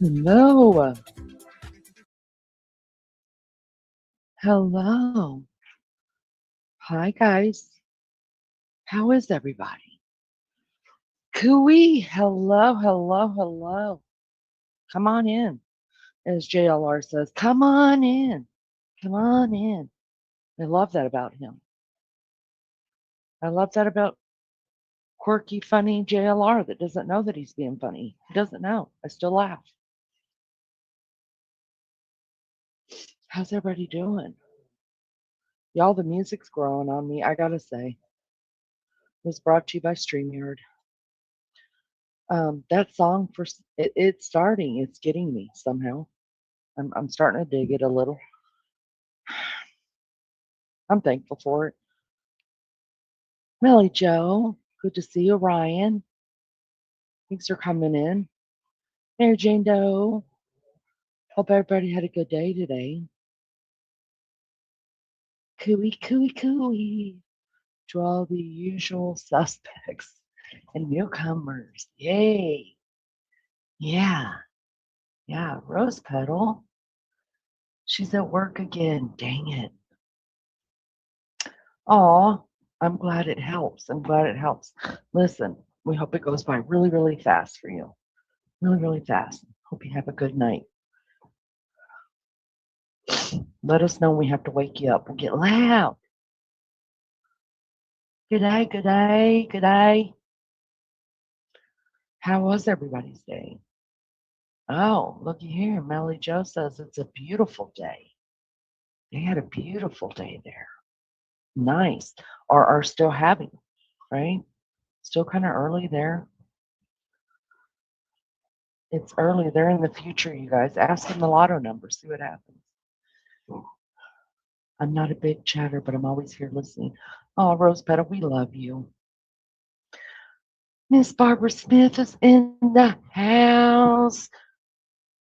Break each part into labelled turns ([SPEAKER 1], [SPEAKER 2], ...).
[SPEAKER 1] Hello. Hello. Hi, guys. How is everybody? Cooey. Hello, hello, hello. Come on in, as JLR says. Come on in. Come on in. I love that about him. I love that about quirky, funny JLR that doesn't know that he's being funny. He doesn't know. I still laugh. How's everybody doing? Y'all, the music's growing on me, I gotta say. It was brought to you by StreamYard. That song it's starting. It's getting me somehow. I'm starting to dig it a little. I'm thankful for it. Millie Joe, good to see you. Ryan, thanks for coming in. Mary Jane Doe, hope everybody had a good day today. Cooey, cooey, cooey. To all the usual suspects and newcomers. Yay. Yeah. Yeah. Rose Petal. She's at work again. Dang it. Aw, I'm glad it helps. I'm glad it helps. Listen, we hope it goes by really, really fast for you. Really, really fast. Hope you have a good night. Let us know when we have to wake you up. We'll get loud. Good day, good day, good day. How was everybody's day? Oh, looky here. Melly Joe says it's a beautiful day. They had a beautiful day there. Nice. Or are still having, right? Still kind of early there. It's early. They're in the future, you guys. Ask them the lotto number. See what happens. I'm not a big chatter, but I'm always here listening. Oh, Rose Petal, we love you. Miss Barbara Smith is in the house.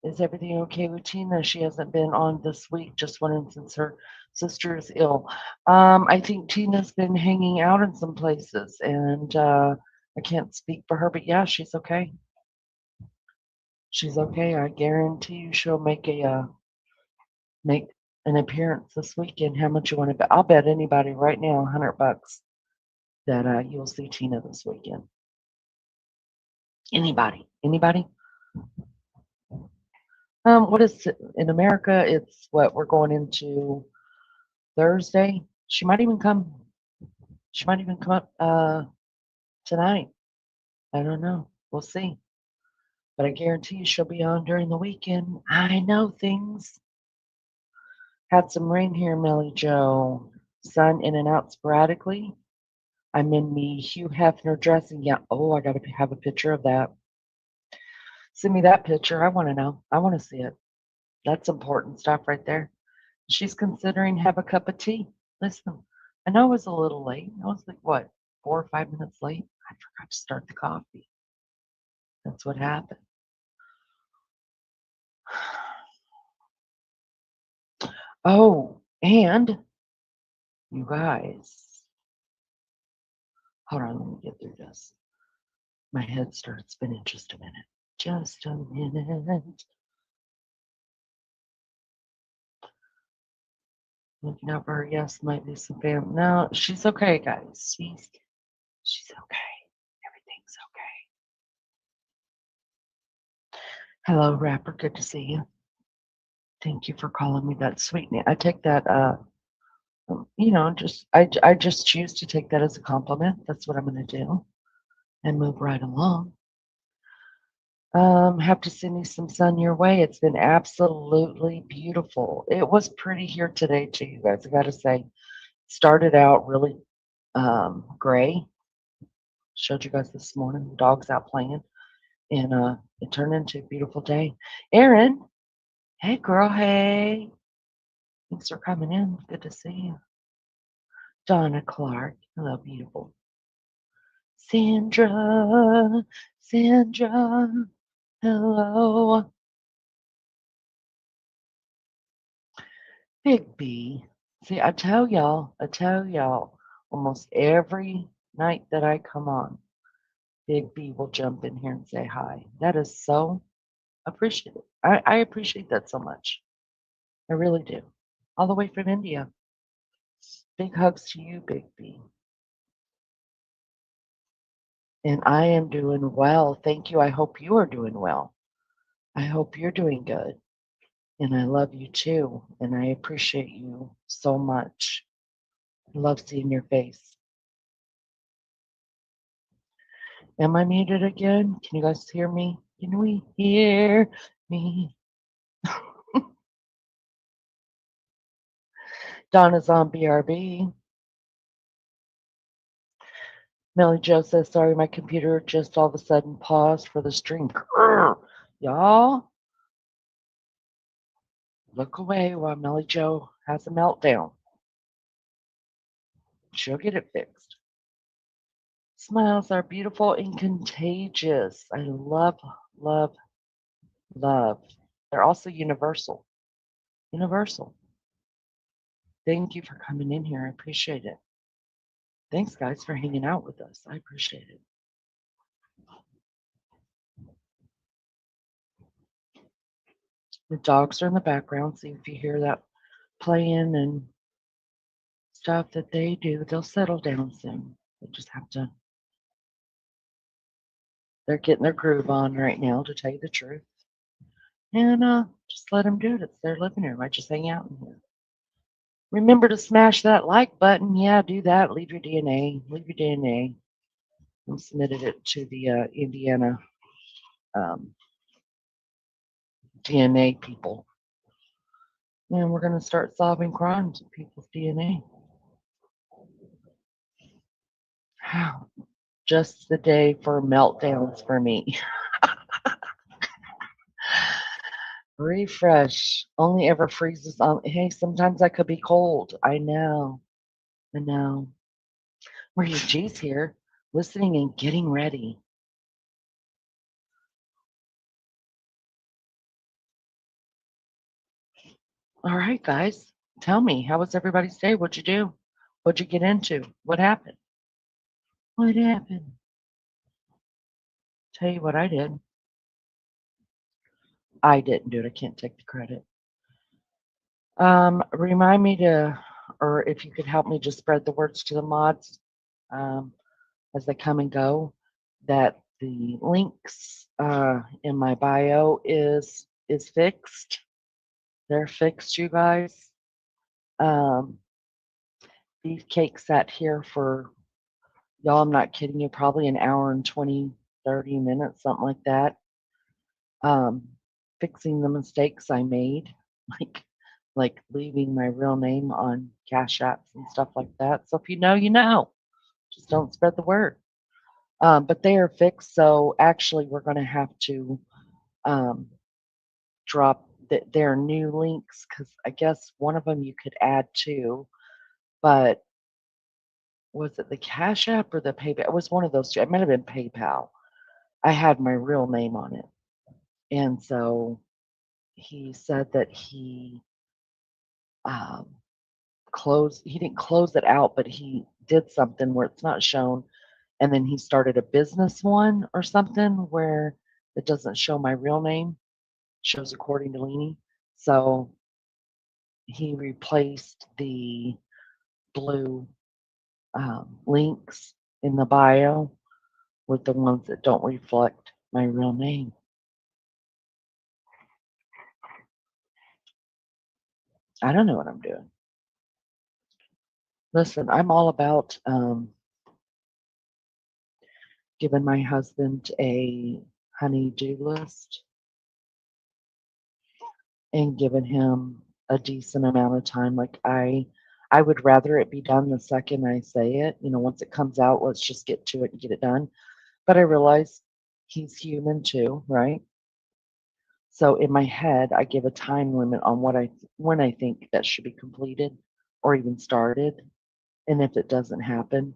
[SPEAKER 1] Is everything okay with Tina? She hasn't been on this week, just went in since her sister is ill. I think Tina's been hanging out in some places, and I can't speak for her, but yeah, she's okay. She's okay. I guarantee you she'll make an appearance this weekend. How much you want to bet? I'll bet anybody right now $100 that you'll see Tina this weekend. Anybody? Anybody? What is it? In America? It's what we're going into Thursday. She might even come. She might even come up tonight. I don't know. We'll see. But I guarantee you she'll be on during the weekend. I know things. Had some rain here, Melly Joe. Sun in and out sporadically. I'm in the Hugh Hefner dressing. Yeah. Oh, I got to have a picture of that. Send me that picture. I want to know. I want to see it. That's important stuff right there. She's considering have a cup of tea. Listen, I know I was a little late. I was like, what, 4 or 5 minutes late? I forgot to start the coffee. That's what happened. Oh, and you guys, hold on, let me get through this. My head started spinning just a minute. Just a minute. Looking out for her. Yes, might be some family. No, she's okay, guys. She's okay. Everything's okay. Hello, rapper. Good to see you. Thank you for calling me that sweet name. I take that just I just choose to take that as a compliment. That's what I'm going to do and move right along. Have to send you some sun your way. It's been absolutely beautiful. It was pretty here today too, you guys. I got to say, started out really gray. Showed you guys this morning. The dog's out playing, and it turned into a beautiful day. Erin, hey girl, hey. Thanks for coming in. Good to see you. Donna Clark, hello, beautiful. Sandra, Sandra, hello. Big B. See, I tell y'all, almost every night that I come on, Big B will jump in here and say hi. That is so Appreciate it. I appreciate that so much. I really do. All the way from India. Big hugs to you, Big B. And I am doing well. Thank you. I hope you are doing well. I hope you're doing good. And I love you too. And I appreciate you so much. I love seeing your face. Am I muted again? Can you guys hear me? Can we hear me? Donna's on BRB. Melly Joe says, sorry, my computer just all of a sudden paused for the stream. Y'all, look away while Melly Joe has a meltdown. She'll get it fixed. Smiles are beautiful and contagious. I love, love, love. They're also universal. Universal. Thank you for coming in here. I appreciate it. Thanks, guys, for hanging out with us. I appreciate it. The dogs are in the background, so if you hear that playing and stuff that they do, they'll settle down soon. They just have to, they're getting their groove on right now, to tell you the truth. And just let them do it. It's their living room. I just hang out in here. Remember to smash that like button. Yeah, do that. Leave your DNA. Leave your DNA. I submitted it to the Indiana um, DNA people. And we're going to start solving crimes with people's DNA. Just the day for meltdowns for me. Refresh. Only ever freezes on. Hey, sometimes I could be cold. I know. I know. Maria G's here, listening and getting ready. All right, guys. Tell me, how was everybody's day? What'd you do? What'd you get into? What happened? What happened? Tell you what I did. I didn't do it. I can't take the credit. Remind me to, or if you could help me just spread the words to the mods um, as they come and go, that the links in my bio is fixed. They're fixed, you guys. Beefcake sat here for, y'all, I'm not kidding you, probably an hour and 20, 30 minutes, something like that. Fixing the mistakes I made, like like leaving my real name on cash apps and stuff like that. So if you know, you know. Just don't spread the word. But they are fixed, so actually we're going to have to um, drop their new links because I guess one of them you could add to, but was it the Cash App or the PayPal? It was one of those two. It might have been PayPal. I had my real name on it, and so he said that he um, closed. He didn't close it out, but he did something where it's not shown, and then he started a business one or something where it doesn't show my real name, shows according to Lene. So he replaced the blue links in the bio with the ones that don't reflect my real name. I don't know what I'm doing. Listen, I'm all about giving my husband a honey-do list and giving him a decent amount of time. Like I would rather it be done the second I say it. You know, once it comes out, let's just get to it and get it done. But I realize he's human too, right? So in my head, I give a time limit on when I think that should be completed or even started. And if it doesn't happen,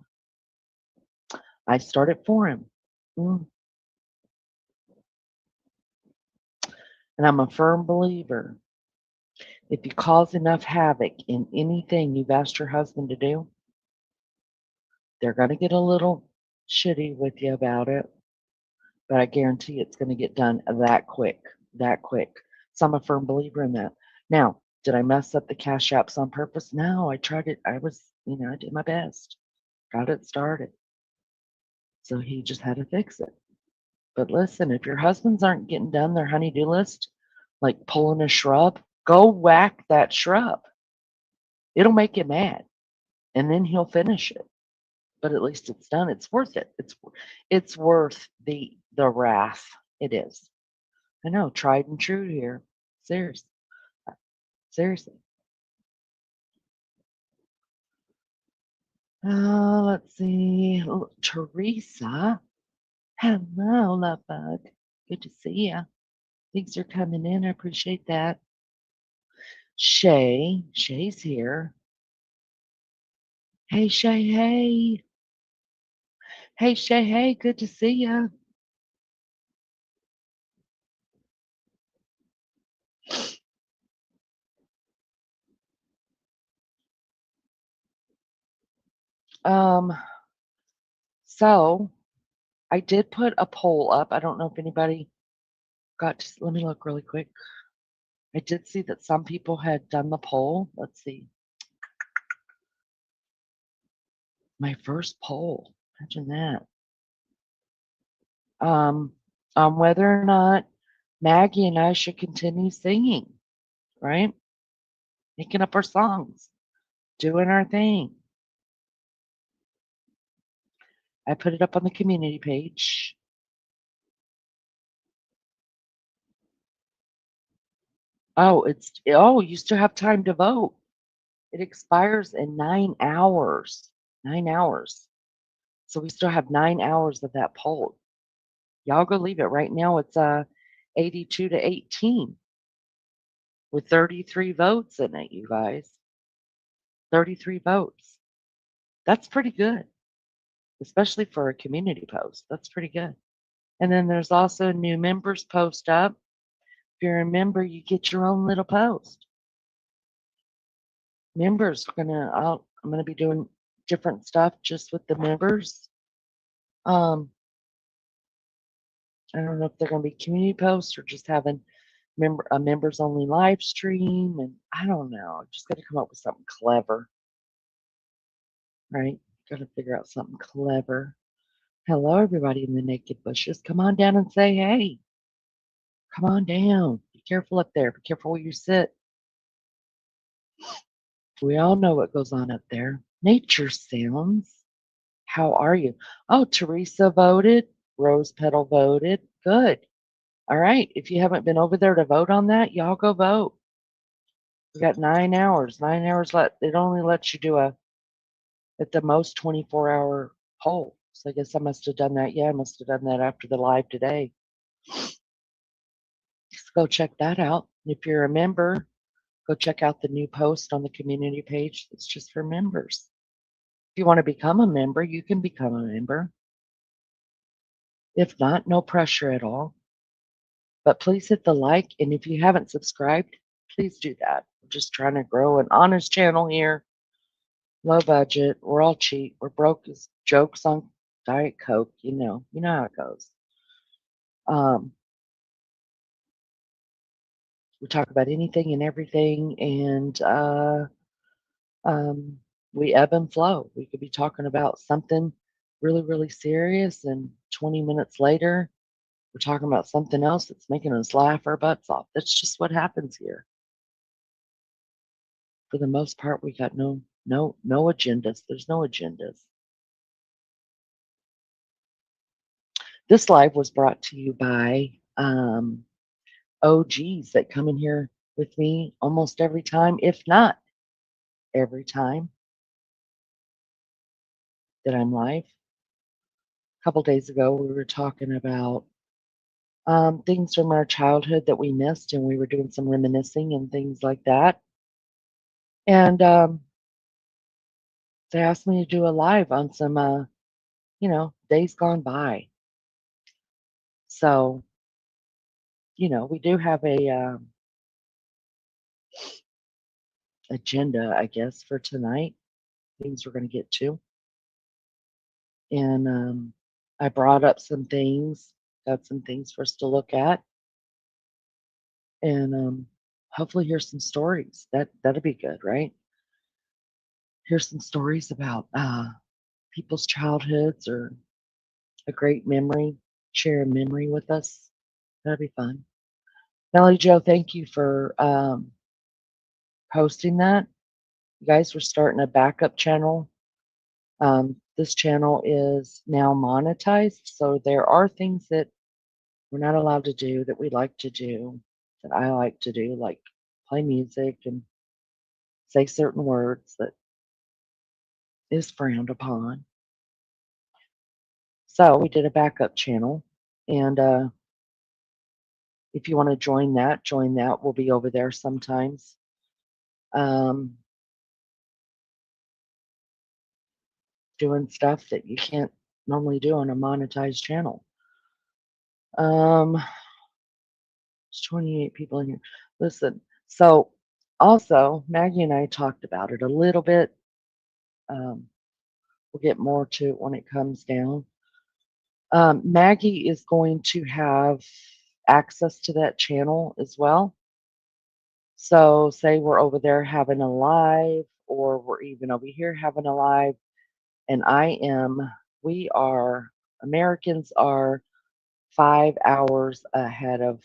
[SPEAKER 1] I start it for him. Mm. And I'm a firm believer. If you cause enough havoc in anything you've asked your husband to do, they're going to get a little shitty with you about it. But I guarantee it's going to get done that quick. that quick. So I'm a firm believer in that. Now, did I mess up the cash apps on purpose? No, I tried it. I did my best. Got it started. So he just had to fix it. But listen, if your husbands aren't getting done their honey-do list, like pulling a shrub, go whack that shrub. It'll make him mad, and then he'll finish it. But at least it's done. It's worth it. It's worth the wrath. It is. I know, tried and true here. Seriously, seriously. Let's see. Oh, Teresa. Hello, love bug. Good to see you. Thanks for coming in. I appreciate that. Shay's here. Hey, Shay, hey. Hey, Shay, hey. Good to see you. Um, so I did put a poll up. I don't know if anybody got to, let me look really quick. I did see that some people had done the poll. Let's see. My first poll. Imagine that. On whether or not Maggie and I should continue singing, right? Making up our songs, doing our thing. I put it up on the community page. You still have time to vote. It expires in 9 hours. 9 hours. So we still have 9 hours of that poll. Y'all go leave it. Right now it's 82 to 18 with 33 votes in it, you guys. 33 votes. That's pretty good, especially for a community post. That's pretty good. And then there's also a new members post up. If you're a member, you get your own little post. Members, I'm gonna be doing different stuff just with the members. Um, I don't know if they're gonna be community posts or just having a members only live stream, and I don't know. I've just got to come up with something clever, right? Got to figure out something clever. Hello, everybody in the naked bushes. Come on down and say hey. Come on down. Be careful up there. Be careful where you sit. We all know what goes on up there. Nature sounds. How are you? Oh, Teresa voted. Rose Petal voted. Good. All right. If you haven't been over there to vote on that, y'all go vote. We got 9 hours. 9 hours left. It only lets you do at the most 24-hour poll. So I guess I must have done that. Yeah, I must have done that after the live today. Just go check that out. If you're a member, go check out the new post on the community page that's just for members. If you want to become a member, you can become a member. If not, no pressure at all. But please hit the like, and if you haven't subscribed, please do that. We're just trying to grow an honest channel here. Low budget. We're all cheap. We're broke as jokes on Diet Coke. You know how it goes. We talk about anything and everything, and we ebb and flow. We could be talking about something really, really serious, and 20 minutes later, we're talking about something else that's making us laugh our butts off. That's just what happens here. For the most part, we got no agendas. There's no agendas. This live was brought to you by OGs that come in here with me almost every time, if not every time that I'm live. A couple days ago, we were talking about things from our childhood that we missed, and we were doing some reminiscing and things like that. And they asked me to do a live on some, days gone by. So, we do have a agenda, I guess, for tonight. Things we're going to get to, and I brought up some things. Got some things for us to look at. and hopefully hear some stories. That'd be good, right? Hear some stories about people's childhoods or a great memory, share a memory with us. That'd be fun. Melly Joe, thank you for posting that. You guys, we're starting a backup channel. This channel is now monetized, so there are things that we're not allowed to do that we like to do, that I like to do, like play music and say certain words that is frowned upon. So we did a backup channel, and if you want to join that, join that. We'll be over there sometimes. Um, Doing stuff that you can't normally do on a monetized channel. There's 28 people in here. Listen, so also Maggie and I talked about it a little bit. Um, we'll get more to it when it comes down. Maggie is going to have access to that channel as well. So, say we're over there having a live, or we're even over here having a live, and we are, Americans are 5 hours ahead of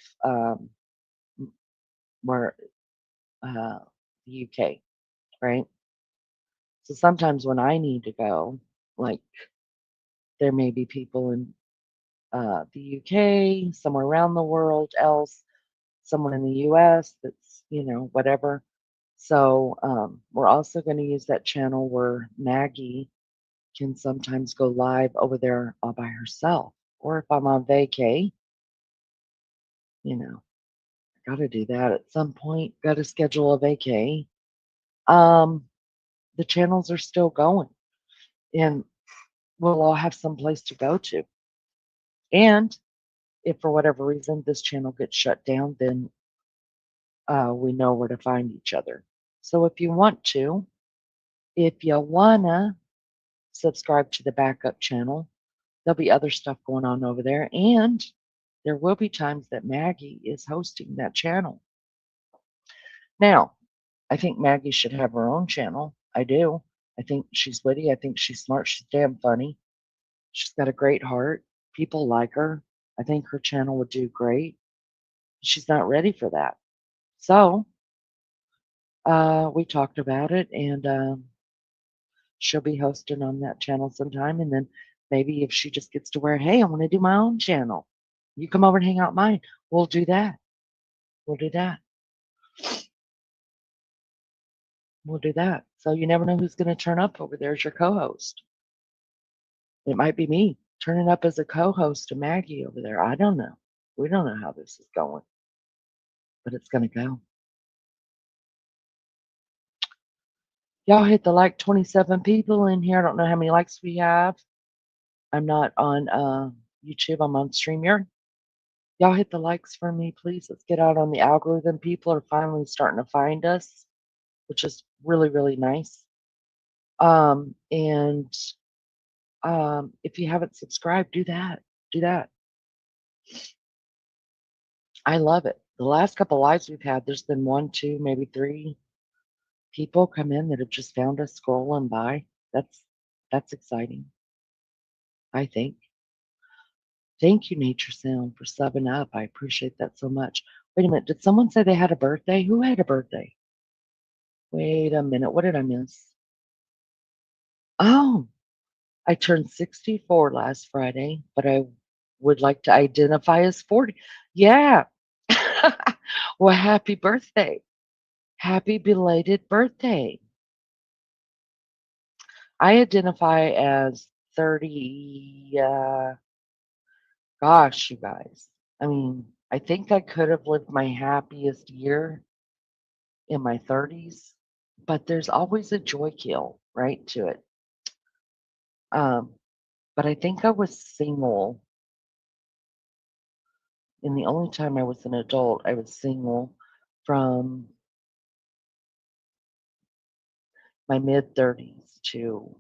[SPEAKER 1] where the UK, right? So sometimes when I need to go, like there may be people in the UK, somewhere around the world else, someone in the US that's, whatever. So we're also going to use that channel where Maggie can sometimes go live over there all by herself. Or if I'm on vacay, you know, got to do that at some point, got to schedule a vacay. Um, the channels are still going and we'll all have some place to go to. And if for whatever reason this channel gets shut down, then we know where to find each other. So if you wanna subscribe to the backup channel, there'll be other stuff going on over there, and there will be times that Maggie is hosting that channel. Now, I think Maggie should have her own channel. I do. I think she's witty. I think she's smart. She's damn funny. She's got a great heart. People like her. I think her channel would do great. She's not ready for that. So we talked about it, and she'll be hosting on that channel sometime. And then maybe if she just gets to where, hey, I want to do my own channel, you come over and hang out mine. We'll do that. We'll do that. We'll do that. So you never know who's going to turn up over there as your co-host. It might be me turning up as a co-host to Maggie over there. I don't know. We don't know how this is going, but it's going to go. Y'all hit the 27 people in here. I don't know how many likes we have. I'm not on YouTube. I'm on StreamYard. Y'all hit the likes for me, please. Let's get out on the algorithm. People are finally starting to find us, which is really, really nice. And if you haven't subscribed, do that. Do that. I love it. The last couple lives we've had, there's been 1, 2, maybe 3 people come in that have just found us scrolling by. That's exciting, I think. Thank you, Nature Sound, for subbing up. I appreciate that so much. Wait a minute. Did someone say they had a birthday? Who had a birthday? Wait a minute. What did I miss? Oh, I turned 64 last Friday, but I would like to identify as 40. Yeah. Well, happy birthday. Happy belated birthday. I identify as 30. Gosh, you guys. I mean, I think I could have lived my happiest year in my 30s, but there's always a joy kill, right, to it. Um, but I think I was single, and the only time I was an adult, I was single from my mid 30s to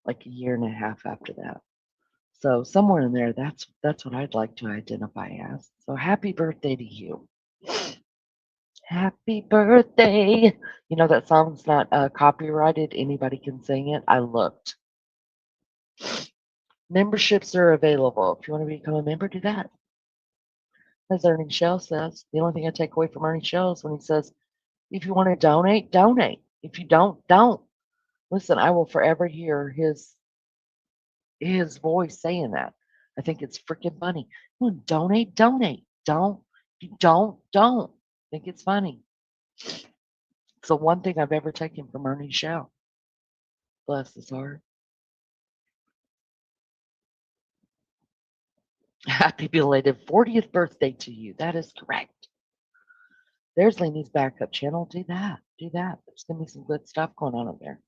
[SPEAKER 1] like a year and a half after that. So somewhere in there, that's what I'd like to identify as. So happy birthday to you. Happy birthday. You know that song's not copyrighted. Anybody can sing it. I looked. Memberships are available. If you want to become a member, do that. As Ernie Shell says, the only thing I take away from Ernie Shell is when he says, if you want to donate, donate. If you don't. Listen, I will forever hear his voice saying that. I think it's freaking funny. You want to donate, donate. Don't. If you don't. I think it's funny. It's the one thing I've ever taken from Ernie Shell. Bless his heart. Happy belated 40th birthday to you. That is correct. There's Lene's backup channel. Do that. Do that. There's going to be some good stuff going on up there.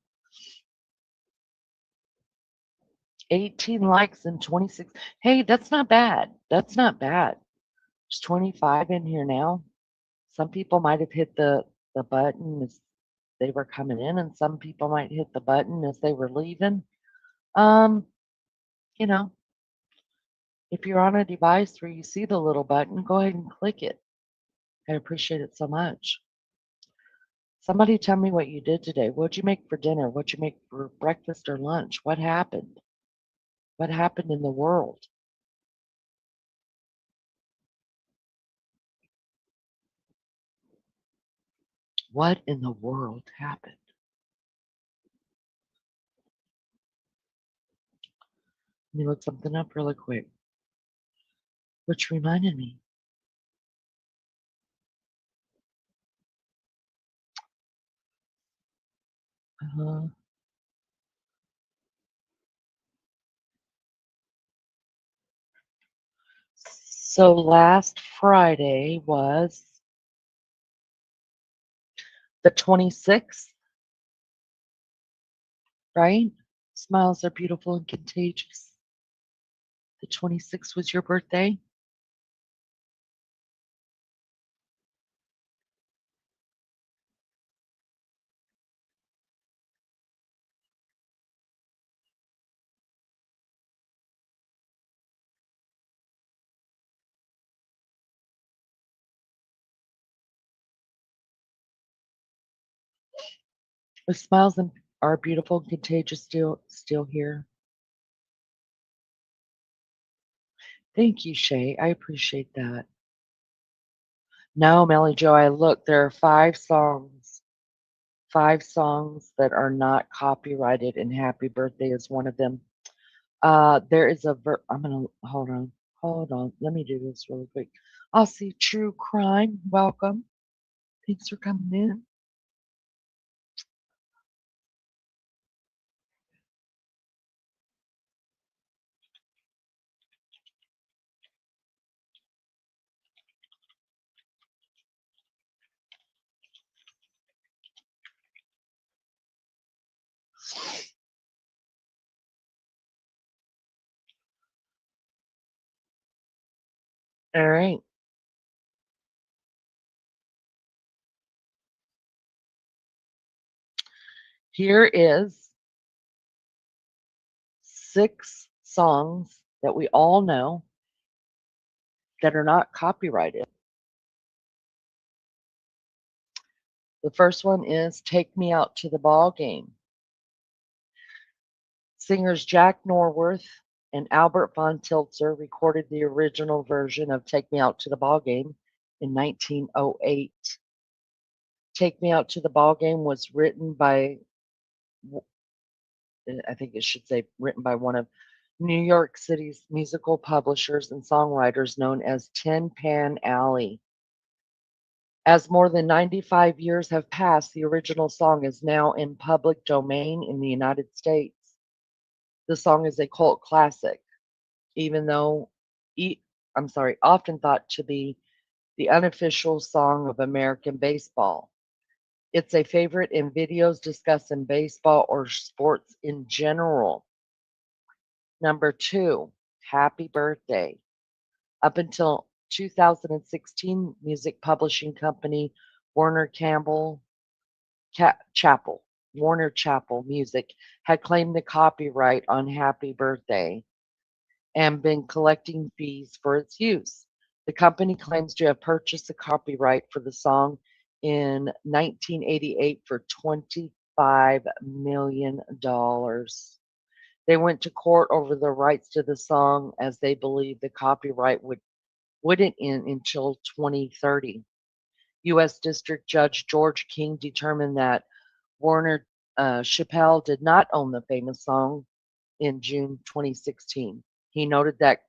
[SPEAKER 1] 18 likes and 26. Hey, that's not bad. That's not bad. There's 25 in here now. Some people might have hit the button as they were coming in, and some people might hit the button as they were leaving. Um, you know, if you're on a device where you see the little button, go ahead and click it. I appreciate it so much. Somebody tell me what you did today. What'd you make for dinner? What'd you make for breakfast or lunch? What happened? What happened in the world? What in the world happened? Let me look something up really quick. Which reminded me. Uh, so last Friday was the 26th, right? Smiles are beautiful and contagious. The 26th was your birthday. The smiles are beautiful and contagious still here. Thank you, Shay. I appreciate that. No, Melly Joe, I looked. There are 5 songs that are not copyrighted, and Happy Birthday is one of them. There is I'm gonna hold on. Let me do this really quick. I'll see True Crime. Welcome. Thanks for coming in. All right. Here is 6 songs that we all know that are not copyrighted. The first one is Take Me Out to the Ball Game. Singers Jack Norworth and Albert von Tiltzer recorded the original version of Take Me Out to the Ball Game in 1908. Take Me Out to the Ball Game was written by, I think it should say written by one of New York City's musical publishers and songwriters known as Tin Pan Alley. As more than 95 years have passed, the original song is now in public domain in the United States. The song is a cult classic, even though, often thought to be the unofficial song of American baseball. It's a favorite in videos discussing baseball or sports in general. Number 2, Happy Birthday. Up until 2016, music publishing company Warner Campbell Chappell, Warner Chappell Music had claimed the copyright on Happy Birthday. and been collecting fees for its use. The company claims to have purchased the copyright for the song in 1988 for $25 million. They went to court over the rights to the song as they believed the copyright wouldn't end until 2030. U.S. District Judge George King determined that Warner Chappell did not own the famous song in June 2016. He noted that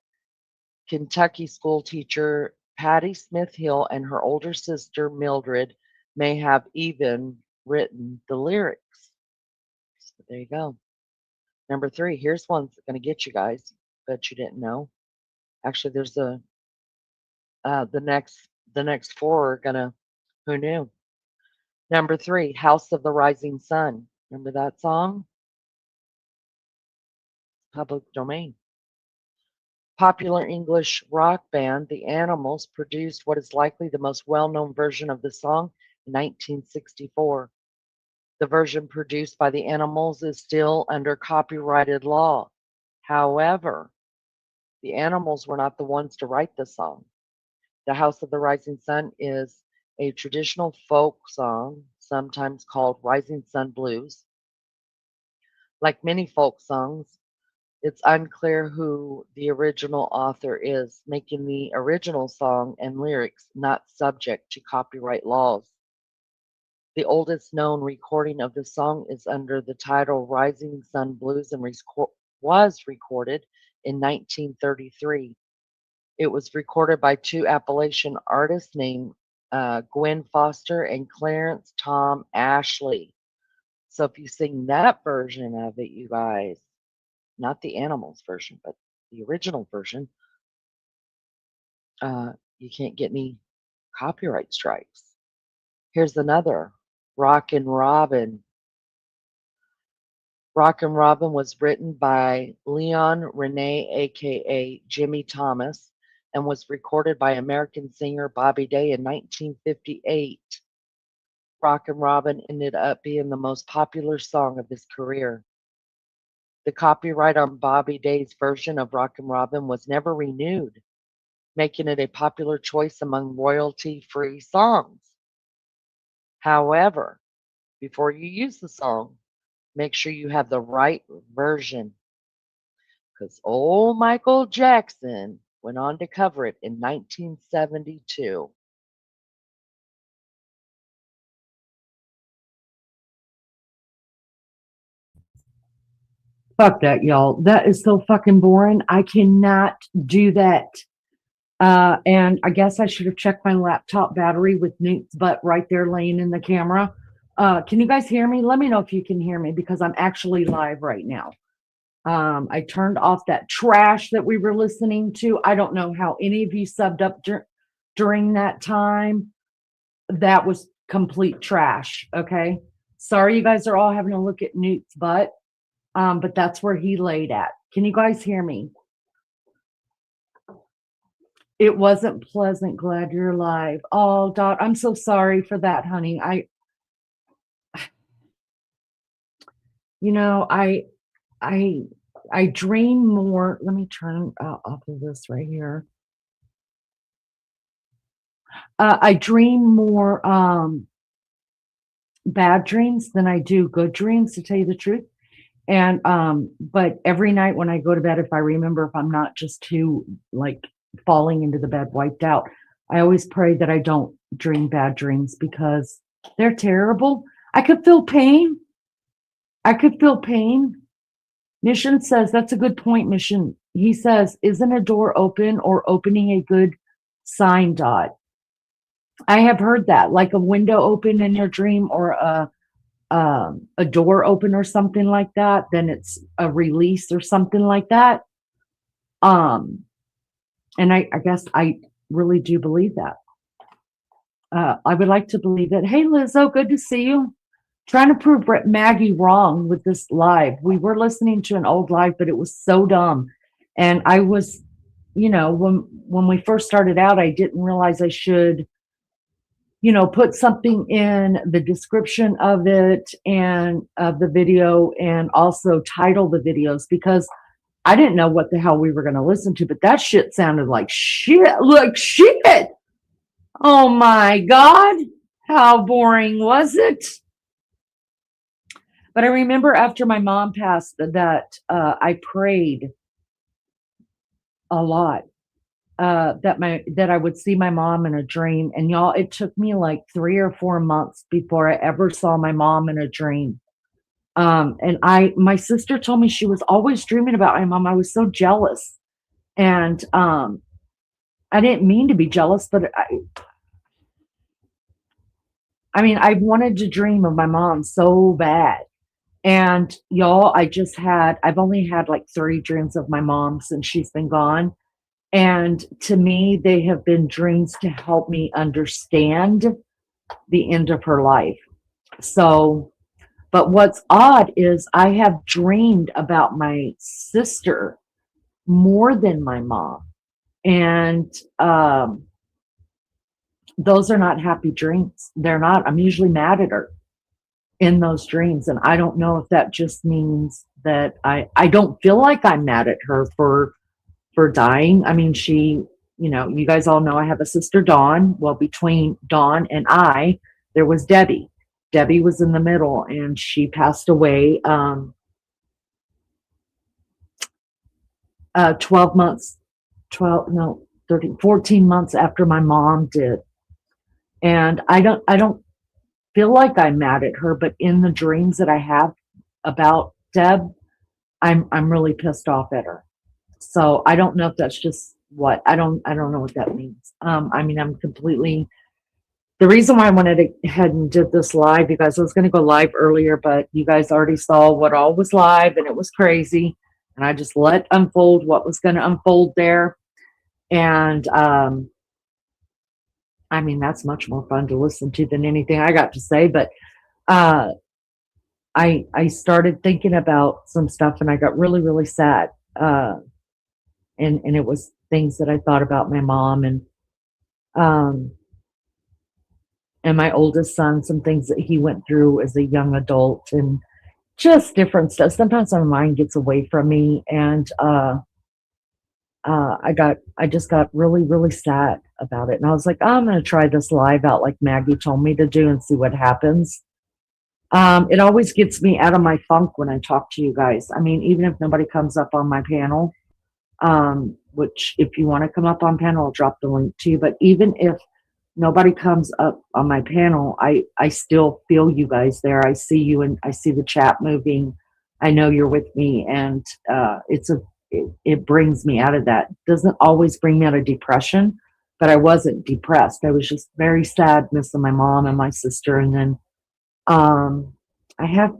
[SPEAKER 1] Kentucky school teacher Patty Smith Hill and her older sister Mildred may have even written the lyrics. So there you go. Number 3. Here's one that's going to get you guys. Bet you didn't know. Actually, there's the next 4 are gonna. Who knew? Number 3. House of the Rising Sun. Remember that song? Public domain. Popular English rock band The Animals produced what is likely the most well-known version of the song in 1964. The version produced by The Animals is still under copyrighted law. However, The Animals were not the ones to write the song. The House of the Rising Sun is a traditional folk song, sometimes called Rising Sun Blues. Like many folk songs, it's unclear who the original author is, making the original song and lyrics not subject to copyright laws. The oldest known recording of the song is under the title Rising Sun Blues and was recorded in 1933. It was recorded by 2 Appalachian artists named Gwen Foster and Clarence Tom Ashley. So if you sing that version of it, you guys, not the Animals version, but the original version, you can't get any copyright strikes. Here's another, Rockin' Robin. Rockin' Robin was written by Leon Renee, aka Jimmy Thomas, and was recorded by American singer Bobby Day in 1958. Rockin' Robin ended up being the most popular song of his career. The copyright on Bobby Day's version of Rockin' Robin was never renewed, making it a popular choice among royalty-free songs. However, before you use the song, make sure you have the right version, because old Michael Jackson went on to cover it in 1972.
[SPEAKER 2] Fuck that, y'all. That is so fucking boring. I cannot do that. And I guess I should have checked my laptop battery with Newt's butt right there laying in the camera. Can you guys hear me? Let me know if you can hear me because I'm actually live right now. I turned off that trash that we were listening to. I don't know how any of you subbed up during that time. That was complete trash. Okay. Sorry, you guys are all having a look at Newt's butt. But that's where he laid at. Can you guys hear me? It wasn't pleasant. Glad you're alive. Oh, Dot, I'm so sorry for that, honey. I dream more. Let me turn off of this right here. I dream more bad dreams than I do good dreams, to tell you the truth. And but every night when I go to bed, if I remember, if I'm not just too like falling into the bed wiped out, I always pray that I don't dream bad dreams because they're terrible. I could feel pain. Mission says that's a good point, Mission. He says, isn't a door open or opening a good sign, Dot? I have heard that, like a window open in your dream or a door open or something like that, then it's a release or something like that. And I guess I really do believe that. I would like to believe it. Hey, Lizzo, good to see you. Trying to prove Maggie wrong with this live. We were listening to an old live, but it was so dumb. And I was, when we first started out, I didn't realize I should, put something in the description of it and of the video and also title the videos because I didn't know what the hell we were going to listen to, but that shit sounded like shit. Like shit. Oh my God. How boring was it? But I remember after my mom passed that I prayed a lot. That I would see my mom in a dream. And y'all, it took me like 3 or 4 months before I ever saw my mom in a dream. And my sister told me she was always dreaming about my mom. I was so jealous. And I didn't mean to be jealous, but I mean, I wanted to dream of my mom so bad. And y'all, I've only had like 30 dreams of my mom since she's been gone. And to me, they have been dreams to help me understand the end of her life. So, but what's odd is I have dreamed about my sister more than my mom. And those are not happy dreams. They're not. I'm usually mad at her in those dreams. And I don't know if that just means that I don't feel like I'm mad at her for dying. I mean, you guys all know I have a sister, Dawn. Well, between Dawn and I, there was Debbie. Debbie was in the middle, and she passed away 12 months, 12, no, 13, 14 months after my mom did. And I don't feel like I'm mad at her, but in the dreams that I have about Deb, I'm really pissed off at her. So I don't know if that's just what I don't know what that means. I mean, I'm completely the reason why I wanted to head and did this live, you guys, I was going to go live earlier, but you guys already saw what all was live and it was crazy. And I just let unfold what was going to unfold there. And I mean, that's much more fun to listen to than anything I got to say. But I started thinking about some stuff and I got really, really sad. And it was things that I thought about my mom and my oldest son, some things that he went through as a young adult and just different stuff. Sometimes my mind gets away from me and I just got really, really sad about it. And I was like, oh, I'm going to try this live out like Maggie told me to do and see what happens. It always gets me out of my funk when I talk to you guys. I mean, even if nobody comes up on my panel, which if you want to come up on panel, I'll drop the link to you. But even if nobody comes up on my panel, I still feel you guys there. I see you and I see the chat moving. I know you're with me, and it brings me out of that. It doesn't always bring me out of depression, but I wasn't depressed. I was just very sad missing my mom and my sister. And then I have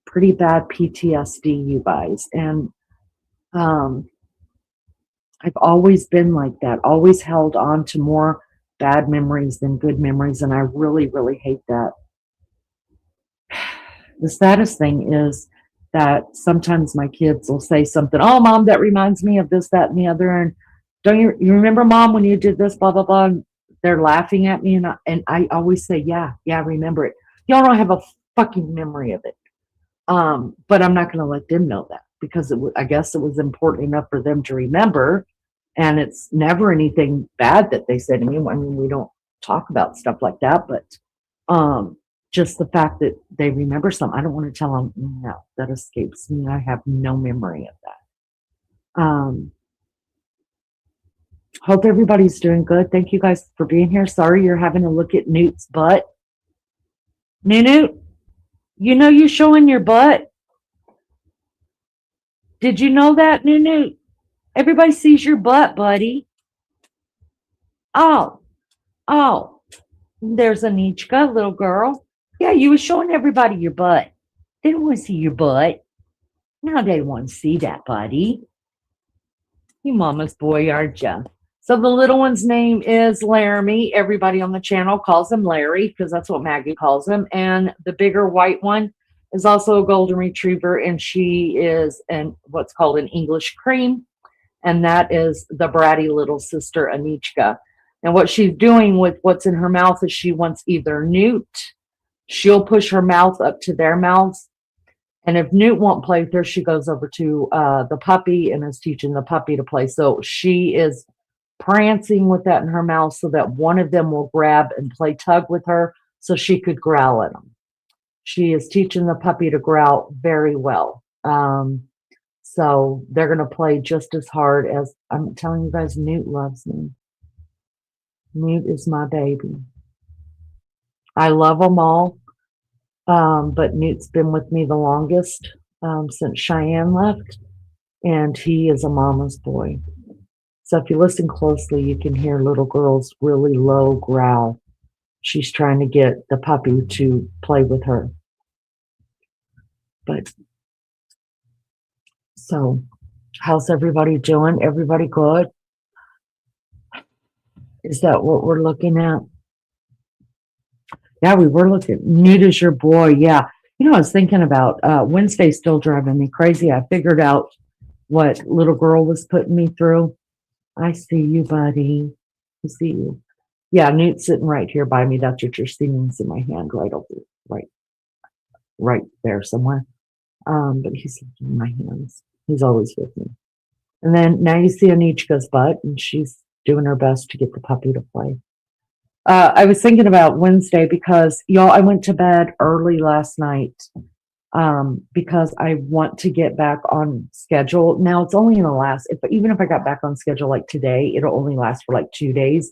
[SPEAKER 2] pretty bad PTSD, you guys. And I've always been like that, always held on to more bad memories than good memories. And I really, really hate that. The saddest thing is that sometimes my kids will say something, oh, Mom, that reminds me of this, that, and the other. And don't you remember, Mom, when you did this, blah, blah, blah. And they're laughing at me. And I always say, yeah, I remember it. Y'all don't have a fucking memory of it. But I'm not going to let them know that because I guess it was important enough for them to remember. And it's never anything bad that they say to me. I mean, we don't talk about stuff like that, but just the fact that they remember something, I don't want to tell them, no, that escapes me. I have no memory of that. Hope everybody's doing good. Thank you guys for being here. Sorry you're having to look at Newt's butt. Newt, you know you're showing your butt. Did you know that, Newt? Everybody sees your butt, buddy. Oh, there's Anichka, little girl. Yeah, you were showing everybody your butt. They don't want to see your butt. Now they want to see that, buddy. You mama's boy, aren't you? So the little one's name is Laramie. Everybody on the channel calls him Larry because that's what Maggie calls him. And the bigger white one is also a golden retriever, and she is what's called an English cream. And that is the bratty little sister, Anichka. And what she's doing with what's in her mouth is she wants either Newt, she'll push her mouth up to their mouths, And if Newt won't play with her, she goes over to the puppy and is teaching the puppy to play. So she is prancing with that in her mouth so that one of them will grab and play tug with her so she could growl at them. She is teaching the puppy to growl very well. So they're going to play just as hard as I'm telling you guys, Newt loves me. Newt is my baby. I love them all. But Newt's been with me the longest since Cheyenne left, and he is a mama's boy. So if you listen closely, you can hear little girl's really low growl. She's trying to get the puppy to play with her. But so, how's everybody doing? Everybody good? Is that what we're looking at? Yeah, we were looking. Newt is your boy. Yeah. You know, I was thinking about Wednesday still driving me crazy. I figured out what little girl was putting me through. I see you, buddy. I see you. Yeah, Newt's sitting right here by me. That's what you're seeing. It's in my hand right over, right there somewhere. But he's in my hands. He's always with me. And then now you see Anichka's butt, and she's doing her best to get the puppy to play. I was thinking about Wednesday because, y'all, I went to bed early last night because I want to get back on schedule. Now, it's only going to last, even if I got back on schedule like today, it'll only last for like 2 days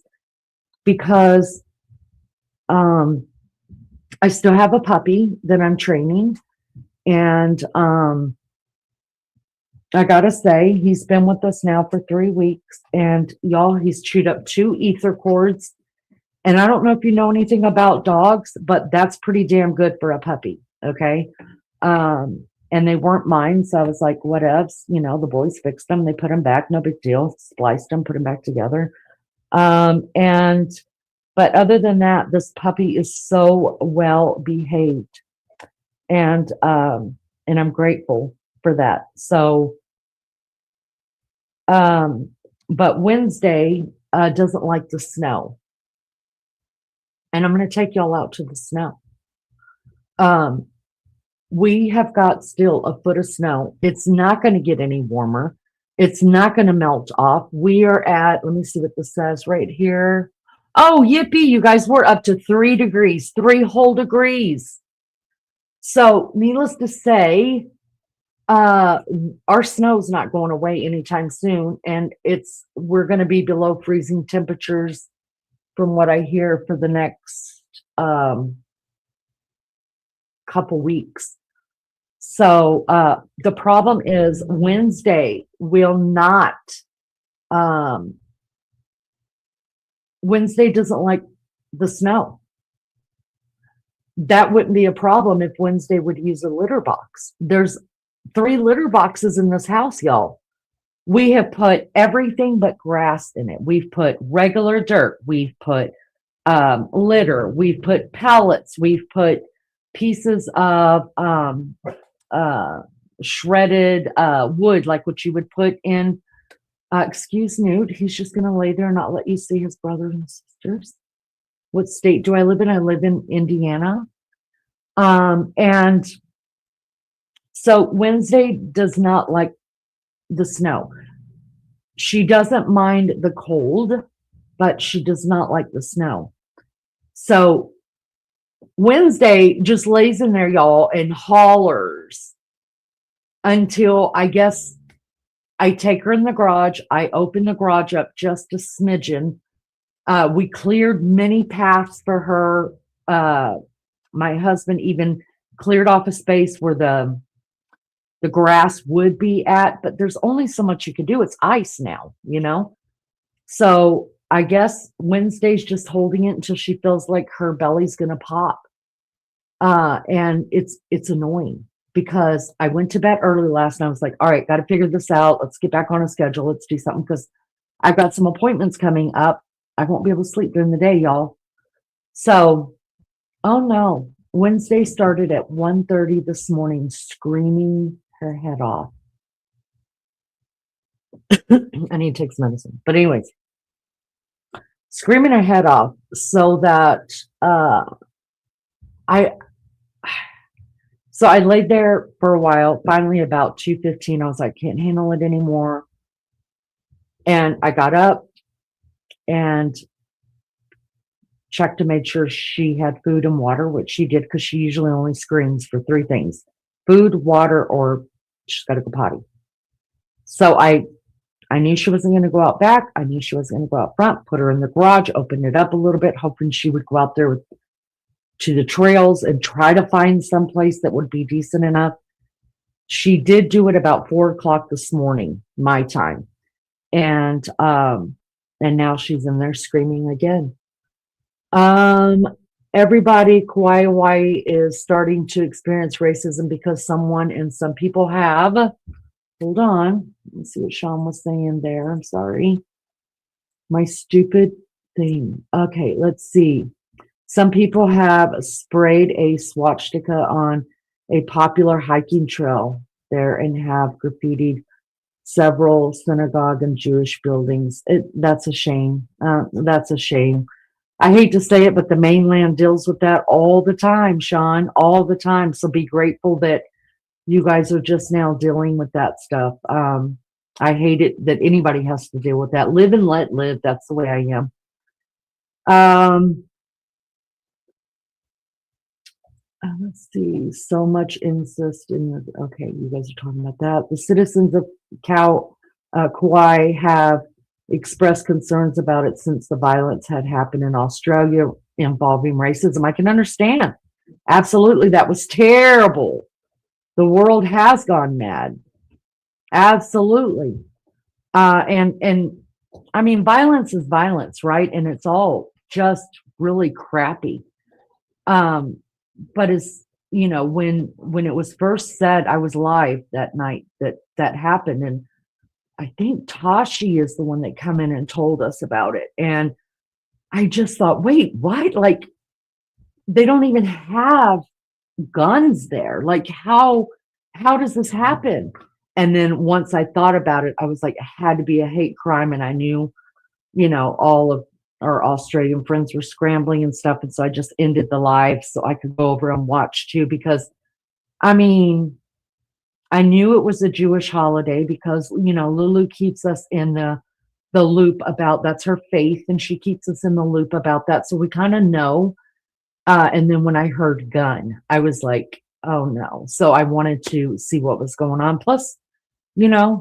[SPEAKER 2] because I still have a puppy that I'm training. And I got to say, he's been with us now for 3 weeks. And, y'all, he's chewed up 2 ether cords. And I don't know if you know anything about dogs, but that's pretty damn good for a puppy. Okay. And they weren't mine. So I was like, whatevs, you know, the boys fixed them. They put them back. No big deal. Spliced them, put them back together. But other than that, this puppy is so well behaved. And I'm grateful for that. So, but Wednesday doesn't like the snow. And I'm going to take y'all out to the snow. We have got still a foot of snow. It's not going to get any warmer. It's not going to melt off. We are at, let me see what this says right here. Oh, yippee, you guys, we're up to 3 degrees, 3 whole degrees. So needless to say, our snow's not going away anytime soon. And we're going to be below freezing temperatures from what I hear for the next couple weeks. So the problem is Wednesday will not, Wednesday doesn't like the snow. That wouldn't be a problem if Wednesday would use a litter box. There's 3 litter boxes in this house, y'all. We have put everything but grass in it. We've put regular dirt. We've put litter. We've put pellets. We've put pieces of shredded wood, like what you would put in. Excuse Newt, he's just going to lay there and not let you see his brothers and sisters. What state do I live in? I live in Indiana. And so Wednesday does not like the snow. She doesn't mind the cold, but she does not like the snow. So Wednesday just lays in there, y'all, and hollers until I guess I take her in the garage. I open the garage up just a smidgen. We cleared many paths for her. My husband even cleared off a space where the grass would be at, but there's only so much you can do. It's ice now, you know? So I guess Wednesday's just holding it until she feels like her belly's going to pop. And it's annoying because I went to bed early last night. I was like, all right, got to figure this out. Let's get back on a schedule. Let's do something because I've got some appointments coming up. I won't be able to sleep during the day, y'all. So, oh no. Wednesday started at 1:30 this morning, screaming her head off. I need to take some medicine. But anyways, screaming her head off so that So I laid there for a while. Finally, about 2:15, I was like, can't handle it anymore. And I got up and checked to make sure she had food and water, which she did because she usually only screams for three things: food, water, or she's got to go potty. So I knew she wasn't going to go out back. I knew she wasn't going to go out front. Put her in the garage, opened it up a little bit, hoping she would go out there to the trails and try to find some place that would be decent enough. She did do it about 4 o'clock this morning, my time, and now she's in there screaming again. Um, Everybody, Kauai, Hawaii is starting to experience racism because someone and some people have. Hold on. Let's see what Sean was saying there. I'm sorry. My stupid thing. Okay, let's see. Some people have sprayed a swastika on a popular hiking trail there and have graffitied several synagogue and Jewish buildings. That's a shame. That's a shame. I hate to say it, but the mainland deals with that all the time, Sean, all the time. So be grateful that you guys are just now dealing with that stuff. I hate it that anybody has to deal with that. Live and let live. That's the way I am. Let's see. So much incest in the. Okay, you guys are talking about that. The citizens of Kauai have expressed concerns about it since the violence had happened in Australia involving racism. I can understand. Absolutely, that was terrible. The world has gone mad. Absolutely. And I mean, violence is violence, right? And it's all just really crappy. But as you know, when it was first said, I was live that night that happened, and I think Tashi is the one that come in and told us about it. And I just thought, wait, what? Like, they don't even have guns there. Like, how does this happen? And then once I thought about it, I was like, it had to be a hate crime. And I knew, all of our Australian friends were scrambling and stuff. And so I just ended the live so I could go over and watch too, because I mean, I knew it was a Jewish holiday because, Lulu keeps us in the loop about that's her faith, and she keeps us in the loop about that. So we kind of know. And then when I heard gun, I was like, oh no. So I wanted to see what was going on. Plus,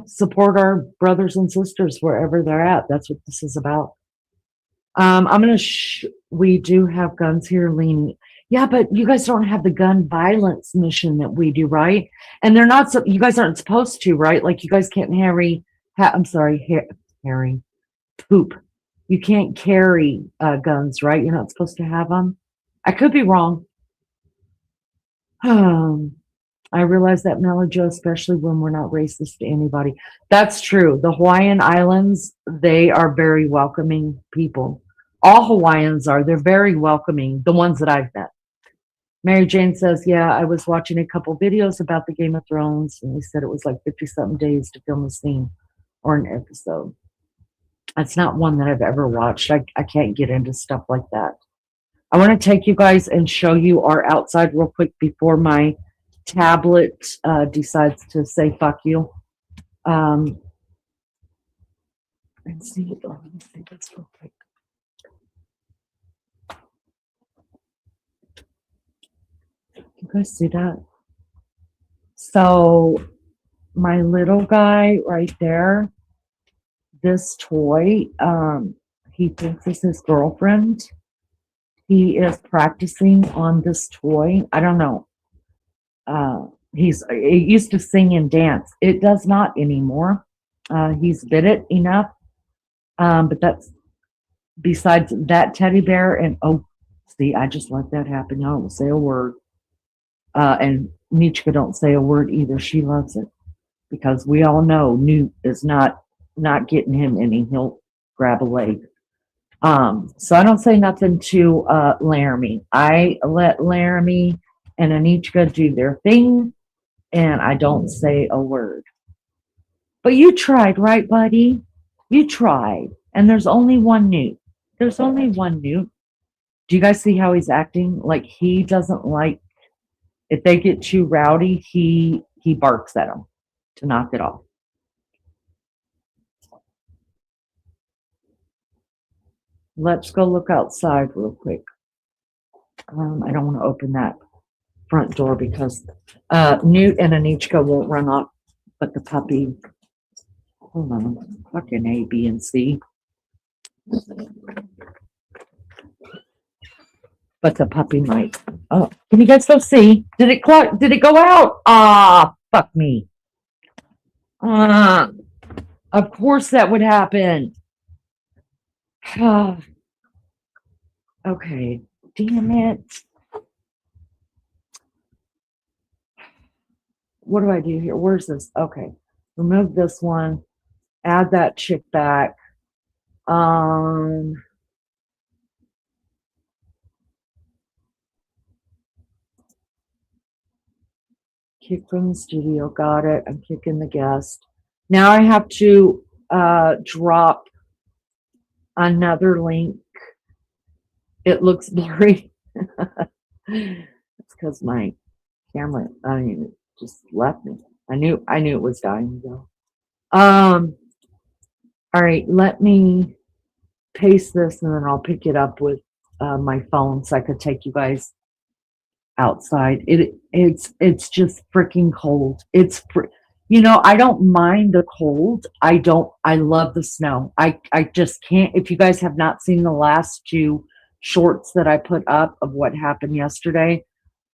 [SPEAKER 2] support our brothers and sisters wherever they're at. That's what this is about. We do have guns here, Lene. Yeah, but you guys don't have the gun violence mission that we do, right? And they're not, you guys aren't supposed to, right? Like you guys can't Harry, poop. You can't carry guns, right? You're not supposed to have them. I could be wrong. I realize that, Melody Joe, especially when we're not racist to anybody. That's true. The Hawaiian Islands, they are very welcoming people. All Hawaiians are. They're very welcoming, the ones that I've met. Mary Jane says, yeah, I was watching a couple videos about the Game of Thrones, and they said it was like 50-something days to film a scene or an episode. That's not one that I've ever watched. I can't get into stuff like that. I want to take you guys and show you our outside real quick before my tablet decides to say fuck you. And see, let me see this real quick. You guys see that? So my little guy right there, this toy, he thinks it's his girlfriend. He is practicing on this toy. I don't know. It used to sing and dance. It does not anymore. He's bit it enough. But that's besides that teddy bear. And oh, see, I just let that happen. I don't say a word. And Nichka don't say a word either. She loves it because we all know Newt is not getting him any. He'll grab a leg. So I don't say nothing to Laramie. I let Laramie and Anichka do their thing, and I don't say a word. But you tried, right, buddy? You tried. And there's only one Newt. There's only one Newt. Do you guys see how he's acting? Like he doesn't like If they get too rowdy, he barks at them to knock it off. Let's go look outside real quick. I don't want to open that front door because Newt and Anichka won't run off, but the puppy. Hold on, fucking A, B, and C. But the puppy might. Oh, can you guys still see? Did it go out? Ah, fuck me. Of course that would happen. Okay, damn it. What do I do here? Where's this? Okay, remove this one. Add that chick back. Kick from the studio. Got it. I'm kicking the guest. Now I have to drop another link. It looks blurry. It's because my camera, just left me. I knew it was dying though. All right, let me paste this and then I'll pick it up with my phone so I could take you guys outside. It's just freaking cold. I don't mind the cold. I love the snow. I just can't. If you guys have not seen the last two shorts that I put up of what happened yesterday,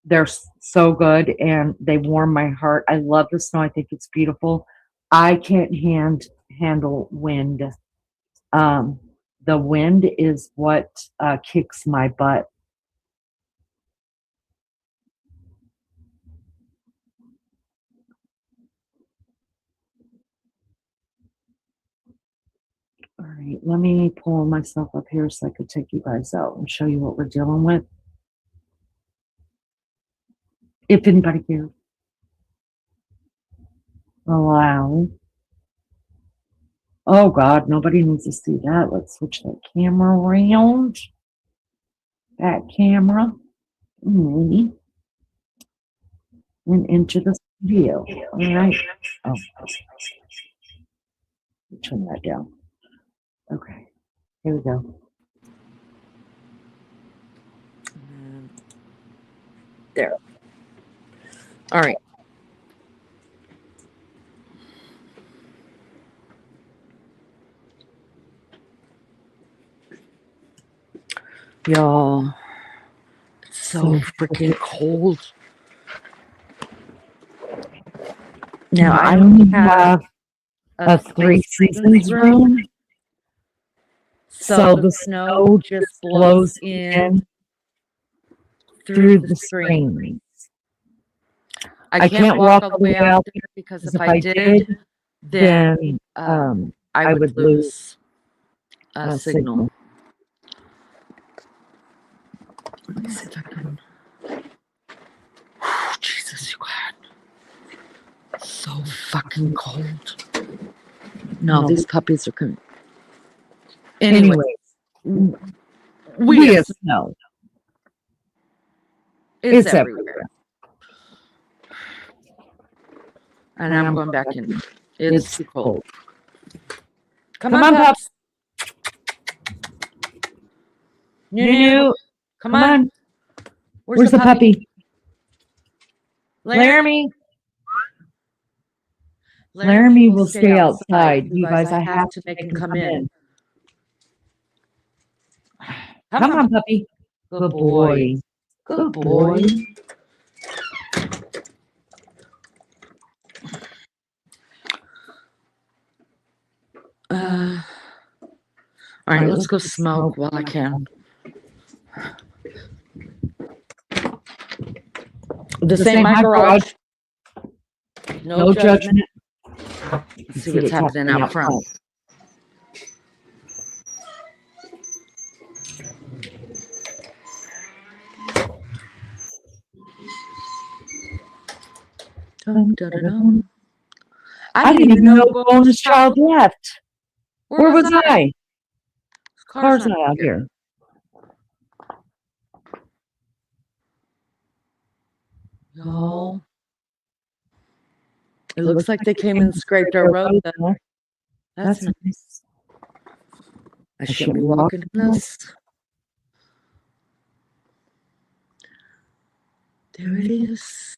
[SPEAKER 2] they're so good and they warm my heart. I love the snow. I think it's beautiful. I can't handle wind. The wind is what kicks my butt. All right, let me pull myself up here so I could take you guys out and show you what we're dealing with. If anybody cares. Allow. Oh God, nobody needs to see that. Let's switch that camera around. That camera. And into the studio. All right. Oh. Turn that down. Okay. Here we go. There. All right. Y'all, it's so freaking cold. Now, I only have a 3 seasons room, so the snow just blows in through the screens. I can't walk all the way out there because if I did, then I would lose a signal. Let me see if I can. Jesus, you God. So fucking cold. No, these puppies are coming. Anyways, we have snow. It's everywhere. And I'm going back in. It's too cold. Come on, pups. New. Come on. Where's the puppy? Laramie. Laramie will stay outside. You guys, I have to make him come in. Come on, puppy. Good boy. Good boy. All right, let's go smoke while I can. This ain't my garage. No judgment. Let's see what's happening out front. Dun, dun, dun, dun. I didn't even know the bonus child left. Where was I? Car's not out here.
[SPEAKER 3] No. It looks like they came and scraped our road. That's nice.
[SPEAKER 2] nice.
[SPEAKER 3] I shouldn't be walking in this. There it is.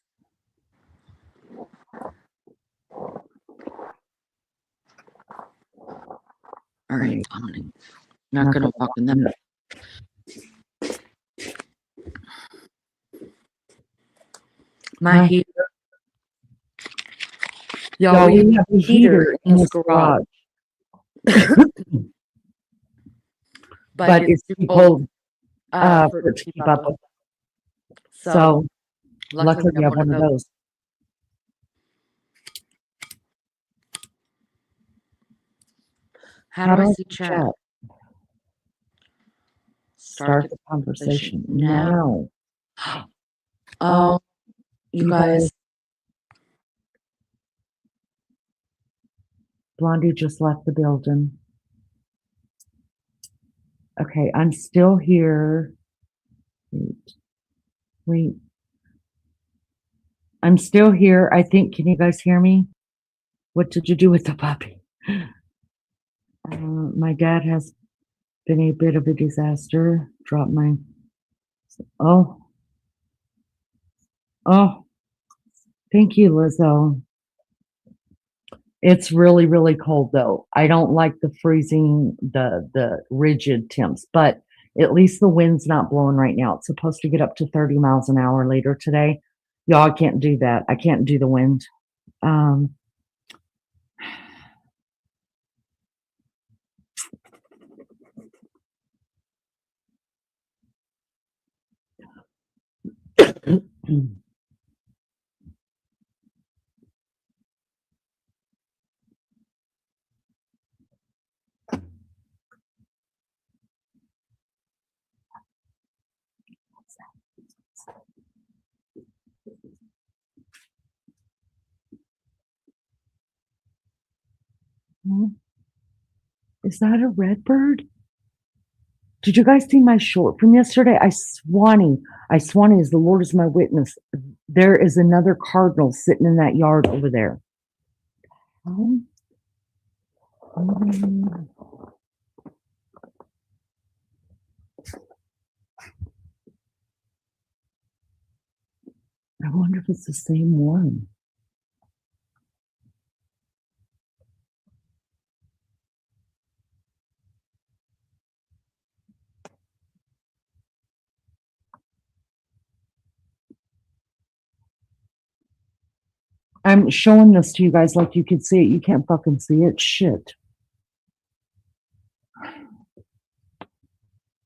[SPEAKER 3] All right, I'm not gonna walk in that. My heater. Y'all, we have a heater in this garage. But it's too cold for it to keep up. So luckily we have one of those. How do I see chat? Start the conversation now. Oh, you guys. Blondie just left the building. Okay, I'm still here. Wait. I'm still here. I think, can you guys hear me? What did you do with the puppy? My dad has been a bit of a disaster. Dropped my, oh, thank you, Lizzo. It's really, really cold though. I don't like the freezing, the rigid temps, but at least the wind's not blowing right now. It's supposed to get up to 30 miles an hour later today. Y'all, I can't do that. I can't do the wind. Is that a red bird? Did you guys see my short from yesterday? I swanny as the Lord is my witness. There is another cardinal sitting in that yard over there. I wonder if it's the same one. I'm showing this to you guys like you can see it. You can't fucking see it. Shit.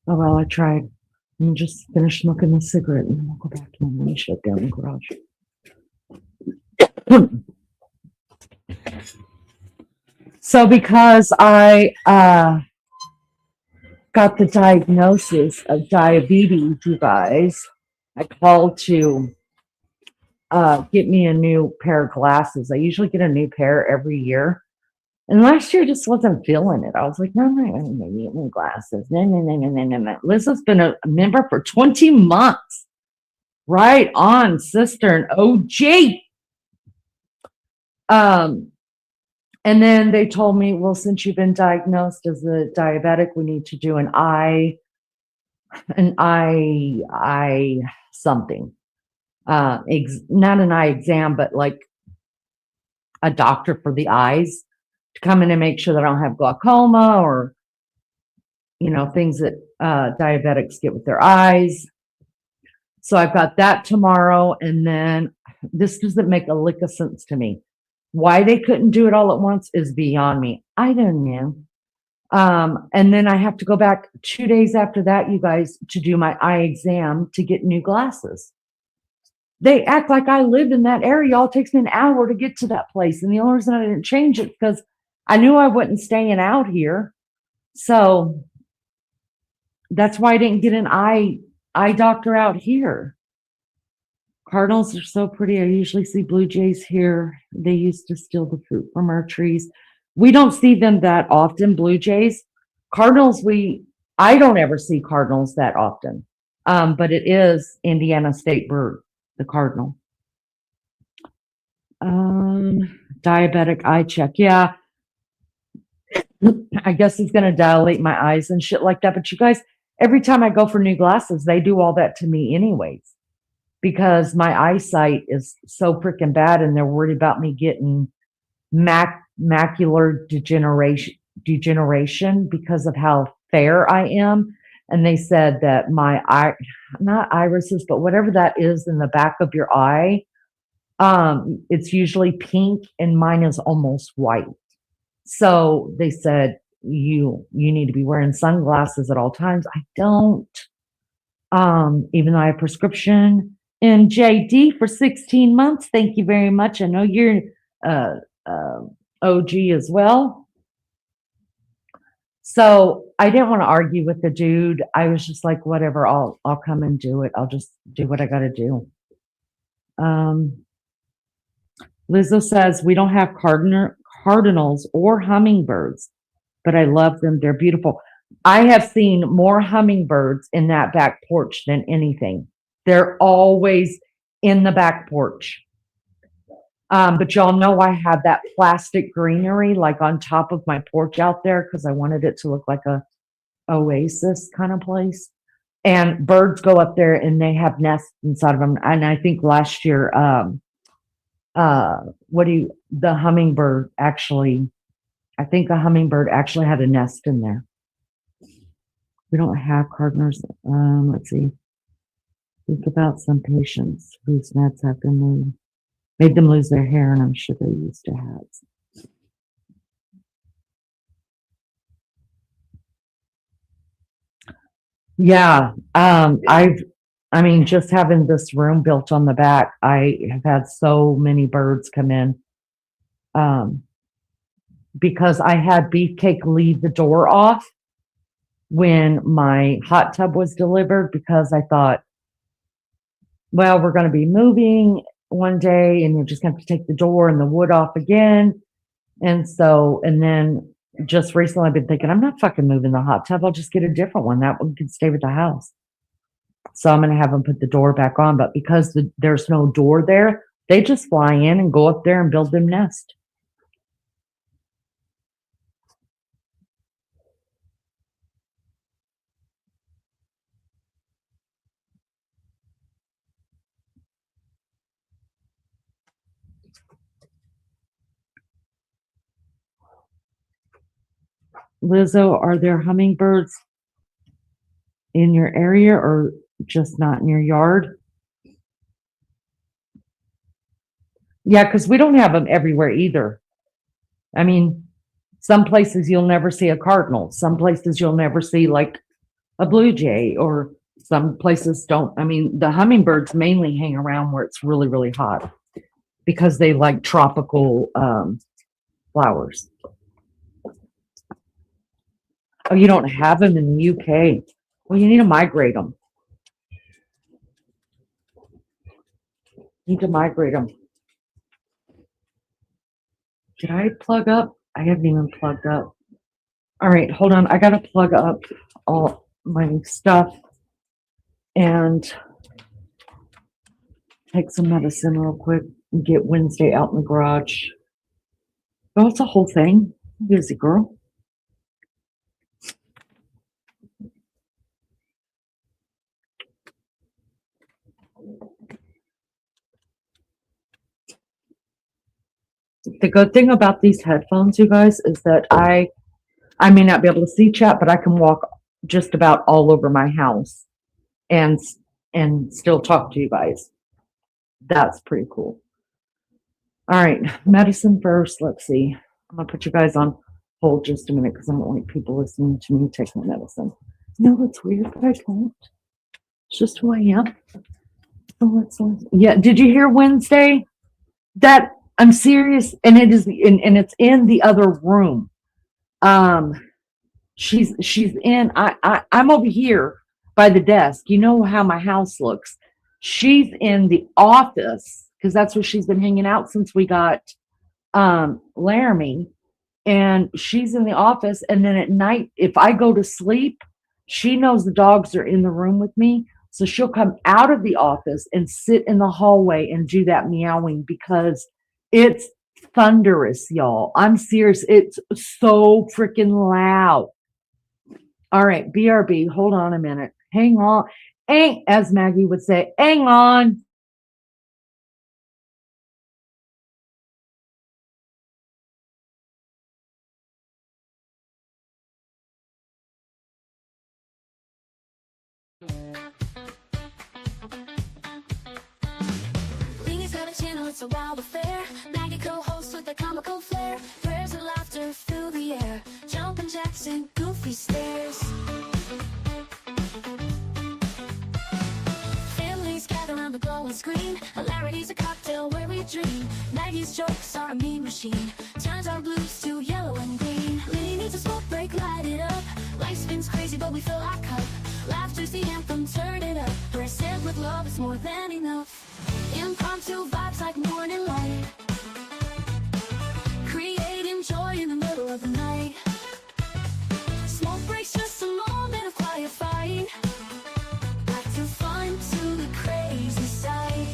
[SPEAKER 3] Oh, well, I tried. Let me just finish smoking the cigarette and then we'll go back and then shut down the garage. So because I got the diagnosis of diabetes, you guys, I called to get me a new pair of glasses. I usually get a new pair every year. And last year I just wasn't feeling it. I was like, no, I'm not going to get new glasses. No. Lizzo's been a member for 20 months. Right on, sister and OG. And then they told me, well, since you've been diagnosed as a diabetic, we need to do an eye something. Not an eye exam, but like a doctor for the eyes to come in and make sure that I don't have glaucoma or, you know, things that diabetics get with their eyes. So I've got that tomorrow. And then this doesn't make a lick of sense to me. Why they couldn't do it all at once is beyond me. I don't know. And then I have to go back 2 days after that, you guys, to do my eye exam to get new glasses. They act like I live in that area. Y'all, it takes me an hour to get to that place. And the only reason I didn't change it because I knew I wasn't staying out here. So that's why I didn't get an eye doctor out here. Cardinals are so pretty. I usually see blue jays here. They used to steal the fruit from our trees. We don't see them that often, blue jays. Cardinals, I don't ever see cardinals that often. But it is Indiana state bird, the cardinal. Diabetic eye check. Yeah. I guess it's going to dilate my eyes and shit like that. But you guys, every time I go for new glasses, they do all that to me anyways, because my eyesight is so freaking bad and they're worried about me getting macular degeneration because of how fair I am. And they said that my not irises, but whatever that is in the back of your eye, it's usually pink and mine is almost white. So they said you need to be wearing sunglasses at all times. I don't, even though I have prescription. And JD for 16 months. Thank you very much. I know you're uh, OG as well. So I didn't want to argue with the dude. I was just like, whatever, I'll come and do it. I'll just do what I got to do. Lizzo says we don't have cardinals or hummingbirds, but I love them. They're beautiful. I have seen more hummingbirds in that back porch than anything. They're always in the back porch. But y'all know I have that plastic greenery like on top of my porch out there because I wanted it to look like a oasis kind of place. And birds go up there and they have nests inside of them. And I think last year, the hummingbird actually, I think a hummingbird actually had a nest in there. We don't have cardinals. Let's see. Think about some patients whose meds have been made them lose their hair, and I'm sure they're used to hats. Yeah, I mean, just having this room built on the back, I have had so many birds come in. Because I had Beefcake leave the door off when my hot tub was delivered because I thought, well, we're going to be moving one day and you're just going to have to take the door and the wood off again. And then just recently I've been thinking, I'm not fucking moving the hot tub. I'll just get a different one. That one can stay with the house. So I'm going to have them put the door back on. But because there's no door there, they just fly in and go up there and build them nest. Lizzo, are there hummingbirds in your area or just not in your yard? Yeah, because we don't have them everywhere either. I mean, some places you'll never see a cardinal. Some places you'll never see like a blue jay, or some places don't. I mean, the hummingbirds mainly hang around where it's really, really hot because they like tropical flowers. Oh, you don't have them in the UK. Well, you need to migrate them. Need to migrate them. Did I plug up? I haven't even plugged up. All right, hold on. I got to plug up all my stuff and take some medicine real quick and get Wednesday out in the garage. Oh, it's a whole thing. Busy girl. The good thing about these headphones, you guys, is that I may not be able to see chat, but I can walk just about all over my house and still talk to you guys. That's pretty cool. All right, medicine first. Let's see. I'm gonna put you guys on hold just a minute because I don't like people listening to me take my medicine. No, it's weird, but I can't. It's just who I am. So yeah. Did you hear Wednesday? That I'm serious, and it is, and it's in the other room. She's in. I'm over here by the desk. You know how my house looks. She's in the office because that's where she's been hanging out since we got Laramie, and she's in the office. And then at night, if I go to sleep, she knows the dogs are in the room with me. So she'll come out of the office and sit in the hallway and do that meowing because
[SPEAKER 2] It's thunderous, y'all. I'm serious. It's so freaking loud. All right, BRB, hold on a minute. Hang on. As Maggie would say, hang on.
[SPEAKER 4] Lene's got a channel, it's a wild affair. Maggie co-hosts with a comical flair. Prayers and laughter fill the air. Jumping jacks and goofy stares. Families gather around the glowing screen. Hilarity's a cocktail where we dream. Maggie's jokes are a mean machine. Turns our blues to yellow and green. Lene needs a smoke break, light it up. Life spins crazy, but we fill our cup. Laughter's the anthem, turn it up. Present with love is more than enough. Impromptu vibes like morning light. Creating joy in the middle of the night. Smoke breaks, just a moment of quiet fight. Back to fun, to the crazy side.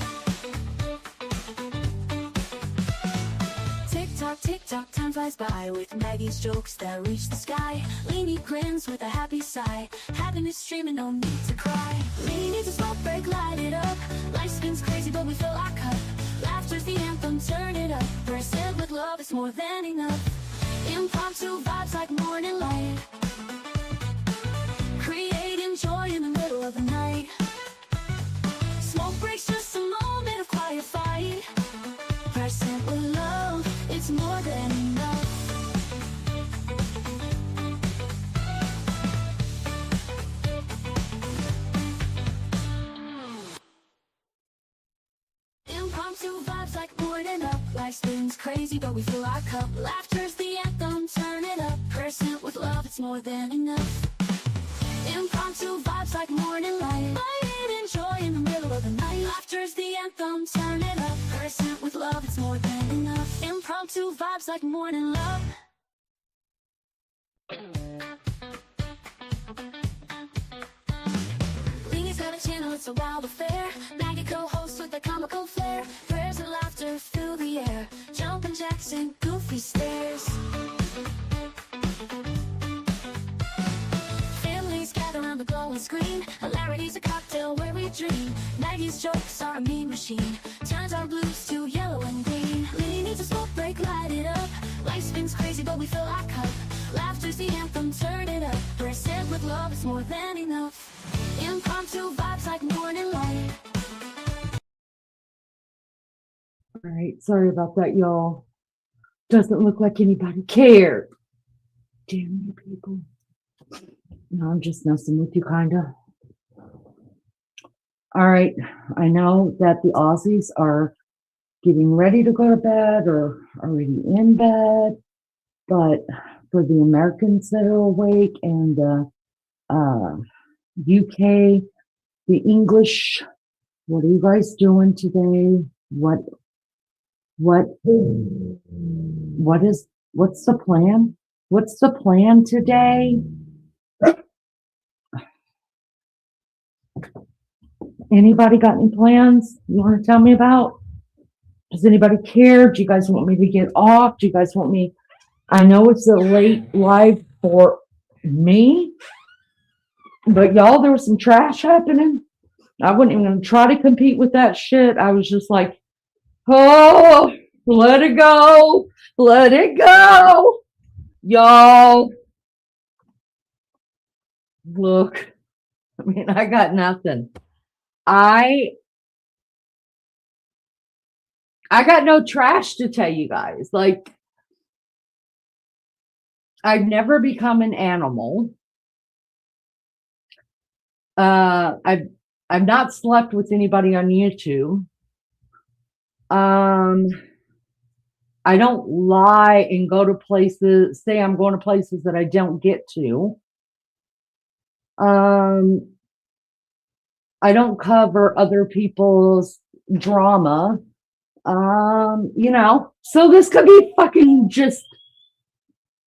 [SPEAKER 4] Tick tock, time flies by with Maggie's jokes that reach the sky. Lene grins with a happy sigh. Happiness streaming, no need to cry. Lene needs a smoke break, light it up. Life spins crazy, but we fill our cup. Laughter's the anthem, turn it up. Present with love is more than enough. Impromptu vibes like morning light. Creating joy in the middle of the night. Smoke breaks, just a moment of quiet fight. Present with love, it's more than enough. Impromptu vibes like morning up. Life spins crazy, but we fill our cup. Laughter's the anthem, turn it up. Present with love, it's more than enough. Impromptu vibes like morning light. Light and joy in the middle of the night. Laughter's the anthem, turn it up. Present with love, it's more than enough. Impromptu vibes like morning love. Lene's got a channel, it's a wild affair. Maggie co-hosts with a comical flair. Prayers and laughter fill the air. Jumping jacks and goofy stares. Families gather around the glowing screen. Hilarity's a cocktail where we dream. Maggie's jokes are a mean machine. Turns our blues to yellow and green. Lene needs a smoke break, light it up. Life spins crazy, but we fill our cup. Laughter's the anthem, turn it up. Present with love is more than enough. Impromptu vibes like morning light.
[SPEAKER 2] All right, sorry about that, y'all. Doesn't look like anybody cared. Damn you people. No, I'm just messing with you, kinda. All right, I know that the Aussies are getting ready to go to bed or already in bed, but for the Americans that are awake and the UK, the English, what are you guys doing today? What's the plan? What's the plan today? Anybody got any plans you want to tell me about? Does anybody care? Do you guys want me to get off? Do you guys want me? I know it's a late live for me, but y'all, there was some trash happening. I wasn't even going to try to compete with that shit. I was just like, oh, let it go. Let it go. Y'all, look, I mean, I got nothing. I got no trash to tell you guys. Like, I've never become an animal. I've not slept with anybody on YouTube. I don't lie and go to places, say I'm going to places that I don't get to. I don't cover other people's drama. So this could be fucking just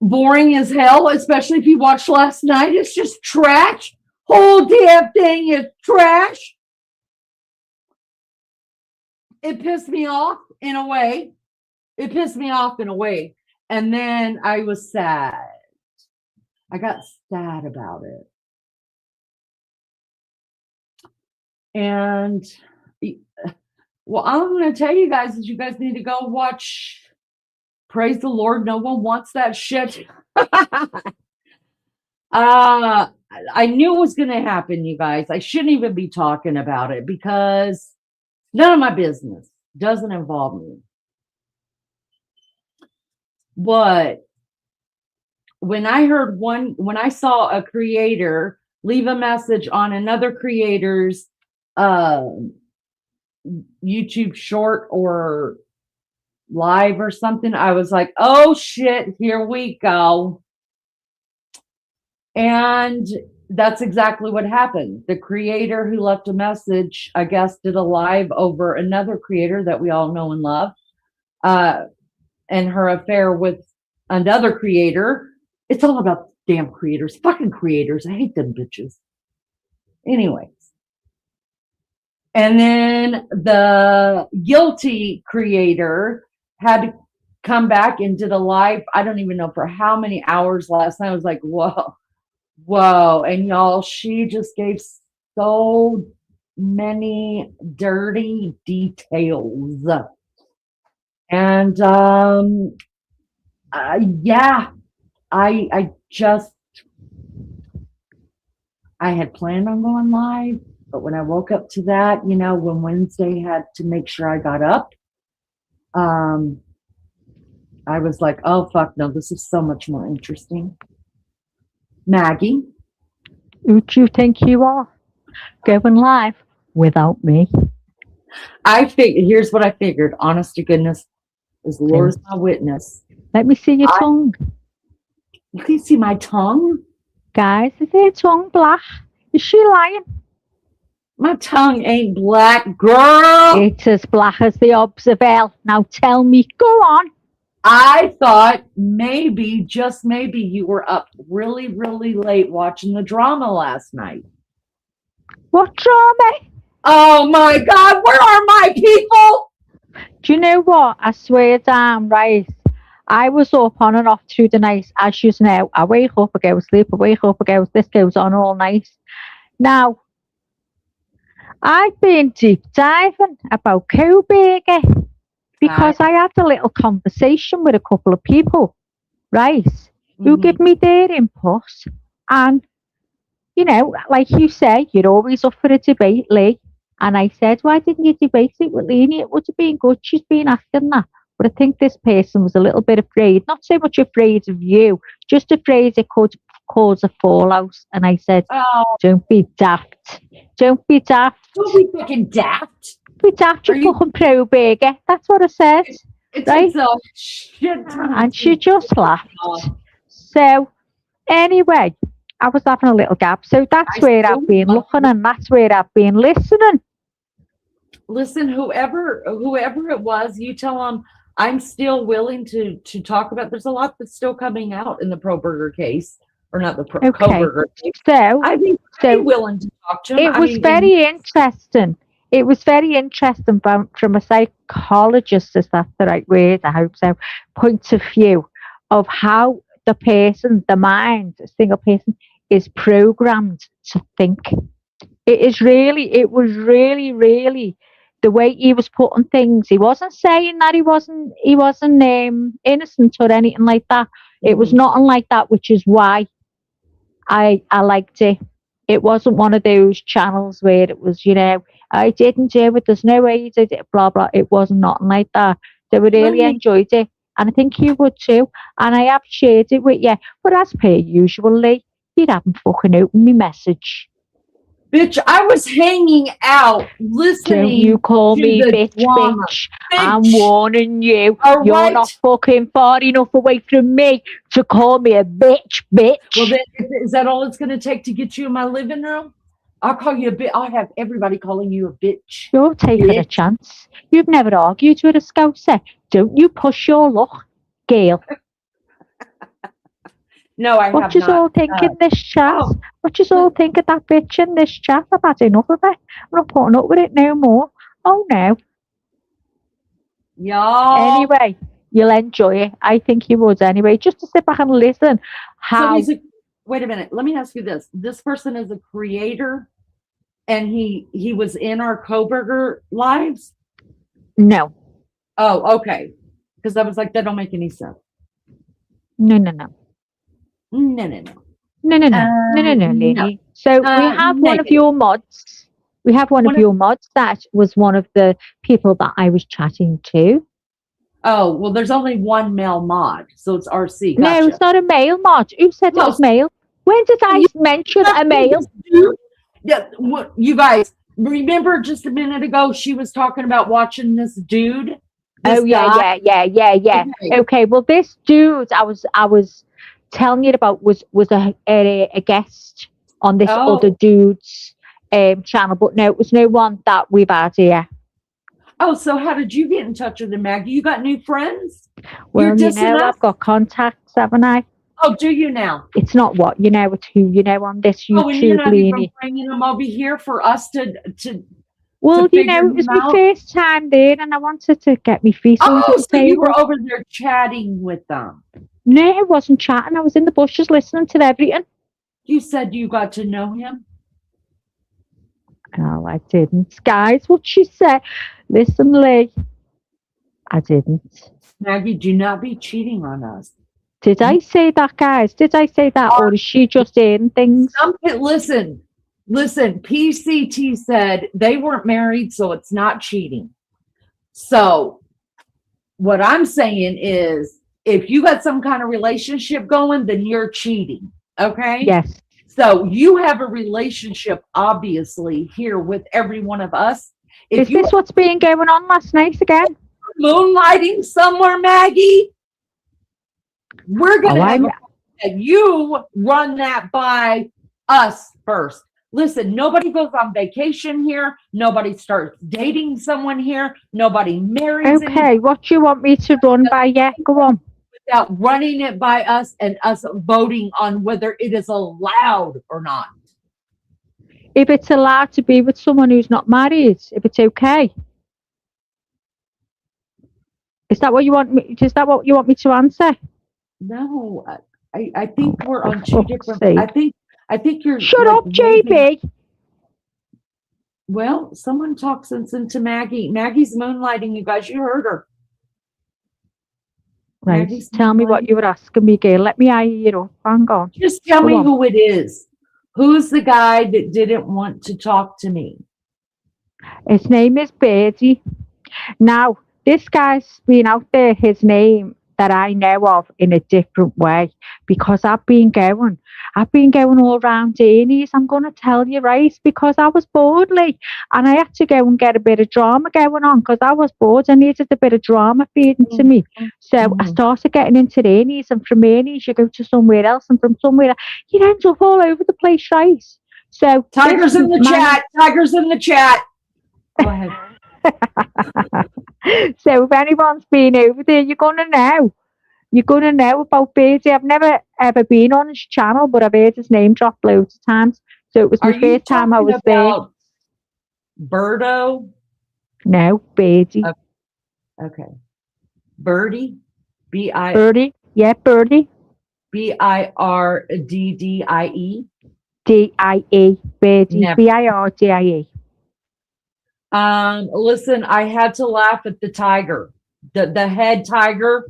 [SPEAKER 2] boring as hell, especially if you watched last night. It's just trash. Whole damn thing is trash. It pissed me off in a way.
[SPEAKER 3] It pissed me off in a way. And then I was sad. I got sad about it. And well, I'm going to tell you guys is you guys need to go watch. Praise the Lord. No one wants that shit. I knew it was going to happen, you guys. I shouldn't even be talking about it because none of my business doesn't involve me. But when I saw a creator leave a message on another creator's YouTube short or live or something, I was like, oh shit, here we go. And that's exactly what happened. The creator who left a message, I guess, did a live over another creator that we all know and love, and her affair with another creator. It's all about damn creators, fucking creators. I hate them bitches. Anyways. And then the guilty creator had to come back and did a live, I don't even know for how many hours last night. I was like, whoa. And y'all, she just gave so many dirty details. And yeah, I had planned on going live, but when I woke up to that, when Wednesday had to make sure I got up, I was like, oh fuck no, this is so much more interesting. Maggie,
[SPEAKER 5] Who do you think you are? Going live without me.
[SPEAKER 3] here's what I figured. Honest to goodness, as the Lord is my witness.
[SPEAKER 5] Let me see your tongue.
[SPEAKER 3] You can see my tongue?
[SPEAKER 5] Guys, is your tongue black? Is she lying?
[SPEAKER 3] My tongue ain't black, girl.
[SPEAKER 5] It's as black as the Observell. Now tell me, go on.
[SPEAKER 3] I thought maybe, just maybe, you were up really, really late watching the drama last night.
[SPEAKER 5] What drama?
[SPEAKER 3] Oh my God, where are my people?
[SPEAKER 5] Do you know what? I swear down, right? I was up on and off through the night, as you know. I wake up, I go to sleep, I wake up, I go, this goes on all night. Now, I've been deep diving about Coburger because I had a little conversation with a couple of people, right, who give me their input. And, like you say, you're always up for a debate, Lee. And I said, why didn't you debate it with Lene? It would have been good. She's been asking that. But I think this person was a little bit afraid, not so much afraid of you, just afraid it could cause a fallout. And I said, don't be daft. Don't be daft.
[SPEAKER 3] Don't be fucking daft.
[SPEAKER 5] Be daft, you fucking pro-burger. That's what I said.
[SPEAKER 3] It
[SPEAKER 5] right?
[SPEAKER 3] takes a shit ton.
[SPEAKER 5] And she just laughed. So, anyway, I was having a little gap. So that's where I've been looking and that's where I've been listening.
[SPEAKER 3] Listen, whoever it was, you tell them I'm still willing to talk about. There's a lot that's still coming out in the Pro Burger case, or not the Co-Burger case.
[SPEAKER 5] So
[SPEAKER 3] I think I'm willing to talk to them.
[SPEAKER 5] It was very interesting. It was very interesting from a psychologist, is that the right word? I hope so. Point of view of how the mind, a single person, is programmed to think. It was really the way he was putting things. He wasn't saying that he wasn't innocent or anything like that. It was nothing like that, which is why I liked it. It wasn't one of those channels where it was, I didn't do it, there's no way you did it, blah blah. It wasn't nothing like that. They really enjoyed it, and I think you would too. And I have shared it with you, but as per usual, Lee, you haven't fucking opened my message.
[SPEAKER 3] Bitch, I was hanging out listening.
[SPEAKER 5] Don't you call me bitch,
[SPEAKER 3] drama.
[SPEAKER 5] bitch. I'm warning you.
[SPEAKER 3] All
[SPEAKER 5] You're
[SPEAKER 3] right.
[SPEAKER 5] not fucking far enough away from me to call me a bitch.
[SPEAKER 3] Well, then, is that all it's going to take to get you in my living room? I'll call you a bitch. I'll have everybody calling you a bitch.
[SPEAKER 5] You're taking a chance. You've never argued with a scouser. Don't you push your luck, Gail.
[SPEAKER 3] No, I have not.
[SPEAKER 5] What you all think in this chat? What you all think of that bitch in this chat? I've had enough of it. I'm not putting up with it no more. Oh no.
[SPEAKER 3] Y'all.
[SPEAKER 5] Anyway, You'll enjoy it. I think you would anyway. Just to sit back and listen.
[SPEAKER 3] So
[SPEAKER 5] How?
[SPEAKER 3] wait a minute. Let me ask you this. This person is a creator and he was in our Coburger lives?
[SPEAKER 5] No,
[SPEAKER 3] Oh, okay. Because I was like, that don't make any sense.
[SPEAKER 5] no, no, no.
[SPEAKER 3] No, no, no.
[SPEAKER 5] No, no, no, no, no, no,
[SPEAKER 3] No.
[SPEAKER 5] Lene. So we have one of
[SPEAKER 3] Negative.
[SPEAKER 5] your mods. We have one
[SPEAKER 3] One
[SPEAKER 5] of
[SPEAKER 3] of-
[SPEAKER 5] your mods that was one of the people that I was chatting to.
[SPEAKER 3] Oh, well, there's only one male mod, so it's RC.
[SPEAKER 5] No,
[SPEAKER 3] Gotcha.
[SPEAKER 5] it's not a male mod. Who said it
[SPEAKER 3] No,
[SPEAKER 5] was male? When did I
[SPEAKER 3] you-
[SPEAKER 5] mention a male?
[SPEAKER 3] Dude, yeah, what you guys remember just a minute ago? She was talking about watching this dude. This
[SPEAKER 5] Oh yeah,
[SPEAKER 3] guy?
[SPEAKER 5] yeah.
[SPEAKER 3] Okay.
[SPEAKER 5] Okay, well this dude I was telling you about was a guest on this
[SPEAKER 3] Oh.
[SPEAKER 5] other dude's channel, but no, it was no one that we've had here.
[SPEAKER 3] Oh, so how did you get in touch with him, Maggie? You got new friends?
[SPEAKER 5] Well,
[SPEAKER 3] You're
[SPEAKER 5] you
[SPEAKER 3] dissing
[SPEAKER 5] know,
[SPEAKER 3] us?
[SPEAKER 5] I've got contacts, haven't I?
[SPEAKER 3] Oh, do you now?
[SPEAKER 5] It's not what you know, it's who you know on this
[SPEAKER 3] Oh, and you're
[SPEAKER 5] YouTube,
[SPEAKER 3] not even
[SPEAKER 5] Lene.
[SPEAKER 3] bringing him over here for us to.
[SPEAKER 5] Well, you
[SPEAKER 3] figure
[SPEAKER 5] know, it was
[SPEAKER 3] him
[SPEAKER 5] my
[SPEAKER 3] out?
[SPEAKER 5] first time there, and I wanted to get my feet under
[SPEAKER 3] Oh,
[SPEAKER 5] the
[SPEAKER 3] so you
[SPEAKER 5] table.
[SPEAKER 3] were over there chatting with them.
[SPEAKER 5] No, I wasn't chatting. I was in the bushes listening to everything.
[SPEAKER 3] You said you got to know him.
[SPEAKER 5] No, I didn't. Guys, what she said. Listen, Lee. I didn't.
[SPEAKER 3] Maggie, do not be cheating on us.
[SPEAKER 5] Did I say that, guys? Did I say that? Or is she just hearing things?
[SPEAKER 3] Listen. PCT said they weren't married, so it's not cheating. So what I'm saying is, if you got some kind of relationship going, then you're cheating. Okay?
[SPEAKER 5] Yes.
[SPEAKER 3] So you have a relationship, obviously, here with every one of us. If
[SPEAKER 5] Is
[SPEAKER 3] you
[SPEAKER 5] this what's been going on last night again?
[SPEAKER 3] are moonlighting somewhere, Maggie, we're going to
[SPEAKER 5] Oh,
[SPEAKER 3] have
[SPEAKER 5] I'm-
[SPEAKER 3] a and you run that by us first. Listen, nobody goes on vacation here. Nobody starts dating someone here. Nobody marries anyone
[SPEAKER 5] Okay, what do you want me to run by? Yeah, go on.
[SPEAKER 3] without running it by us and us voting on whether it is allowed or not.
[SPEAKER 5] If it's allowed to be with someone who's not married, if it's okay. Is that what you want me? Is that what you want me to answer?
[SPEAKER 3] No, I think we're
[SPEAKER 5] for
[SPEAKER 3] on two
[SPEAKER 5] fuck's
[SPEAKER 3] different.
[SPEAKER 5] sake.
[SPEAKER 3] I think you're.
[SPEAKER 5] Shut
[SPEAKER 3] like,
[SPEAKER 5] up, JB.
[SPEAKER 3] Well, someone talk sense into Maggie. Maggie's moonlighting, you guys. You heard her.
[SPEAKER 5] Right.
[SPEAKER 3] Maggie's
[SPEAKER 5] Tell me what
[SPEAKER 3] moonlighting.
[SPEAKER 5] you were asking me, girl. Let me eye you up. Hang on.
[SPEAKER 3] Just tell
[SPEAKER 5] Go
[SPEAKER 3] me
[SPEAKER 5] on.
[SPEAKER 3] who it is. Who's the guy that didn't want to talk to me?
[SPEAKER 5] His name is Birdie. Now, this guy's been out there, his name that I know of in a different way because I've been going all around Ernie's. I'm going to tell you, right? Because I was bored, like, and I had to go and get a bit of drama going on because I was bored. I needed a bit of drama feeding to me. So I
[SPEAKER 3] Mhm.
[SPEAKER 5] started getting into Ernie's, and from Ernie's, you go to somewhere else, and from somewhere else, you end up all over the place, right? So
[SPEAKER 3] Tigers
[SPEAKER 5] this
[SPEAKER 3] in the
[SPEAKER 5] man-
[SPEAKER 3] chat. Tigers in the chat. Go ahead.
[SPEAKER 5] So if anyone's been over there, you're gonna know. You're gonna know about Beardy. I've never ever been on his channel, but I've heard his name dropped loads of times. So it was my
[SPEAKER 3] Are you
[SPEAKER 5] first time I
[SPEAKER 3] talking
[SPEAKER 5] was there.
[SPEAKER 3] about Birdo?
[SPEAKER 5] No, Beardy.
[SPEAKER 3] Okay. Birdie?
[SPEAKER 5] Birdie. Yeah, Birdie.
[SPEAKER 3] Birdie.
[SPEAKER 5] D-I-E. Birdie.
[SPEAKER 3] Never.
[SPEAKER 5] B-I-R-D-I-E.
[SPEAKER 3] Listen, I had to laugh at the tiger, the head tiger,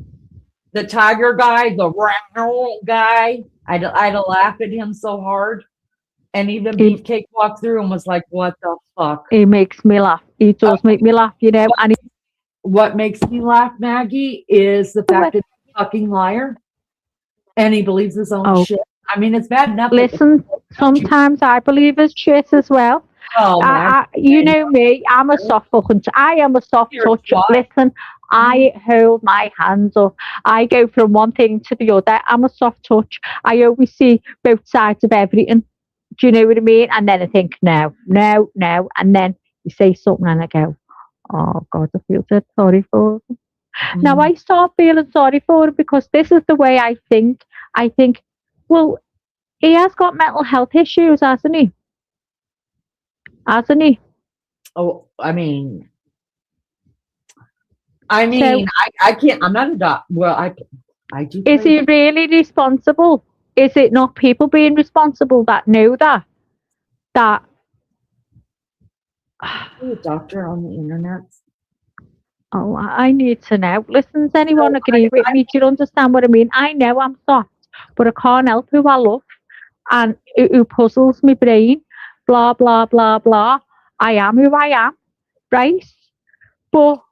[SPEAKER 3] the tiger guy, the round guy. I had to laugh at him so hard. And even
[SPEAKER 5] He-
[SPEAKER 3] Beefcake walked through and was like, what the fuck?
[SPEAKER 5] He makes me laugh. He does make me laugh, you know. And he,
[SPEAKER 3] What makes me laugh, Maggie, is the fact that he's a fucking liar. And he believes his own
[SPEAKER 5] Oh.
[SPEAKER 3] shit. I mean, it's bad enough. that-
[SPEAKER 5] listen, sometimes I believe his shit as well.
[SPEAKER 3] Oh, Maggie.
[SPEAKER 5] You know me, I'm a soft fucking. I am a soft
[SPEAKER 3] You're
[SPEAKER 5] touch.
[SPEAKER 3] what?
[SPEAKER 5] Listen, I hold my hands up. I go from one thing to the other. I'm a soft touch. I always see both sides of everything. Do you know what I mean? And then I think, no. And then you say something and I go, oh God, I feel so sorry for him. Now I start feeling sorry for him because this is the way I think. I think, well, he has got mental health issues, hasn't he? Hasn't he?
[SPEAKER 3] Oh, I mean, I mean, I can't, I'm not a doc. Well, I do.
[SPEAKER 5] Is
[SPEAKER 3] pray.
[SPEAKER 5] he really responsible? Is it not people being responsible that know that? That
[SPEAKER 3] Is he a doctor on the internet?
[SPEAKER 5] oh, I need to know. Listen, does anyone
[SPEAKER 3] No,
[SPEAKER 5] agree with me? Do you understand what I mean? I know I'm soft, but I can't help who I love and who puzzles my brain. Blah blah blah blah. I am who I am, right? But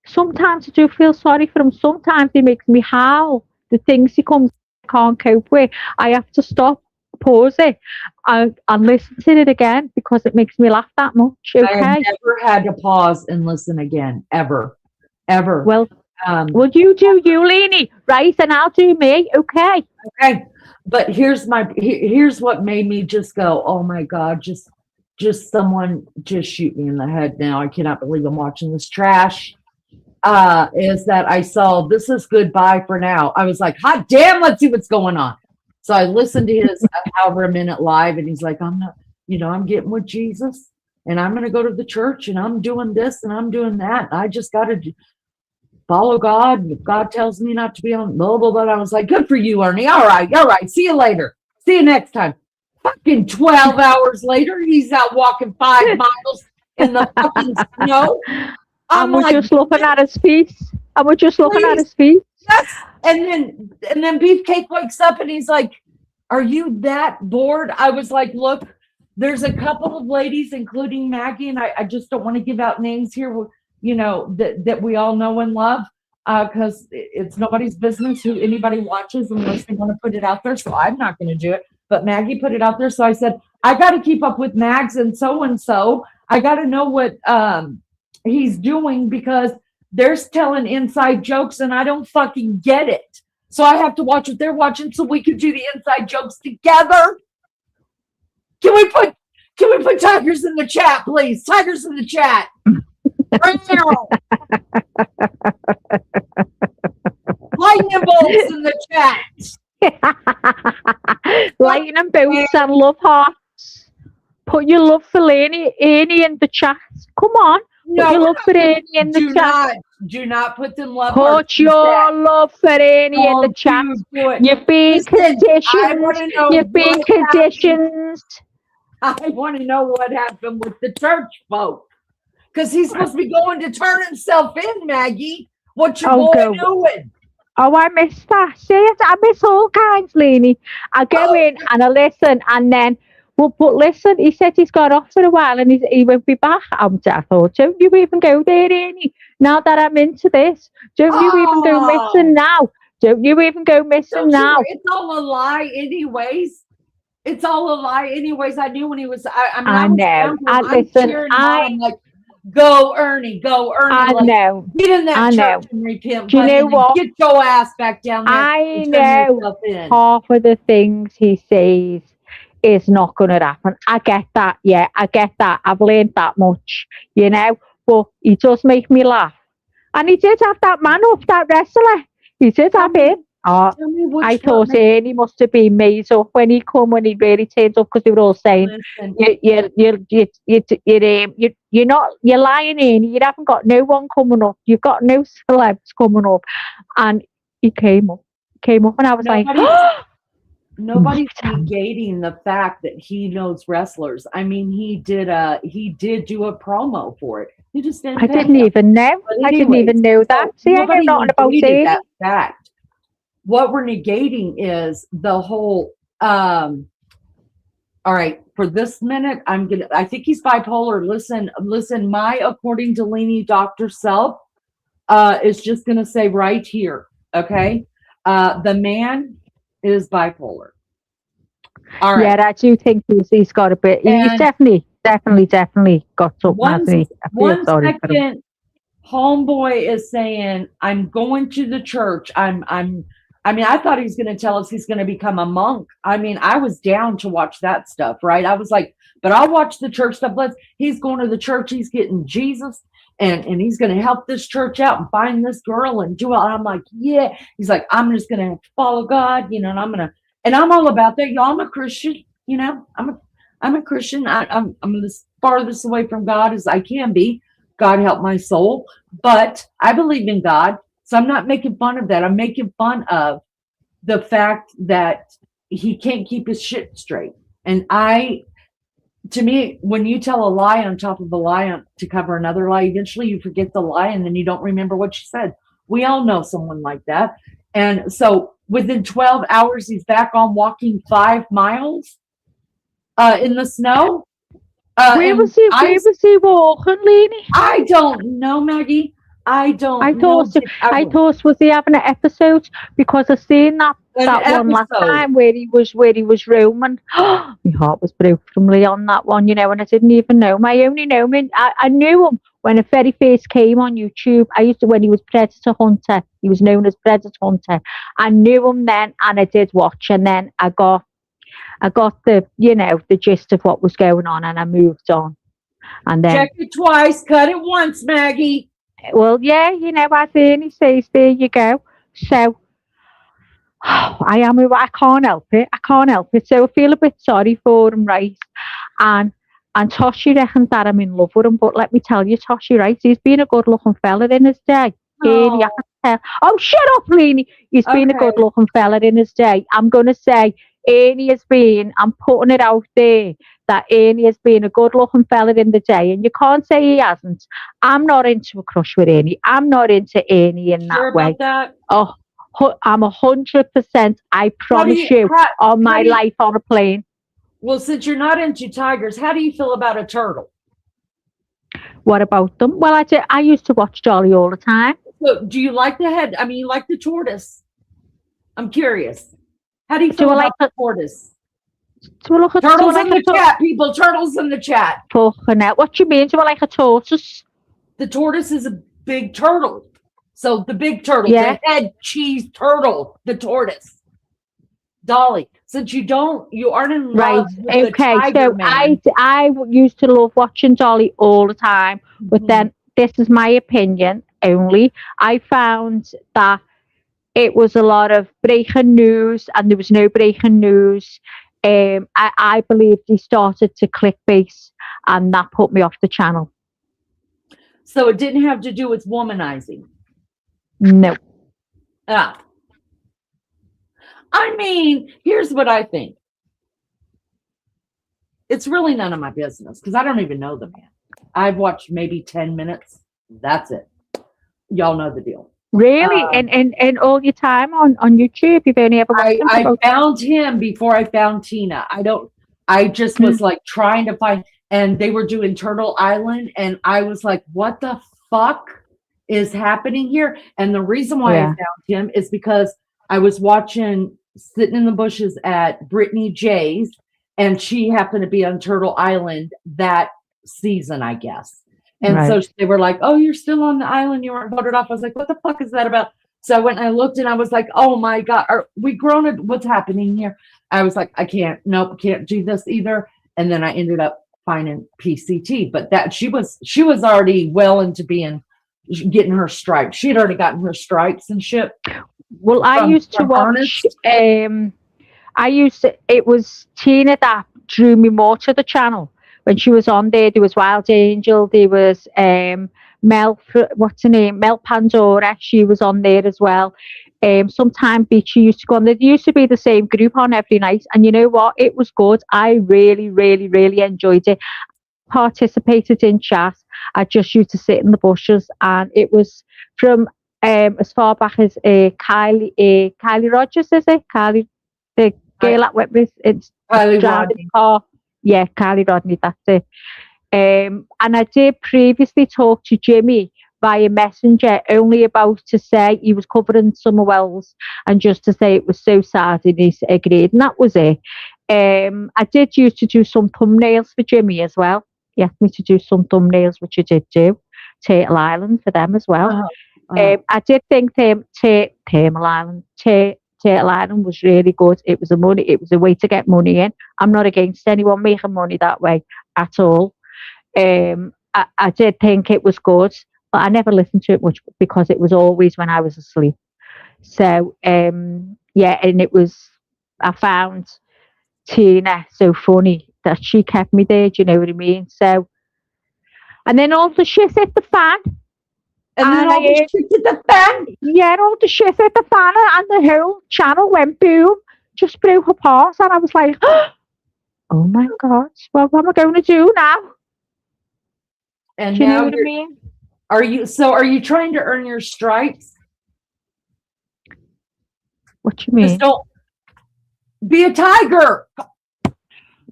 [SPEAKER 5] sometimes I do feel sorry for him. Sometimes he makes me howl. The things he comes I can't cope with. I have to stop, pause it, and listen to it again because it makes me laugh that much.
[SPEAKER 3] I have
[SPEAKER 5] Okay.
[SPEAKER 3] never had to pause and listen again, ever, ever.
[SPEAKER 5] Well,
[SPEAKER 3] Um,
[SPEAKER 5] well, you do you, Lene, right? And I'll do me. Okay.
[SPEAKER 3] okay, but here's what made me just go, oh my God, just someone just shoot me in the head now. I cannot believe I'm watching this trash. Is that I saw This Is Goodbye for Now. I was like, hot damn, let's see what's going on. So I listened to his however a minute live, and he's like, I'm not, I'm getting with Jesus, and I'm going to go to the church, and I'm doing this, and I'm doing that. I just got to follow God. If God tells me not to be on blah, blah, blah. I was like, good for you, Ernie. All right. See you later. See you next time. Fucking 12 hours later, he's out walking 5 miles in the fucking snow.
[SPEAKER 5] And we're just looking at his feet. And we're just looking at his feet.
[SPEAKER 3] Yes. And then Beefcake wakes up and he's like, are you that bored? I was like, look, there's a couple of ladies, including Maggie, and I just don't want to give out names here, that we all know and love, because it's nobody's business who anybody watches unless they want to put it out there. So I'm not going to do it. But Maggie put it out there. So I said, I got to keep up with Mags and so. I got to know what he's doing because they're telling inside jokes and I don't fucking get it. So I have to watch what they're watching so we can do the inside jokes together. Can we put tigers in the chat, please? Tigers in the chat. Right now. Lightning bolts in the chat.
[SPEAKER 5] Lightning bolts and love hearts. Put your love for Annie in the chat. Come on. Put your love for Annie in the chat.
[SPEAKER 3] Do not put them love
[SPEAKER 5] Put
[SPEAKER 3] hearts
[SPEAKER 5] your love for Annie in the chat. You've been conditioned. You've been conditioned.
[SPEAKER 3] I want to know what happened with the church folk. Because he's supposed to be going to turn himself in, Maggie. What's your boy doing?
[SPEAKER 5] Oh, I missed that. See it? I miss all kinds, Lene. I go in and I listen and then but listen, he said he's got off for a while and he won't be back. I thought, don't you even go there, Annie? Now that I'm into this, don't you even go missing now? Don't you even go missing now?
[SPEAKER 3] It's all a lie anyways. It's all a lie anyways. I knew when he was, I
[SPEAKER 5] know.
[SPEAKER 3] I'm like, go Ernie.
[SPEAKER 5] I know.
[SPEAKER 3] Get in that church and repent.
[SPEAKER 5] Do you know what?
[SPEAKER 3] Get your ass back down there.
[SPEAKER 5] I know half of the things he says is not going to happen. I get that. Yeah, I get that. I've learned that much, but he does make me laugh. And he did have that man up, that wrestler. He did have him. Oh, I thought he must have been made up when he really turned up because they were all saying, you're lying in. You haven't got no one coming up. You've got no celebs coming up. And he came up and I was like,
[SPEAKER 3] nobody's negating the fact that he knows wrestlers. I mean, he did do a promo for it. He just didn't.
[SPEAKER 5] I didn't even know. I didn't even know that. See, I know nothing about it.
[SPEAKER 3] Fact. What we're negating is the whole. All right, for this minute, I think he's bipolar. Listen. My according to Lene, Dr. Self, is just gonna say right here. Okay, the man is bipolar. All right.
[SPEAKER 5] Yeah, I do think he's got a bit. He's definitely got something. Hasn't he?
[SPEAKER 3] One second, homeboy is saying, "I'm going to the church. I mean, I thought he was going to tell us he's going to become a monk. I mean, I was down to watch that stuff, right? I was like, but I'll watch the church stuff. He's going to the church. He's getting Jesus. And he's going to help this church out and find this girl and do it. And I'm like, yeah. He's like, I'm just going to follow God, and I'm all about that. Y'all, I'm a Christian, I'm a Christian. I'm as farthest away from God as I can be. God help my soul. But I believe in God. So I'm not making fun of that. I'm making fun of the fact that he can't keep his shit straight. And to me, when you tell a lie on top of a lie to cover another lie, eventually you forget the lie and then you don't remember what you said. We all know someone like that. And so within 12 hours, he's back on walking 5 miles in the snow.
[SPEAKER 5] Where
[SPEAKER 3] and
[SPEAKER 5] was he?
[SPEAKER 3] I,
[SPEAKER 5] Where was he walking, Lene?
[SPEAKER 3] I don't know, Maggie. I don't
[SPEAKER 5] I
[SPEAKER 3] know.
[SPEAKER 5] thought, I thought, was he having an episode? Because I seen that one last time where he was roaming. My heart was broken on that one, and I didn't even know him. I only know him. I knew him when a very first came on YouTube. I used to when he was Predator Hunter. He was known as Predator Hunter. I knew him then, and I did watch, and then I got the the gist of what was going on, and I moved on. And then
[SPEAKER 3] check it twice, cut it once, Maggie.
[SPEAKER 5] well, yeah, as Ernie says, there you go. So I can't help it. I can't help it. So I feel a bit sorry for him, right? And Toshi reckons that I'm in love with him, but let me tell you, Toshi, right? He's been a good-looking fella in his day. Ernie, I can tell. Oh, shut up, Lene. He's been a good-looking fella in his day. I'm gonna say Ernie has been. I'm putting it out there that Ernie has been a good-looking fella in the day, and you can't say he hasn't. I'm not into a crush with Ernie. I'm not into Ernie in that way.
[SPEAKER 3] That?
[SPEAKER 5] Oh, I'm 100%. I promise you, on my life on a plane.
[SPEAKER 3] Well, since you're not into tigers, how do you feel about a turtle?
[SPEAKER 5] What about them? Well, I used to watch Dolly all the time.
[SPEAKER 3] So, do you like the head? I mean, you like the tortoise? I'm curious. How do you feel about the tortoise? Turtles in the chat, people. Turtles in the chat.
[SPEAKER 5] Fucking hell. What do you mean? Do I like a tortoise?
[SPEAKER 3] The tortoise is a big turtle. So the big turtle,
[SPEAKER 5] yeah.
[SPEAKER 3] The head cheese turtle, the tortoise. Dolly, since you aren't in love with the tiger man.
[SPEAKER 5] I used to love watching Dolly all the time, but then this is my opinion only. I found that it was a lot of breaking news, and there was no breaking news. I believe he started to clickbait, and that put me off the channel.
[SPEAKER 3] So it didn't have to do with womanizing.
[SPEAKER 5] No.
[SPEAKER 3] I mean, here's what I think. It's really none of my business because I don't even know the man. I've watched maybe 10 minutes. That's it. Y'all know the deal.
[SPEAKER 5] Really? And all your time on YouTube, you've only ever watched him?
[SPEAKER 3] I found him before I found Tina. I just was like trying to find, and they were doing Turtle Island, and I was like, what the fuck is happening here? And the reason why I found him is because I was sitting in the bushes at Brittany J's, and she happened to be on Turtle Island that season, I guess. And so they were like, oh, you're still on the island. You weren't voted off. I was like, what the fuck is that about? So I went and I looked, and I was like, oh my God, are we grown? What's happening here? I was like, can't do this either. And then I ended up finding PCT, but that she was already well into getting her stripes. She had already gotten her stripes and shit.
[SPEAKER 5] Well, I used to watch, it was Tina that drew me more to the channel. When she was on there was Wild Angel, there was Mel, what's her name? Mel Pandora, she was on there as well. Sometime Beachy used to go on there. There used to be the same group on every night, and you know what? It was good. I really, really, really enjoyed it. Participated in chat. I just used to sit in the bushes, and it was from as far back as Kylie Rogers, is it? Kylie, the girl that went with it's driving the car. Yeah, Kylie Rodney, that's it. And I did previously talk to Jimmy via Messenger, only about to say he was covering Summer Wells, and just to say it was so sad, and he agreed, and that was it. I did used to do some thumbnails for Jimmy as well. He asked me to do some thumbnails, which I did do. Turtle Island for them as well. I did think Turtle Island was really good. It was a way to get money in. I'm not against anyone making money that way at all. I did think it was good, but I never listened to it much because it was always when I was asleep. So and I found Tina so funny that she kept me there. Do you know what I mean? So And then all the shit hit the fan.
[SPEAKER 3] And then
[SPEAKER 5] And
[SPEAKER 3] all
[SPEAKER 5] I
[SPEAKER 3] the
[SPEAKER 5] heard-
[SPEAKER 3] shit to the fan.
[SPEAKER 5] Yeah, all the shit hit the fan, and the whole channel went boom, just broke apart. And I was like, oh my God, well, what am I going to do now?
[SPEAKER 3] And
[SPEAKER 5] Do you know
[SPEAKER 3] now
[SPEAKER 5] what I
[SPEAKER 3] you're,
[SPEAKER 5] mean?
[SPEAKER 3] are you trying to earn your stripes?
[SPEAKER 5] What do you mean?
[SPEAKER 3] Just don't be a tiger.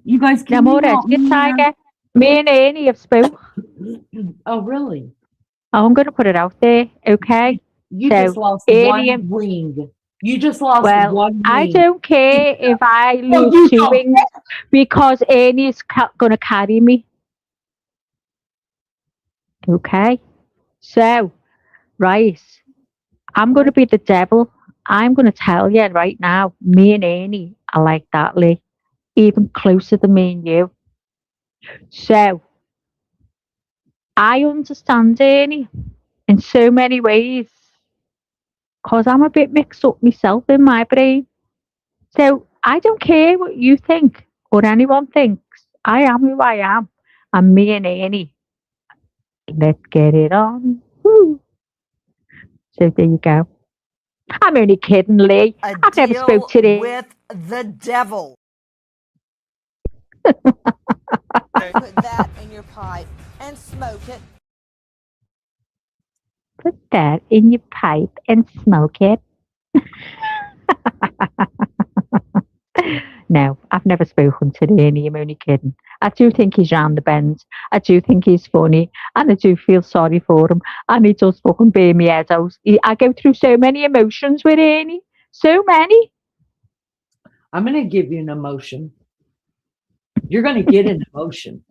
[SPEAKER 3] You guys can
[SPEAKER 5] I'm
[SPEAKER 3] you
[SPEAKER 5] already
[SPEAKER 3] help me
[SPEAKER 5] a
[SPEAKER 3] here?
[SPEAKER 5] tiger. Me and Annie have spoke.
[SPEAKER 3] Oh, really?
[SPEAKER 5] I'm going to put it out there, okay?
[SPEAKER 3] You
[SPEAKER 5] So,
[SPEAKER 3] just lost
[SPEAKER 5] alien-
[SPEAKER 3] one wing. You just lost
[SPEAKER 5] Well,
[SPEAKER 3] one wing.
[SPEAKER 5] I don't care if I
[SPEAKER 3] No,
[SPEAKER 5] lose
[SPEAKER 3] you
[SPEAKER 5] 2
[SPEAKER 3] don't.
[SPEAKER 5] wings because Annie's going to carry me. Okay? So, right, I'm going to be the devil. I'm going to tell you right now, me and Annie are like that, Lee. Even closer than me and you. So, I understand Annie in so many ways because I'm a bit mixed up myself in my brain. So, I don't care what you think or anyone thinks. I am who I am. And me and Annie, let's get it on. Woo. So, there you go. I'm only kidding, Lee.
[SPEAKER 6] A
[SPEAKER 5] I've never
[SPEAKER 6] deal
[SPEAKER 5] spoke to Annie.
[SPEAKER 6] with the devil.
[SPEAKER 7] Put that in your pipe and smoke it.
[SPEAKER 5] Put that in your pipe and smoke it. No, I've never spoken to Lene. I'm only kidding. I do think he's round the bend. I do think he's funny. And I do feel sorry for him. And he does fucking bear me head out. I go through so many emotions with Lene. So many.
[SPEAKER 3] I'm going to give you an emotion. You're going to get an emotion.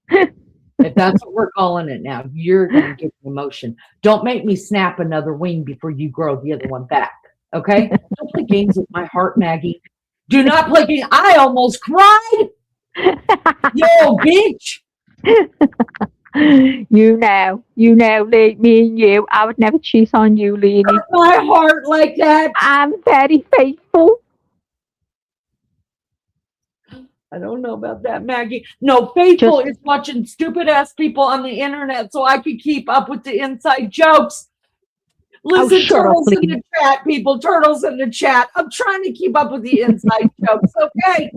[SPEAKER 3] If that's what we're calling it now, you're going to get an emotion. Don't make me snap another wing before you grow the other one back. Okay? Don't play games with my heart, Maggie. Do not play games. I almost cried. Yo, bitch.
[SPEAKER 5] You know, Lee, me and you, I would never cheat on you, Lene.
[SPEAKER 3] Hurt my heart like that.
[SPEAKER 5] I'm very faithful.
[SPEAKER 3] I don't know about that, Maggie. No, faithful is watching stupid ass people on the internet so I can keep up with the inside jokes. Listen,
[SPEAKER 5] shut up,
[SPEAKER 3] turtles in
[SPEAKER 5] Lene.
[SPEAKER 3] the chat, people. Turtles in the chat. I'm trying to keep up with the inside jokes, okay?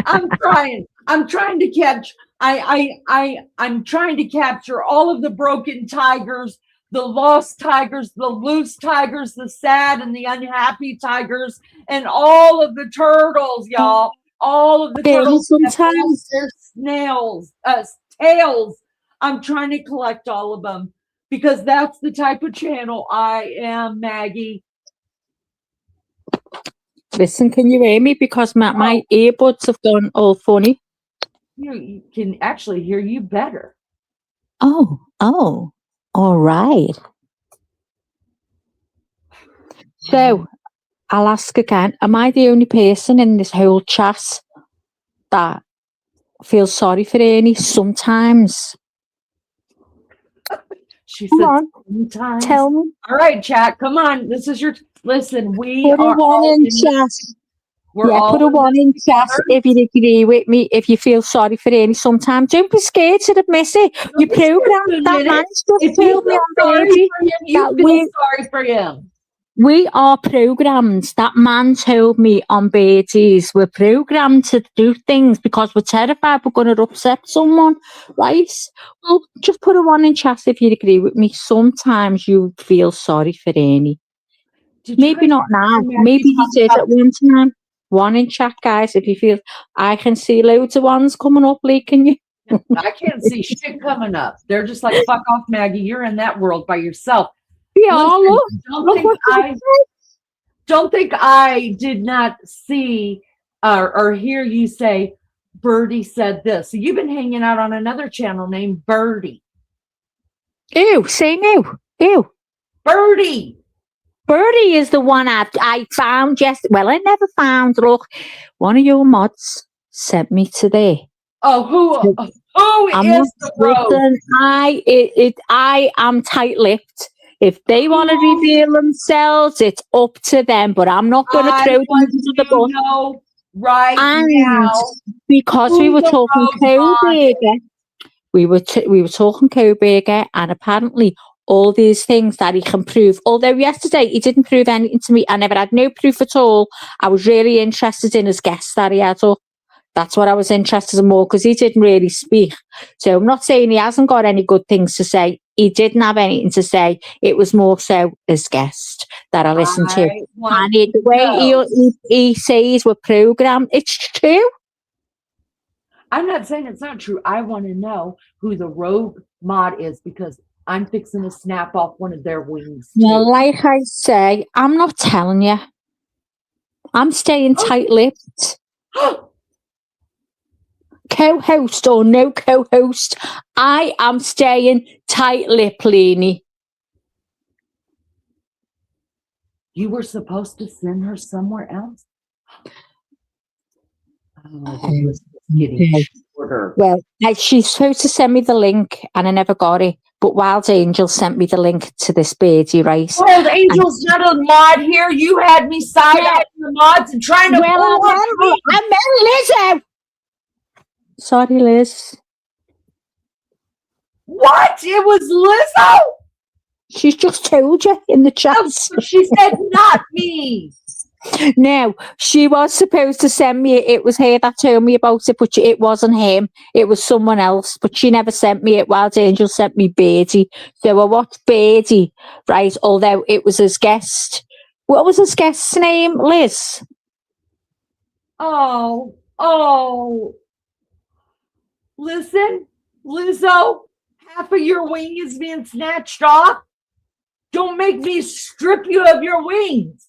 [SPEAKER 3] I'm trying. I'm trying to catch. I'm trying to capture all of the broken tigers, the lost tigers, the loose tigers, the sad and the unhappy tigers, and all of the turtles, y'all. All of the turtles that lost their tails. I'm trying to collect all of them because that's the type of channel I am, Maggie.
[SPEAKER 5] Listen, can you hear me? Because my earbuds have gone all funny.
[SPEAKER 3] You can actually hear you better.
[SPEAKER 5] Oh, all right. So, I'll ask again, am I the only person in this whole chat that feels sorry for Annie sometimes?
[SPEAKER 3] She
[SPEAKER 5] Come
[SPEAKER 3] said
[SPEAKER 5] on,
[SPEAKER 3] sometimes.
[SPEAKER 5] tell me.
[SPEAKER 3] All right, chat, come on. This is your listen. We
[SPEAKER 5] Put a
[SPEAKER 3] are
[SPEAKER 5] one
[SPEAKER 3] all
[SPEAKER 5] in
[SPEAKER 3] in
[SPEAKER 5] chat.
[SPEAKER 3] We're
[SPEAKER 5] Yeah,
[SPEAKER 3] all
[SPEAKER 5] put a
[SPEAKER 3] in
[SPEAKER 5] one
[SPEAKER 3] this
[SPEAKER 5] in chat
[SPEAKER 3] together.
[SPEAKER 5] if you agree with me, if you feel sorry for Annie sometimes. Don't be scared to admit it. You
[SPEAKER 3] be scared to
[SPEAKER 5] programmed that
[SPEAKER 3] admit
[SPEAKER 5] man
[SPEAKER 3] it.
[SPEAKER 5] just
[SPEAKER 3] If you
[SPEAKER 5] told me
[SPEAKER 3] feel
[SPEAKER 5] on
[SPEAKER 3] sorry
[SPEAKER 5] baby
[SPEAKER 3] for him, you
[SPEAKER 5] that
[SPEAKER 3] feel sorry for him.
[SPEAKER 5] we are programmed. That man told me on Beatties, we're programmed to do things because we're terrified we're going to upset someone, right? Well, just put a one in chat if you agree with me. Sometimes you feel sorry for Annie.
[SPEAKER 3] Did you
[SPEAKER 5] Maybe
[SPEAKER 3] guys
[SPEAKER 5] not now.
[SPEAKER 3] hear Maggie
[SPEAKER 5] Maybe you
[SPEAKER 3] talk
[SPEAKER 5] did
[SPEAKER 3] about-
[SPEAKER 5] at one time. One in chat, guys, if you feel. I can see loads of ones coming up, Lee, can you?
[SPEAKER 3] I can't see shit coming up. They're just like, fuck off, Maggie. You're in that world by yourself.
[SPEAKER 5] Yeah,
[SPEAKER 3] Listen,
[SPEAKER 5] look.
[SPEAKER 3] don't
[SPEAKER 5] Look
[SPEAKER 3] think
[SPEAKER 5] what
[SPEAKER 3] I don't think I did not see or hear you say Birdie said this. So you've been hanging out on another channel named Birdie.
[SPEAKER 5] Ew, say no. Ew.
[SPEAKER 3] Birdie.
[SPEAKER 5] Birdie is the one I found just. Well, I never found. Look, one of your mods sent me to there.
[SPEAKER 3] Oh, who
[SPEAKER 5] I'm
[SPEAKER 3] is
[SPEAKER 5] not,
[SPEAKER 3] the road?
[SPEAKER 5] listen, I am tight-lipped. If they want to reveal themselves, it's up to them. But I'm not going to
[SPEAKER 3] I
[SPEAKER 5] throw them
[SPEAKER 3] want
[SPEAKER 5] under the
[SPEAKER 3] to
[SPEAKER 5] bus.
[SPEAKER 3] know right
[SPEAKER 5] And
[SPEAKER 3] now.
[SPEAKER 5] because we
[SPEAKER 3] who
[SPEAKER 5] were
[SPEAKER 3] the
[SPEAKER 5] talking
[SPEAKER 3] road mod
[SPEAKER 5] code,
[SPEAKER 6] we were talking Coburger, and apparently all these things that he can prove. Although yesterday he didn't prove anything to me, I never had no proof at all. I was really interested in his guests that he had up. That's what I was interested in more, because he didn't really speak. So I'm not saying he hasn't got any good things to say. He didn't have anything to say. It was more so his guest that I listened to.
[SPEAKER 2] I want
[SPEAKER 6] And the way he says we're programmed, it's true.
[SPEAKER 2] I'm not saying it's not true. I want to know who the rogue mod is, because I'm fixing to snap off one of their wings.
[SPEAKER 6] Well, like I say, I'm not telling you. I'm staying tight-lipped. Co-host or no co-host, I am staying tight-lipped, Lene.
[SPEAKER 2] You were supposed to send her somewhere else? Oh, the list is getting shorter.
[SPEAKER 6] Well, she's supposed to send me the link, and I never got it. But Wild Angel sent me the link to this birdie, right?
[SPEAKER 2] Wild Angel's not a mod here. You had me side-eyeing the mods and trying to
[SPEAKER 6] Well,
[SPEAKER 2] pull up.
[SPEAKER 6] I meant Lizzo. Sorry, Liz.
[SPEAKER 2] What? It was Lizzo?
[SPEAKER 6] She's just told you in the chat.
[SPEAKER 2] She said not me.
[SPEAKER 6] No, she was supposed to send me it. It was her that told me about it, but it wasn't him. It was someone else, but she never sent me it. Wild Angel sent me Birdie. So I watched Birdie, right? Although it was his guest. What was his guest's name? Liz.
[SPEAKER 2] Oh. Listen, Lizzo, half of your wing is being snatched off. Don't make me strip you of your wings.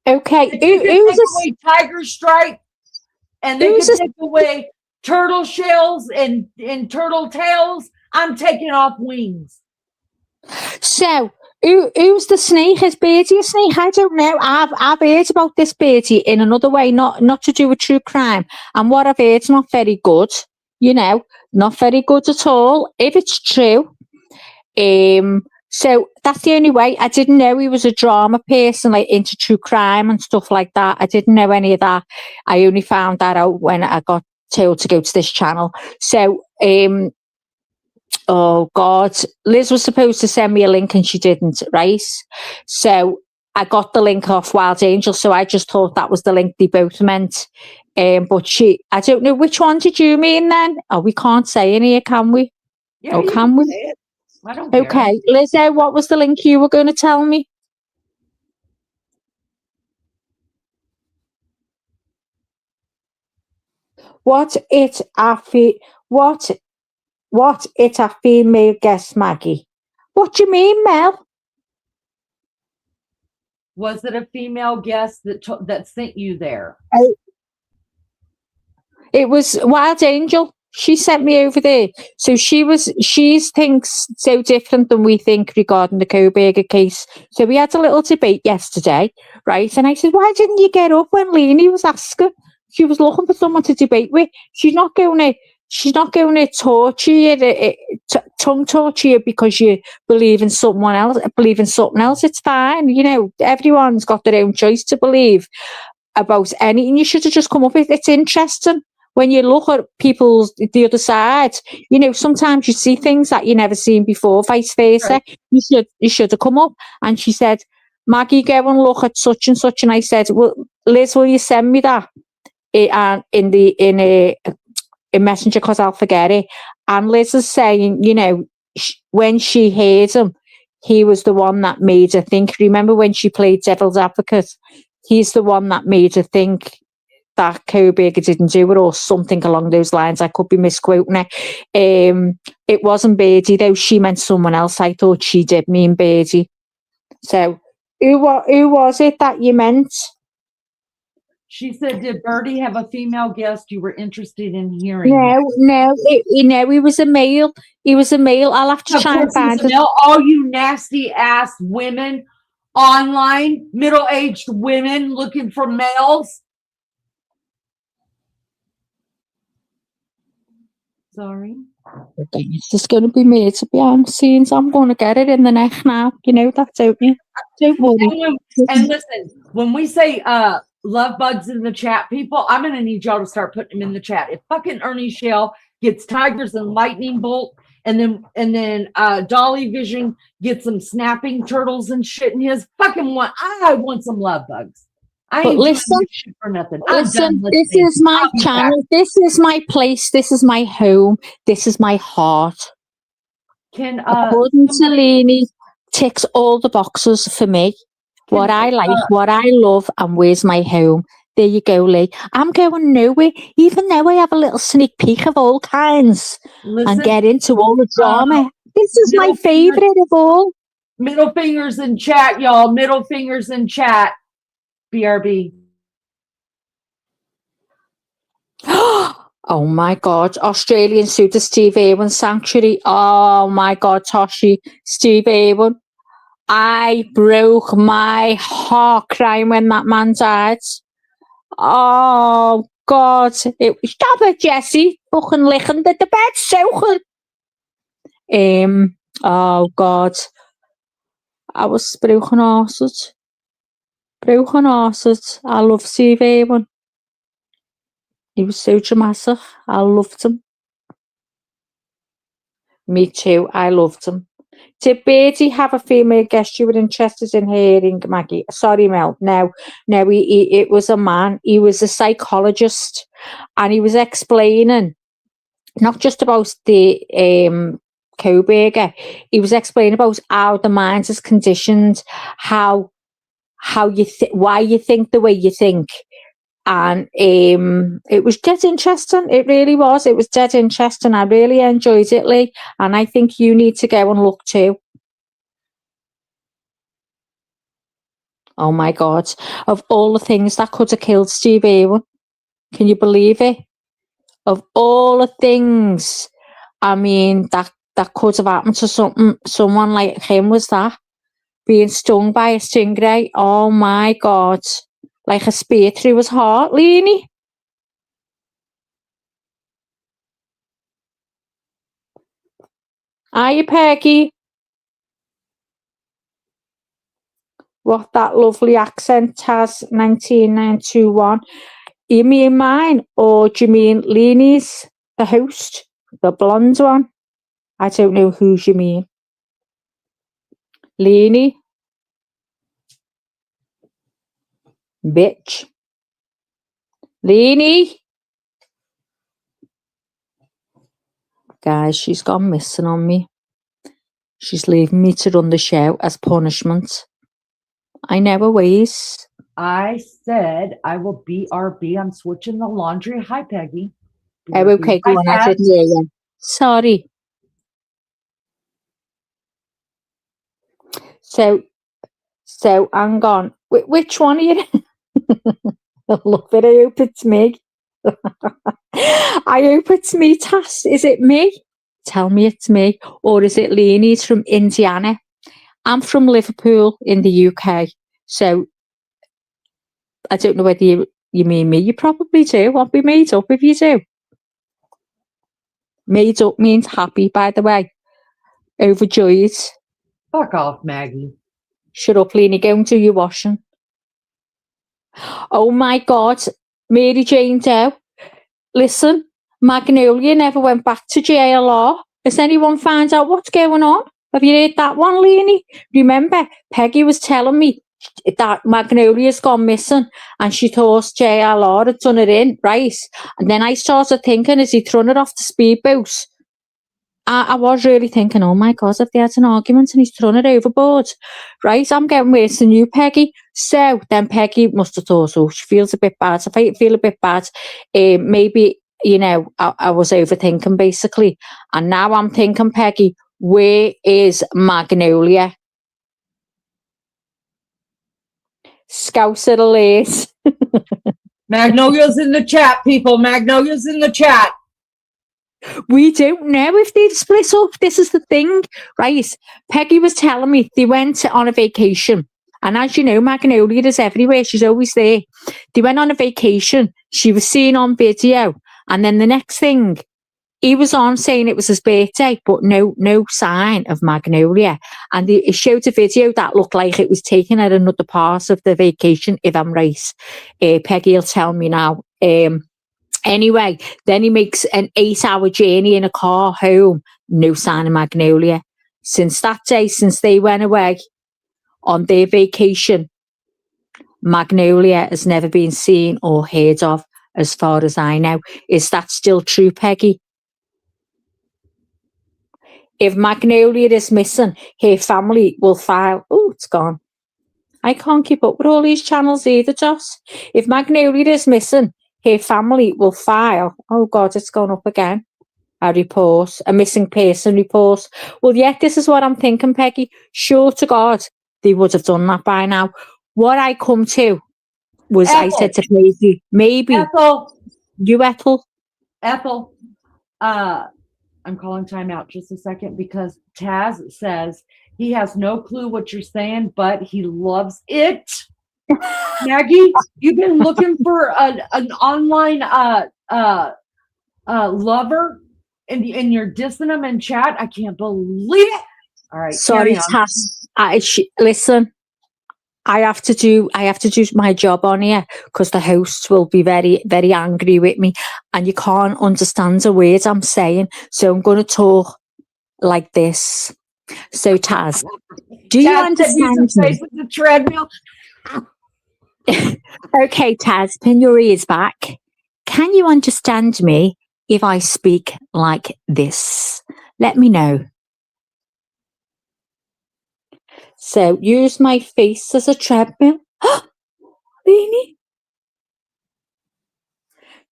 [SPEAKER 6] Okay,
[SPEAKER 2] They could take away tiger stripe, and they could take away turtle shells and turtle tails. I'm taking off wings.
[SPEAKER 6] So, who's the snake? Is Birdie a snake? I don't know. I've heard about this Birdie in another way, not to do with true crime. And what I've heard's not very good. You know, not very good at all. If it's true, so that's the only way. I didn't know he was a drama person, like into true crime and stuff like that. I didn't know any of that. I only found that out when I got told to go to this channel. So, oh God, Liz was supposed to send me a link and she didn't, right? So I got the link off Wild Angel, so I just thought that was the link they both meant. But I don't know, which one did you mean then? Oh, we can't say in here, can we?
[SPEAKER 2] Yeah,
[SPEAKER 6] Oh, can we?
[SPEAKER 2] I don't care.
[SPEAKER 6] Okay, Lizzo, what was the link you were going to tell me? What it a female guest, Maggie? What do you mean, Mel?
[SPEAKER 2] Was it a female guest that sent you there?
[SPEAKER 6] It was Wild Angel. She sent me over there. So she thinks so different than we think regarding the Coburger case. So we had a little debate yesterday, right? And I said, why didn't you get up when Lene was asking? She was looking for someone to debate with. She's not going to torture you, tongue torture you because you believe in someone else. It's fine. You know, everyone's got their own choice to believe about anything. You should have just come up with it. It's interesting. When you look at the other side, you know, sometimes you see things that you never seen before, vice versa. Right. You should have come up. And she said, Maggie, go and look at such and such. And I said, well, Liz, will you send me that in a messenger, because I'll forget it. And Liz is saying, you know, when she heard him, he was the one that made her think. Remember when she played devil's advocate? He's the one that made her think that Coburger didn't do it, or something along those lines. I could be misquoting it. It wasn't Birdie, though. She meant someone else. I thought she did mean Birdie. So, who was it that you meant?
[SPEAKER 2] She said, did Birdie have a female guest you were interested in hearing?
[SPEAKER 6] No, he was a male. He was a male. I'll have to try and find it.
[SPEAKER 2] All you nasty ass women online, middle-aged women looking for males. Sorry.
[SPEAKER 6] It's just going to be me to be on scenes. I'm going to get it in the neck now. You know that, don't you? Don't worry.
[SPEAKER 2] And listen, when we say love bugs in the chat, people, I'm going to need y'all to start putting them in the chat. If fucking Ernie Shell
[SPEAKER 3] gets Tigers and Lightning Bolt, and then Dolly Vision gets some snapping turtles and shit in his fucking one. I want some love bugs. I
[SPEAKER 6] But
[SPEAKER 3] ain't doing
[SPEAKER 6] listen,
[SPEAKER 3] this shit for nothing. I'm
[SPEAKER 6] Listen,
[SPEAKER 3] done
[SPEAKER 6] this
[SPEAKER 3] listening.
[SPEAKER 6] is my
[SPEAKER 3] I'll be back.
[SPEAKER 6] channel. This is my place. This is my home. This is my heart.
[SPEAKER 3] Can
[SPEAKER 6] According to Lene, ticks all the boxes for me. What I like, what I love, and where's my home. There you go, Lee. I'm going nowhere, even though I have a little sneak peek of all kinds
[SPEAKER 3] listen,
[SPEAKER 6] and get into all the drama. This is my
[SPEAKER 3] middle fingers-
[SPEAKER 6] favorite of all.
[SPEAKER 3] middle fingers in chat, y'all. Middle fingers in chat. BRB.
[SPEAKER 6] Oh my God. Australian suitor Steve Irwin Sanctuary. Oh my God, Toshi. Steve Irwin. I broke my heart crying when that man died. Oh God. Stop it, Jesse. Fucking licking the bed so good. Oh God. I was broken hearted. Broken hearted. I love Steve Irwin. He was so dramatic. I loved him. Me too. I loved him. Did Beardy have a female guest you were interested in hearing, Maggie? Sorry, Mel. No, it was a man. He was a psychologist, and he was explaining not just about the Koberger. He was explaining about how the mind is conditioned, how you why you think the way you think. And it was dead interesting. It really was. It was dead interesting. I really enjoyed it, Lee. And I think you need to go and look too. Oh my God. Of all the things that could have killed Steve Irwin, can you believe it? Of all the things, I mean, that could have happened to someone like him was that. Being stung by a stingray. Oh my God. Like a spear through his heart, Lene. Hiya, Peggy. What that lovely accent has, 19921. You mean mine, or do you mean Lene's, the host, the blonde one? I don't know who you mean. Lene? Bitch. Lene? Guys, she's gone missing on me. She's leaving me to run the show as punishment. I know her ways.
[SPEAKER 3] I said I will BRB. I'm switching the laundry. Hi, Peggy.
[SPEAKER 6] Oh, okay, go
[SPEAKER 3] Hi,
[SPEAKER 6] on. I
[SPEAKER 3] Pat.
[SPEAKER 6] didn't hear you. Sorry. So hang on. Which one are you? I love it. I hope it's me. I hope it's me, Tass. Is it me? Tell me it's me. Or is it Lene's from Indiana? I'm from Liverpool in the UK. So I don't know whether you mean me. You probably do. I'll be made up if you do. Made up means happy, by the way. Overjoyed.
[SPEAKER 3] Fuck off, Maggie.
[SPEAKER 6] Shut up, Lene. Go and do your washing. Oh my God. Mary Jane Doe. Listen, Magnolia never went back to JLR. Has anyone found out what's going on? Have you heard that one, Lene? Remember, Peggy was telling me that Magnolia's gone missing and she thought JLR had done it in, right? And then I started thinking, has he thrown it off the speedboat? I was really thinking, oh my God, if they had an argument and he's thrown it overboard, right? I'm getting worse than you, Peggy. So then Peggy must have thought, oh, she feels a bit bad. If I feel a bit bad, maybe, I was overthinking basically. And now I'm thinking, Peggy, where is Magnolia? Scouser alert.
[SPEAKER 3] Magnolia's in the chat, people. Magnolia's in the chat.
[SPEAKER 6] We don't know if they've split up. This is the thing, right? Peggy was telling me they went on a vacation. And as you know, Magnolia is everywhere. She's always there. They went on a vacation. She was seen on video. And then the next thing, he was on saying it was his birthday, but no sign of Magnolia. And it showed a video that looked like it was taken at another part of the vacation, if I'm right. Peggy will tell me now. Anyway, then he makes an 8-hour journey in a car home. No sign of Magnolia. Since that day, since they went away on their vacation, Magnolia has never been seen or heard of, as far as I know. Is that still true, Peggy? If Magnolia is missing, her family will file. Oh, it's gone. I can't keep up with all these channels either, Joss. If Magnolia is missing, her family will file. Oh, God, it's gone up again. A report, a missing person report. Well, yeah, this is what I'm thinking, Peggy. Sure to God, they would have done that by now. What I come to was I said to Maisie, maybe
[SPEAKER 3] Ethel,
[SPEAKER 6] you, Ethel.
[SPEAKER 3] I'm calling timeout just a second because Taz says he has no clue what you're saying, but he loves it. Maggie, you've been looking for an online lover and you're dissing them in chat. I can't believe it. All right,
[SPEAKER 6] Sorry, Taz. Listen, I have to do my job on here because the hosts will be very, very angry with me, and you can't understand the words I'm saying. So I'm going to talk like this. So Taz, do you understand me?
[SPEAKER 3] The treadmill.
[SPEAKER 6] Okay, Taz, pin your ears back. Can you understand me if I speak like this? Let me know. So use my face as a treadmill. Lene?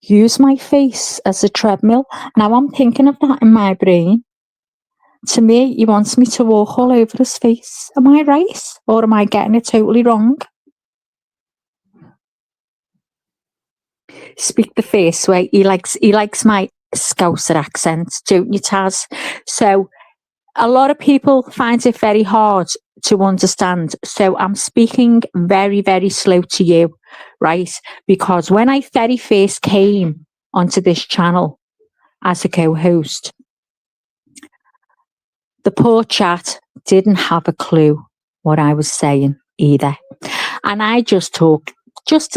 [SPEAKER 6] Use my face as a treadmill. Now I'm thinking of that in my brain. To me, he wants me to walk all over his face. Am I right? Or am I getting it totally wrong? Speak the face way. He likes my Scouser accent, don't you, Taz? So a lot of people find it very hard to understand. So I'm speaking very, very slow to you, right? Because when I very first came onto this channel as a co-host, the poor chat didn't have a clue what I was saying either. And I just talk just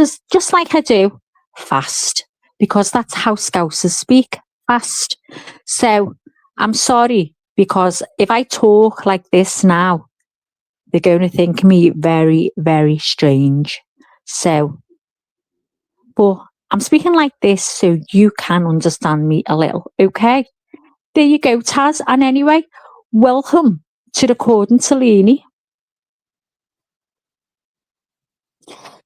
[SPEAKER 6] like I do, fast, because that's how Scousers speak, fast. So I'm sorry, because if I talk like this now, they're going to think me very, very strange. So, but I'm speaking like this so you can understand me a little, okay? There you go, Taz. And anyway, welcome to According to Lene.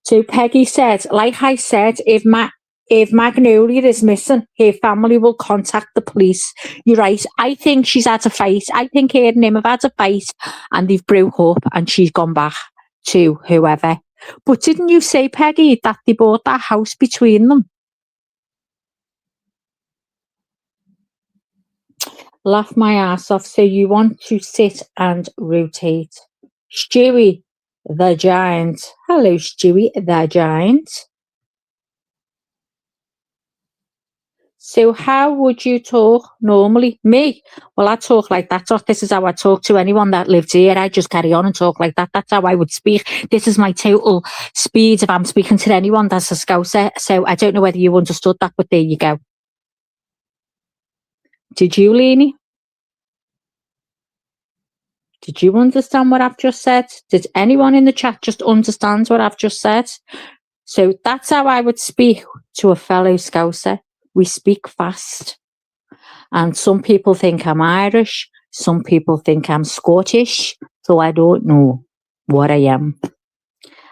[SPEAKER 6] So Peggy said, like I said, if Magnolia is missing, her family will contact the police. You're right. I think she's had a fight. I think her and him have had a fight and they've broke up and she's gone back to whoever. But didn't you say, Peggy, that they bought that house between them? Laugh my ass off. So you want to sit and rotate. Stewie the Giant. Hello, Stewie the Giant. So how would you talk normally? Me? Well, I talk like that. So this is how I talk to anyone that lives here. I just carry on and talk like that. That's how I would speak. This is my total speed if I'm speaking to anyone that's a Scouser. So I don't know whether you understood that, but there you go. Did you, Lene? Did you understand what I've just said? Did anyone in the chat just understand what I've just said? So that's how I would speak to a fellow Scouser. We speak fast. And some people think I'm Irish. Some people think I'm Scottish. So I don't know what I am.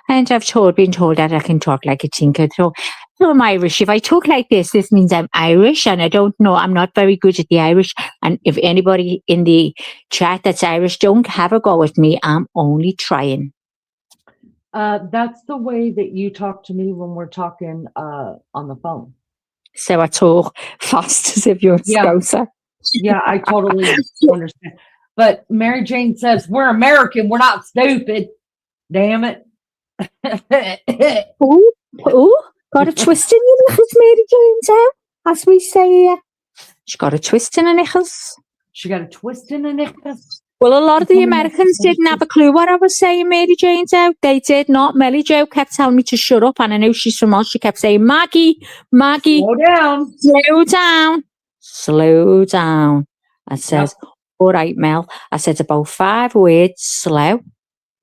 [SPEAKER 6] And I've been told that I can talk like a tinker. So I'm Irish. If I talk like this means I'm Irish. And I don't know. I'm not very good at the Irish. And if anybody in the chat that's Irish, don't have a go with me. I'm only trying.
[SPEAKER 3] That's the way that you talk to me when we're talking on the phone.
[SPEAKER 6] So I talk fast as if you're a Scouser.
[SPEAKER 3] Yeah, I totally understand. But Mary Jane says, we're American. We're not stupid. Damn it.
[SPEAKER 6] Oh, got a twist in your knickers, Mary Jane, as we say here. She got a twist in her knickers.
[SPEAKER 3] She got a twist in her knickers.
[SPEAKER 6] Well, a lot of the Americans didn't have a clue what I was saying, Mary Jane. They did not. Melly Jo kept telling me to shut up, and I know she's from us. She kept saying, Maggie,
[SPEAKER 3] Slow down.
[SPEAKER 6] slow down, slow down. I said, all right, Mel. I said about 5 words, slow.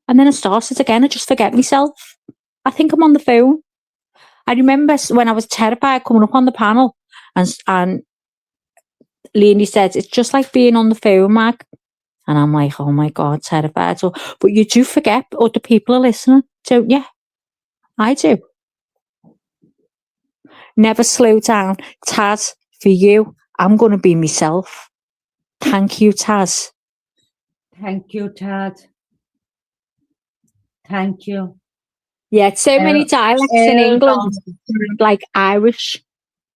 [SPEAKER 6] And then I started again. I just forget myself. I think I'm on the phone. I remember when I was terrified coming up on the panel, and Lene said, it's just like being on the phone, Mag. And I'm like, oh my God, terrified. So, but you do forget other people are listening, don't you? I do. Never slow down. Taz, for you, I'm going to be myself. Thank you, Taz.
[SPEAKER 3] Thank you, Tad. Thank you.
[SPEAKER 6] Yeah, it's so many dialects in England, like Irish.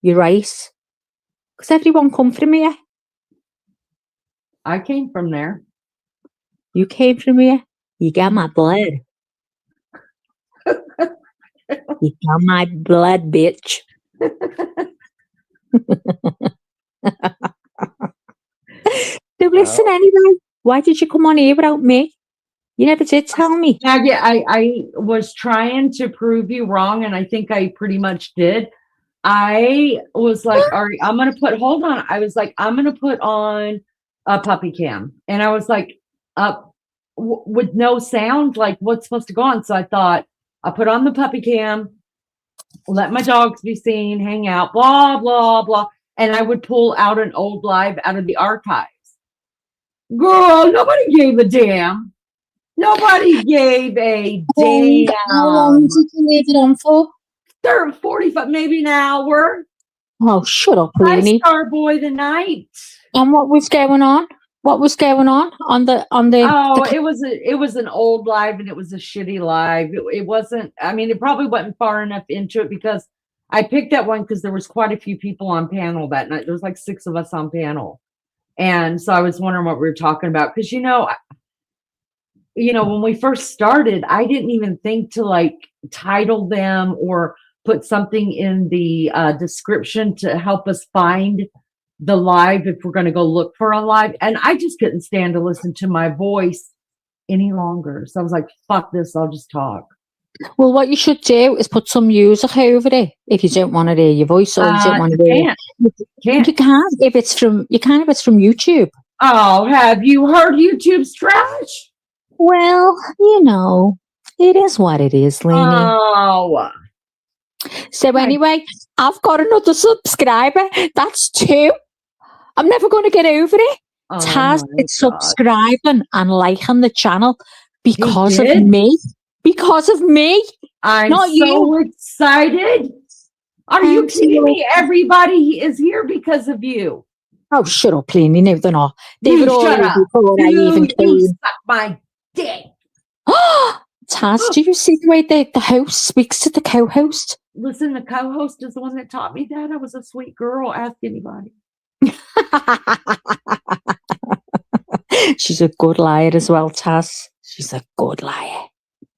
[SPEAKER 6] You're right. Because everyone come from here.
[SPEAKER 3] I came from there.
[SPEAKER 6] You came from here. You got my blood. You got my blood, bitch. So listen, anyway, why did you come on here without me? You never did tell me.
[SPEAKER 3] Maggie, I was trying to prove you wrong, and I think I pretty much did. I was like, all right, I'm gonna put on a puppy cam. And I was like, with no sound, like what's supposed to go on? So I thought I'll put on the puppy cam, let my dogs be seen, hang out, blah, blah, blah. And I would pull out an old live out of the archives. Girl, nobody gave a damn. Nobody gave a damn.
[SPEAKER 6] How long did you leave it on for?
[SPEAKER 3] 45, maybe an hour.
[SPEAKER 6] Oh, shut up,
[SPEAKER 3] I
[SPEAKER 6] Lene.
[SPEAKER 3] star boy the night.
[SPEAKER 6] And what was going on? What was going on the?
[SPEAKER 3] Oh, it was an old live, and it was a shitty live. It wasn't. I mean, it probably wasn't far enough into it because I picked that one because there was quite a few people on panel that night. There was like 6 of us on panel, and so I was wondering what we were talking about because when we first started, I didn't even think to like title them or put something in the description to help us find the live if we're going to go look for a live. And I just couldn't stand to listen to my voice any longer. So I was like, fuck this, I'll just talk.
[SPEAKER 6] Well, what you should do is put some music over it if you don't want to hear your voice or you don't want to hear.
[SPEAKER 3] Can't.
[SPEAKER 6] You can if it's from YouTube.
[SPEAKER 3] Oh, have you heard YouTube's trash?
[SPEAKER 6] Well, it is what it is, Lene.
[SPEAKER 3] Oh.
[SPEAKER 6] So anyway, I've got another subscriber. That's 2. I'm never going to get over it.
[SPEAKER 3] Oh
[SPEAKER 6] Taz
[SPEAKER 3] my
[SPEAKER 6] is
[SPEAKER 3] God.
[SPEAKER 6] subscribing and liking the channel because of
[SPEAKER 3] did?
[SPEAKER 6] me. Because of me.
[SPEAKER 3] I'm
[SPEAKER 6] Not
[SPEAKER 3] so
[SPEAKER 6] you.
[SPEAKER 3] excited. Are you kidding me? Everybody is here because of you.
[SPEAKER 6] Oh, shut up, Lene. No, they're not. They
[SPEAKER 3] You
[SPEAKER 6] were all
[SPEAKER 3] shut
[SPEAKER 6] here
[SPEAKER 3] up.
[SPEAKER 6] before I even
[SPEAKER 3] You
[SPEAKER 6] came.
[SPEAKER 3] suck my dick.
[SPEAKER 6] Taz, do you see the way the host speaks to the co-host?
[SPEAKER 3] Listen, the co-host is the one that taught me that. I was a sweet girl. Ask anybody.
[SPEAKER 6] She's a good liar as well, Taz. She's a good liar.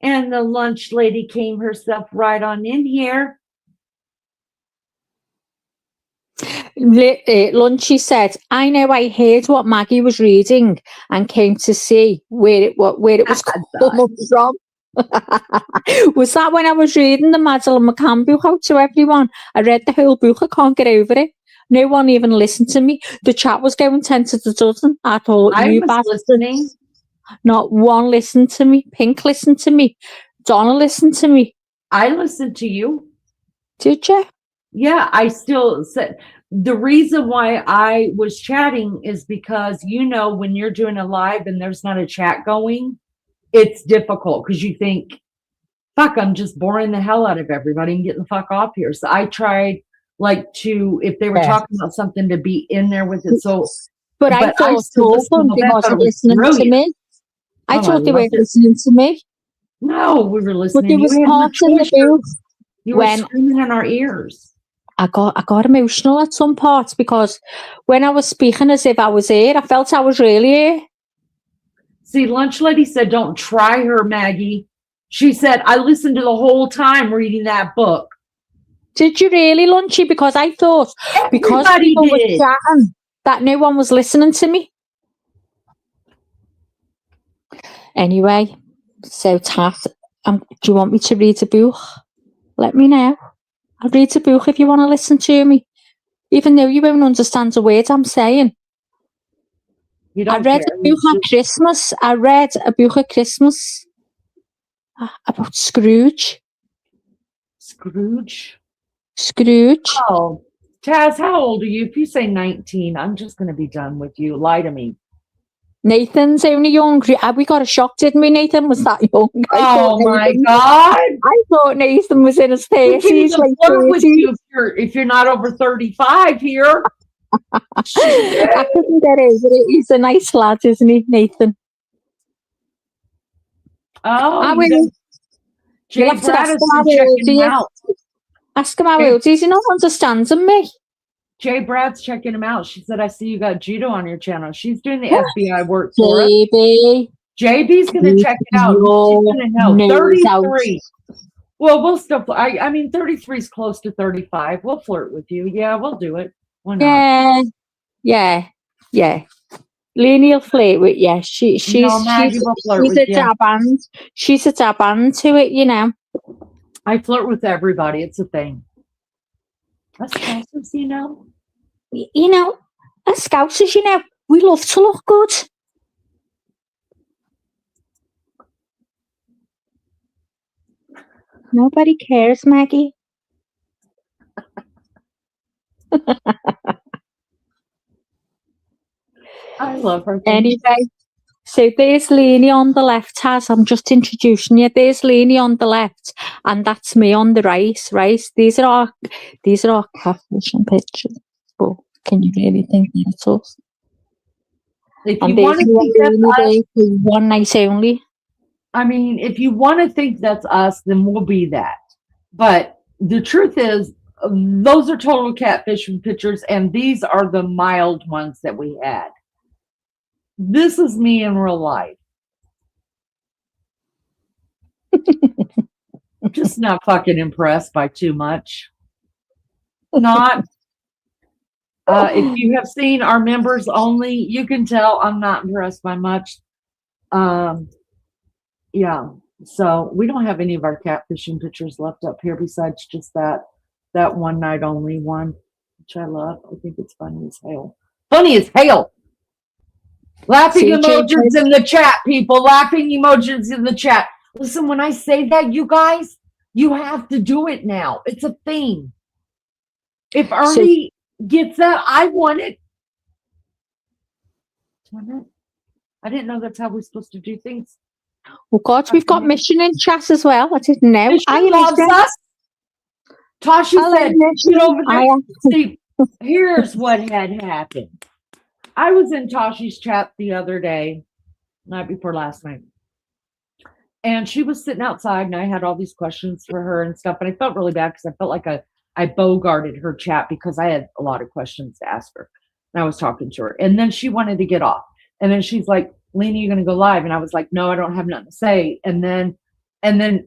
[SPEAKER 3] And the lunch lady came herself right on in here.
[SPEAKER 6] Lunchy said, I know I heard what Maggie was reading and came to see where it was coming from. Was that when I was reading the Madeleine McCann book out to everyone? I read the whole book. I can't get over it. No one even listened to me. The chat was going 10 to the dozen. I thought
[SPEAKER 3] I
[SPEAKER 6] you
[SPEAKER 3] was
[SPEAKER 6] bastards.
[SPEAKER 3] listening.
[SPEAKER 6] Not one listened to me. Pink listened to me. Donna listened to me.
[SPEAKER 3] I listened to you.
[SPEAKER 6] Did you?
[SPEAKER 3] Yeah, I still said the reason why I was chatting is because when you're doing a live and there's not a chat going, it's difficult because you think, fuck, I'm just boring the hell out of everybody and getting the fuck off here. So I tried if they were talking about something, to be in there with it. So
[SPEAKER 6] But I thought they wasn't listening to me. I thought they weren't listening to me.
[SPEAKER 3] No, we were listening.
[SPEAKER 6] But there was parts in the book
[SPEAKER 3] you were screaming in our ears.
[SPEAKER 6] I got emotional at some parts because when I was speaking as if I was here, I felt I was really here.
[SPEAKER 3] See, Lunch Lady said, don't try her, Maggie. She said, I listened to the whole time reading that book.
[SPEAKER 6] Did you really, Lunchy? Because I thought because people were chatting that no one was listening to me. Anyway, so Tat, do you want me to read a book? Let me know. I'll read a book if you want to listen to me. Even though you won't understand a word I'm saying.
[SPEAKER 3] You
[SPEAKER 6] I
[SPEAKER 3] don't
[SPEAKER 6] read
[SPEAKER 3] care.
[SPEAKER 6] a book at Christmas. I read a book at Christmas about Scrooge.
[SPEAKER 3] Scrooge.
[SPEAKER 6] Scrooge.
[SPEAKER 3] Oh, Taz, how old are you? If you say 19, I'm just going to be done with you. Lie to me.
[SPEAKER 6] Nathan's only young. We got a shock, didn't we? Nathan was that young.
[SPEAKER 3] Oh my God.
[SPEAKER 6] I thought Nathan was in his
[SPEAKER 3] We can't
[SPEAKER 6] 30s.
[SPEAKER 3] even
[SPEAKER 6] Like
[SPEAKER 3] flirt with
[SPEAKER 6] 30s.
[SPEAKER 3] you if you're not over 35 here.
[SPEAKER 6] I couldn't get over it. He's a nice lad, isn't he, Nathan?
[SPEAKER 3] Oh,
[SPEAKER 6] I
[SPEAKER 3] you
[SPEAKER 6] will.
[SPEAKER 3] got Jay
[SPEAKER 6] You'll have to ask him
[SPEAKER 3] Bradison
[SPEAKER 6] how old
[SPEAKER 3] checking
[SPEAKER 6] he
[SPEAKER 3] him
[SPEAKER 6] is.
[SPEAKER 3] out.
[SPEAKER 6] Ask him how
[SPEAKER 3] Hey.
[SPEAKER 6] old he is. He not understanding me.
[SPEAKER 3] Jay Brad's checking him out. She said, I see you got judo on your channel. She's doing the FBI work for us.
[SPEAKER 6] Baby.
[SPEAKER 3] JB's going to check it out. She's going to know.
[SPEAKER 6] No
[SPEAKER 3] 33. Well, we'll still, I mean, 33 is close to 35. We'll flirt with you. Yeah, we'll do it. Why not?
[SPEAKER 6] Yeah. Lene will flirt with you. She's
[SPEAKER 3] Maggie will flirt with
[SPEAKER 6] a
[SPEAKER 3] you.
[SPEAKER 6] dab hand. She's a dab hand to it, you know.
[SPEAKER 3] I flirt with everybody. It's a thing. Us Scousers, you know.
[SPEAKER 6] You know, as Scousers, you know, we love to look good. Nobody cares, Maggie.
[SPEAKER 3] I love her.
[SPEAKER 6] Anyway, so there's Lene on the left, Taz. I'm just introducing you. There's Lene on the left, and that's me on the right. These are our catfishing pictures. But can you really think that's us?
[SPEAKER 3] If
[SPEAKER 6] And
[SPEAKER 3] you want to think that's us,
[SPEAKER 6] one night only.
[SPEAKER 3] I mean, if you want to think that's us, then we'll be that. But the truth is, those are total catfishing pictures, and these are the mild ones that we had. This is me in real life. Just not fucking impressed by too much. Not. If you have seen our members only, you can tell I'm not impressed by much. Yeah. So we don't have any of our catfishing pictures left up here besides just that one night only one, which I love. I think it's funny as hell. Funny as hell. Laughing emojis in the chat, people. Laughing emojis in the chat. Listen, when I say that, you guys, you have to do it now. It's a thing. If Ernie gets that, I want it. I didn't know that's how we're supposed to do things.
[SPEAKER 6] Oh God, we've got Mission in chat as well. I didn't know.
[SPEAKER 3] Mission loves us. Tashi said, "Get over there." See, here's what had happened. I was in Tashi's chat the other day, night before last night, and she was sitting outside, and I had all these questions for her and stuff, and I felt really bad because I felt like I bogarted her chat because I had a lot of questions to ask her, and I was talking to her, and then she wanted to get off, and then she's like, "Lene, you gonna go live?" And I was like, "No, I don't have nothing to say." And then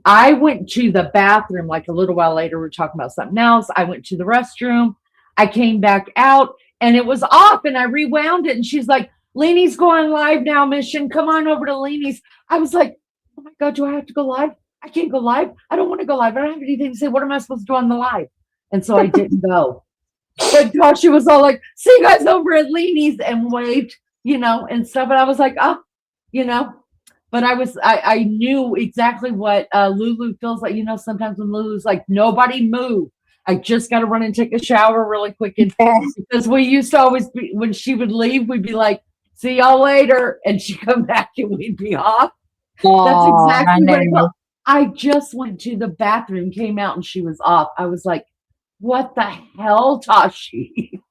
[SPEAKER 3] I went to the bathroom like a little while later. We were talking about something else. I went to the restroom. I came back out and it was off and I rewound it. And she's like, "Lene's going live now, Mission. Come on over to Lene's." I was like, "Oh my God, do I have to go live? I can't go live. I don't want to go live. I don't have anything to say. What am I supposed to do on the live?" And so I didn't go. But Tasha was all like, "See you guys over at Lene's," and waved, and stuff. And I was like, but I knew exactly what Lulu feels like. Sometimes when Lulu's like, "Nobody move. I just got to run and take a shower really quick." And because we used to always be, when she would leave, we'd be like, "See y'all later." And she'd come back and we'd be off. That's exactly what it was. I just went to the bathroom, came out, and she was off. I was like, "What the hell, Tashi?"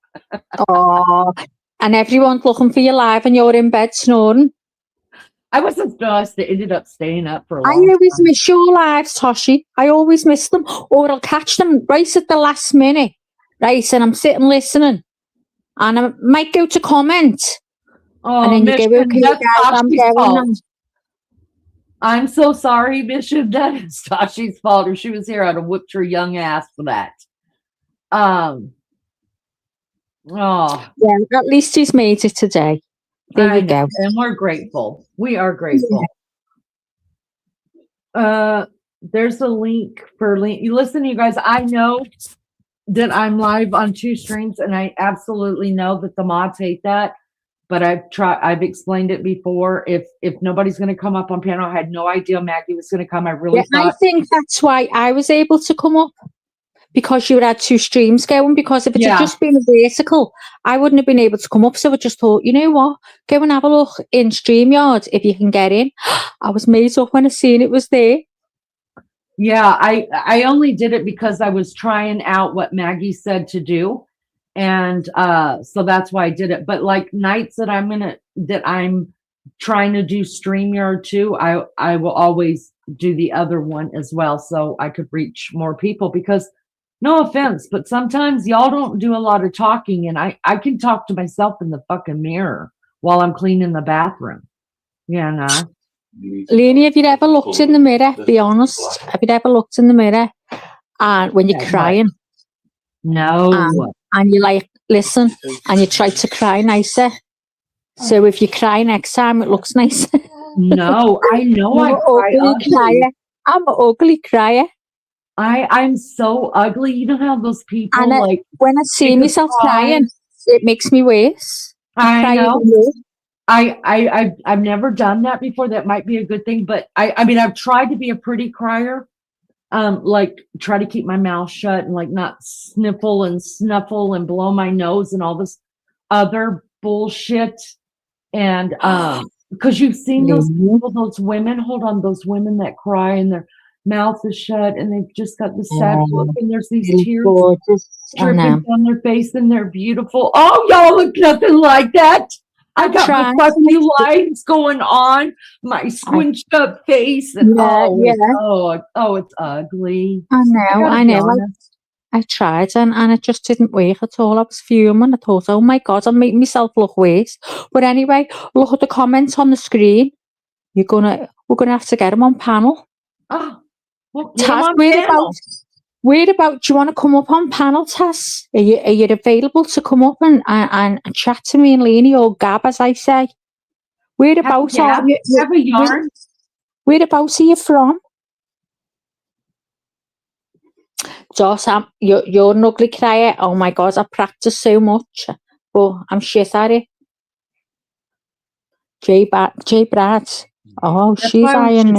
[SPEAKER 6] Oh, and everyone's looking for you live and you're in bed snoring.
[SPEAKER 3] I wasn't stressed. I ended up staying up for a
[SPEAKER 6] I
[SPEAKER 3] long
[SPEAKER 6] always
[SPEAKER 3] time.
[SPEAKER 6] miss your lives, Toshi. I always miss them. Or I'll catch them right at the last minute. Right, and I'm sitting listening. And I might go to comment.
[SPEAKER 3] Oh,
[SPEAKER 6] and then
[SPEAKER 3] Mission,
[SPEAKER 6] you go, "Okay,
[SPEAKER 3] that's
[SPEAKER 6] guys, I'm
[SPEAKER 3] Tashi's
[SPEAKER 6] going
[SPEAKER 3] fault.
[SPEAKER 6] now."
[SPEAKER 3] I'm so sorry, Mission. That is Tashi's fault. If she was here, I'd have whipped her young ass for that. Oh.
[SPEAKER 6] Yeah, at least he's made it today. There you go.
[SPEAKER 3] And we're grateful. We are grateful. There's a link for link. You listen, you guys. I know that I'm live on 2 streams, and I absolutely know that the mods hate that. But I've explained it before. If nobody's going to come up on panel, I had no idea Maggie was going to come. I really
[SPEAKER 6] Yeah, I
[SPEAKER 3] thought.
[SPEAKER 6] think that's why I was able to come up, because you had 2 streams going. Because if it had just been a vertical, I wouldn't have been able to come up. So I just thought, you know what? Go and have a look in StreamYard if you can get in. I was made up when I seen it was there.
[SPEAKER 3] Yeah, I only did it because I was trying out what Maggie said to do. And so that's why I did it. But like nights that I'm trying to do StreamYard too, I will always do the other one as well, so I could reach more people. Because no offense, but sometimes y'all don't do a lot of talking, and I can talk to myself in the fucking mirror while I'm cleaning the bathroom. Yeah, no.
[SPEAKER 6] Lene, have you ever looked in the mirror? Be honest. Have you ever looked in the mirror and when you're crying?
[SPEAKER 3] No.
[SPEAKER 6] And you like, listen, and you try to cry nicer. So if you cry next time, it looks nicer.
[SPEAKER 3] No, I know I cry ugly.
[SPEAKER 6] I'm an ugly crier.
[SPEAKER 3] I'm so ugly. You know how those people
[SPEAKER 6] And
[SPEAKER 3] like
[SPEAKER 6] when I see myself crying, it makes me worse.
[SPEAKER 3] I know. I've never done that before. That might be a good thing, but I mean I've tried to be a pretty crier. Like try to keep my mouth shut and like not sniffle and snuffle and blow my nose and all this other bullshit. And because you've seen those people, those women, those women that cry and their mouth is shut and they've just got this sad look and there's these tears dripping down their face and they're beautiful. Oh, y'all look nothing like that. I got my puffy lines going on, my squinched up face, and it's ugly.
[SPEAKER 6] I know. I tried and it just didn't work at all. I was fuming. I thought, oh my God, I'm making myself look worse. But anyway, look at the comments on the screen. We're gonna have to get them on panel.
[SPEAKER 3] Oh, well,
[SPEAKER 6] Taz, where about do you want to come up on panel, Taz? Are you available to come up and chat to me and Lene, or Gab, as I say? Whereabouts are you?
[SPEAKER 3] Have a yarn.
[SPEAKER 6] Whereabouts are you from? Joss, you're an ugly crier. Oh my God, I practice so much, but I'm shit at it. J Brad. Oh, she's eyeing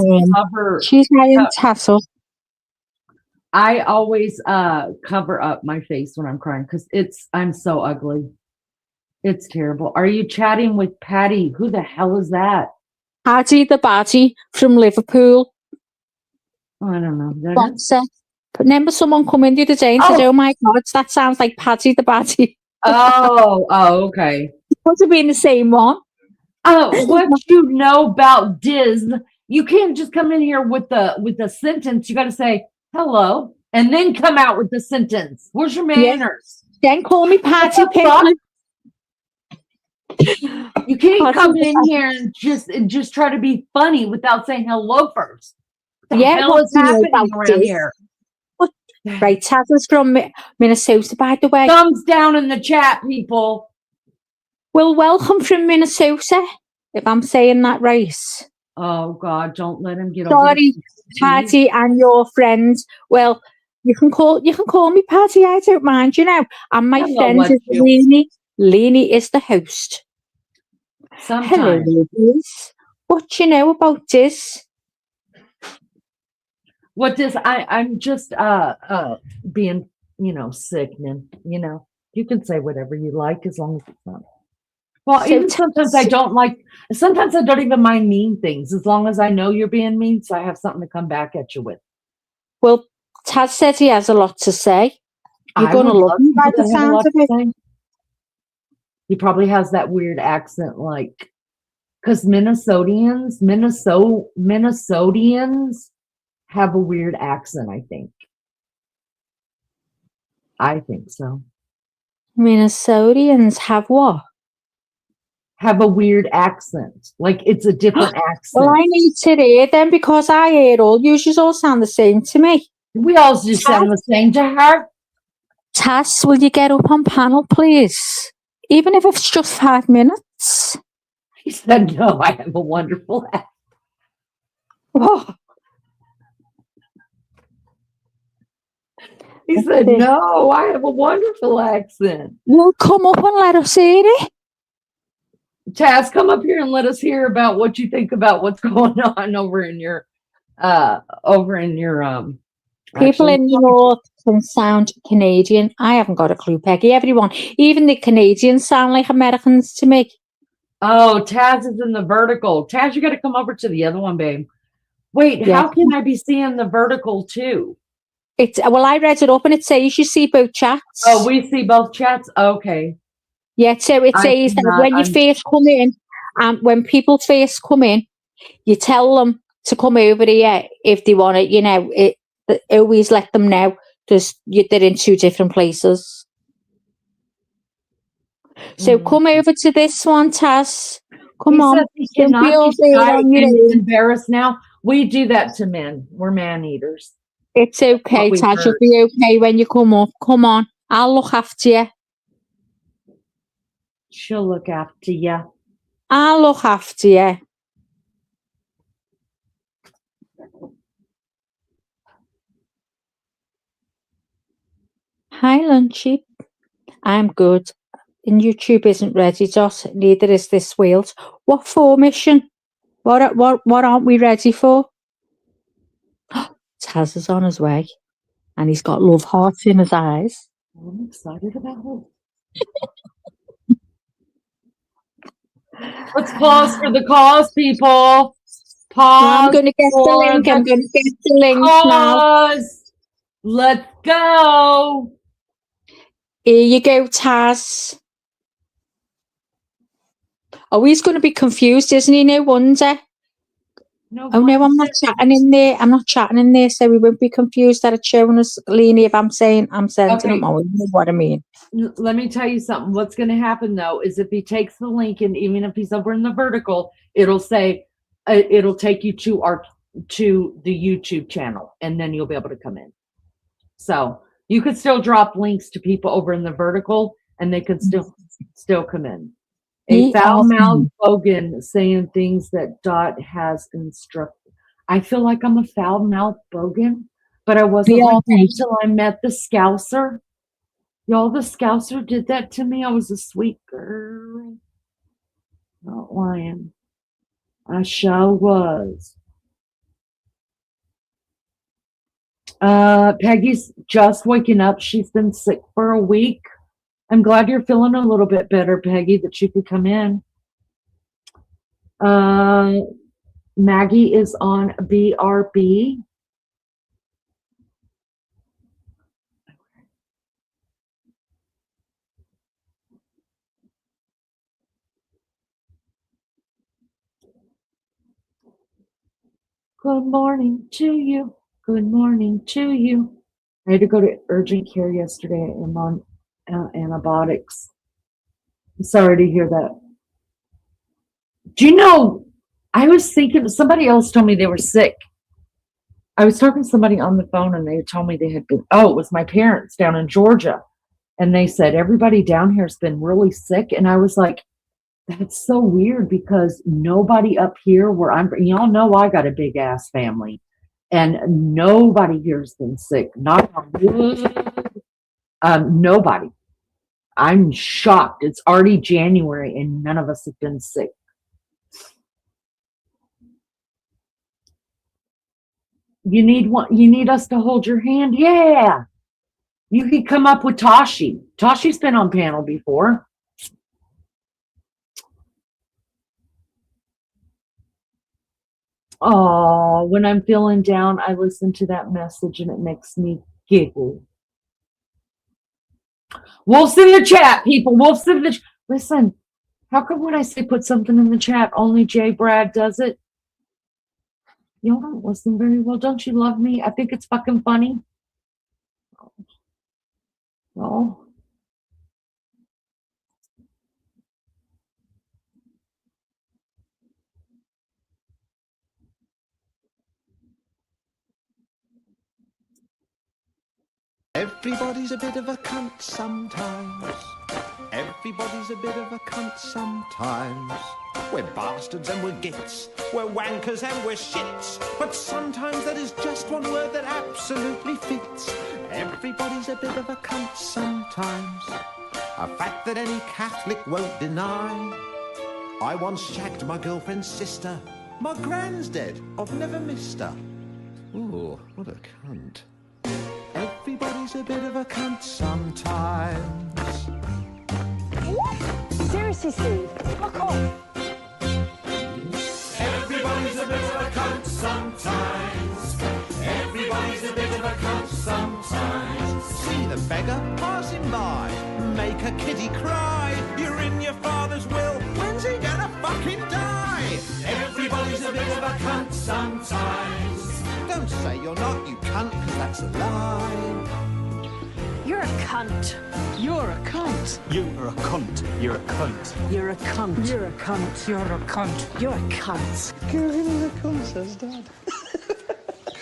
[SPEAKER 6] Tassel.
[SPEAKER 3] I always cover up my face when I'm crying because I'm so ugly. It's terrible. Are you chatting with Patty? Who the hell is that?
[SPEAKER 6] Paddy the Baddie from Liverpool.
[SPEAKER 3] Oh, I don't know.
[SPEAKER 6] Remember someone come in the other day and said, oh my God, that sounds like Paddy the Baddie.
[SPEAKER 3] Oh, okay.
[SPEAKER 6] It could have been the same one.
[SPEAKER 3] What you know about Diz, you can't just come in here with the sentence. You got to say hello and then come out with the sentence. Where's your manners?
[SPEAKER 6] Then call me Patty Pickle.
[SPEAKER 3] You can't come in here and just try to be funny without saying hello first. What the hell is happening around here?
[SPEAKER 6] Right, Taz is from Minnesota, by the way.
[SPEAKER 3] Thumbs down in the chat, people.
[SPEAKER 6] Well, welcome from Minnesota, if I'm saying that right.
[SPEAKER 3] Oh God, don't let him get
[SPEAKER 6] Sorry, Patty and your friends. Well, you can call me Patty. I don't mind, you know. And my friend is Lene. Lene is the host.
[SPEAKER 3] Sometimes.
[SPEAKER 6] Hello, ladies. What you know about this?
[SPEAKER 3] What does I'm just being, sickening, You can say whatever you like as long as it's not. Well, even sometimes I don't even mind mean things as long as I know you're being mean, so I have something to come back at you with.
[SPEAKER 6] Well, Taz said he has a lot to say. You're going to love him by the sounds of it.
[SPEAKER 3] He probably has that weird accent, because Minnesotans have a weird accent, I think. I think so.
[SPEAKER 6] Minnesotans have what?
[SPEAKER 3] Have a weird accent. Like it's a different accent.
[SPEAKER 6] Well, I need to hear them because I hear all you all sound the same to me.
[SPEAKER 3] We all just sound the same to her.
[SPEAKER 6] Tass, will you get up on panel, please? Even if it's just 5 minutes.
[SPEAKER 3] He said, no, I have a wonderful accent.
[SPEAKER 6] Oh.
[SPEAKER 3] He said, no, I have a wonderful accent.
[SPEAKER 6] Well, come up and let us hear it.
[SPEAKER 3] Taz, come up here and let us hear about what you think about what's going on over in your
[SPEAKER 6] People
[SPEAKER 3] actually,
[SPEAKER 6] in the north can sound Canadian. I haven't got a clue, Peggy. Everyone, even the Canadians sound like Americans to me.
[SPEAKER 3] oh, Taz is in the vertical. Taz, you got to come over to the other one, babe. Wait,
[SPEAKER 6] Yeah.
[SPEAKER 3] how can I be seeing the vertical too?
[SPEAKER 6] It's well, I read it up and it says you see both chats.
[SPEAKER 3] Oh, we see both chats. Okay.
[SPEAKER 6] Yeah, so it
[SPEAKER 3] I
[SPEAKER 6] says that
[SPEAKER 3] cannot
[SPEAKER 6] when you first come in, when people first come in, you tell them to come over here if they want it. You know, always let them know because they're in two different places. So come over to this one, Taz. Come
[SPEAKER 3] He
[SPEAKER 6] on.
[SPEAKER 3] says he
[SPEAKER 6] Don't
[SPEAKER 3] cannot
[SPEAKER 6] be all
[SPEAKER 3] be
[SPEAKER 6] there
[SPEAKER 3] shy
[SPEAKER 6] on your
[SPEAKER 3] and
[SPEAKER 6] own.
[SPEAKER 3] embarrassed now. We do that to men. We're man eaters.
[SPEAKER 6] It's okay,
[SPEAKER 3] we
[SPEAKER 6] Taz. You'll
[SPEAKER 3] heard.
[SPEAKER 6] be okay when you come up. Come on. I'll look after you.
[SPEAKER 3] She'll look after you.
[SPEAKER 6] I'll look after you. Hi, Lunchy. I'm good. And YouTube isn't ready, Dot. Neither is this world. What for, mission? What aren't we ready for? Taz is on his way. And he's got love hearts in his eyes.
[SPEAKER 3] I'm excited about it. Let's pause for the cause, people. Pause.
[SPEAKER 6] I'm going to get the link. I'm going to get the link now.
[SPEAKER 3] Pause. Let's go.
[SPEAKER 6] Here you go, Taz. Oh, he's going to be confused, isn't he? No wonder.
[SPEAKER 3] No,
[SPEAKER 6] Oh, no, I'm not chatting in there. I'm not chatting in there, so we won't be confused that it's showing us, Lene, if I'm saying I'm sending him. Oh, you know what I mean.
[SPEAKER 3] Let me tell you something. What's going to happen, though, is if he takes the link, and even if he's over in the vertical, it'll say, it'll take you to the YouTube channel, and then you'll be able to come in. So you could still drop links to people over in the vertical, and they could still come in. A foul-mouthed bogan saying things that Dot has instructed. I feel like I'm a foul-mouthed bogan, but I wasn't like that until I met the Scouser. Y'all, the Scouser did that to me. I was a sweet girl. Not lying. I sure was. Peggy's just waking up. She's been sick for a week. I'm glad you're feeling a little bit better, Peggy, that you could come in. Maggie is on BRB. Good morning to you. Good morning to you. I had to go to urgent care yesterday. I'm on antibiotics. I'm sorry to hear that. Do you know, I was thinking, somebody else told me they were sick. I was talking to somebody on the phone and they told me they had been, it was my parents down in Georgia. And they said, everybody down here has been really sick. And I was like, that's so weird because nobody up here where y'all know I got a big ass family and nobody here's been sick. Not nobody. I'm shocked. It's already January and none of us have been sick. You need us to hold your hand? Yeah. You could come up with Tashi. Tashi's been on panel before. Oh, when I'm feeling down, I listen to that message and it makes me giggle. Wolf's in the chat, people. Wolf's in the listen. How come when I say put something in the chat, only J. Brad does it? You don't listen very well. Don't you love me? I think it's fucking funny. Oh.
[SPEAKER 8] Everybody's a bit of a cunt sometimes. Everybody's a bit of a cunt sometimes. We're bastards and we're gits. We're wankers and we're shits. But sometimes that is just one word that absolutely fits. Everybody's a bit of a cunt sometimes. A fact that any Catholic won't deny. I once shagged my girlfriend's sister. My gran's dead. I've never missed her. Ooh, what a cunt. Everybody's a bit of a cunt sometimes.
[SPEAKER 7] Seriously, Steve, fuck off.
[SPEAKER 8] Everybody's a bit of a cunt sometimes. Everybody's a bit of a cunt sometimes. See the beggar passing by, make a kitty cry. You're in your father's will, when's he gonna fucking die? Everybody's a bit of a cunt sometimes. Don't say you're not, you cunt, cause that's a lie.
[SPEAKER 7] You're a cunt.
[SPEAKER 9] You're a cunt.
[SPEAKER 10] You are a cunt. You're a cunt.
[SPEAKER 7] You're a cunt.
[SPEAKER 9] You're a cunt. You're a cunt.
[SPEAKER 7] You're a cunt.
[SPEAKER 8] Get rid of the cunt, says Dad.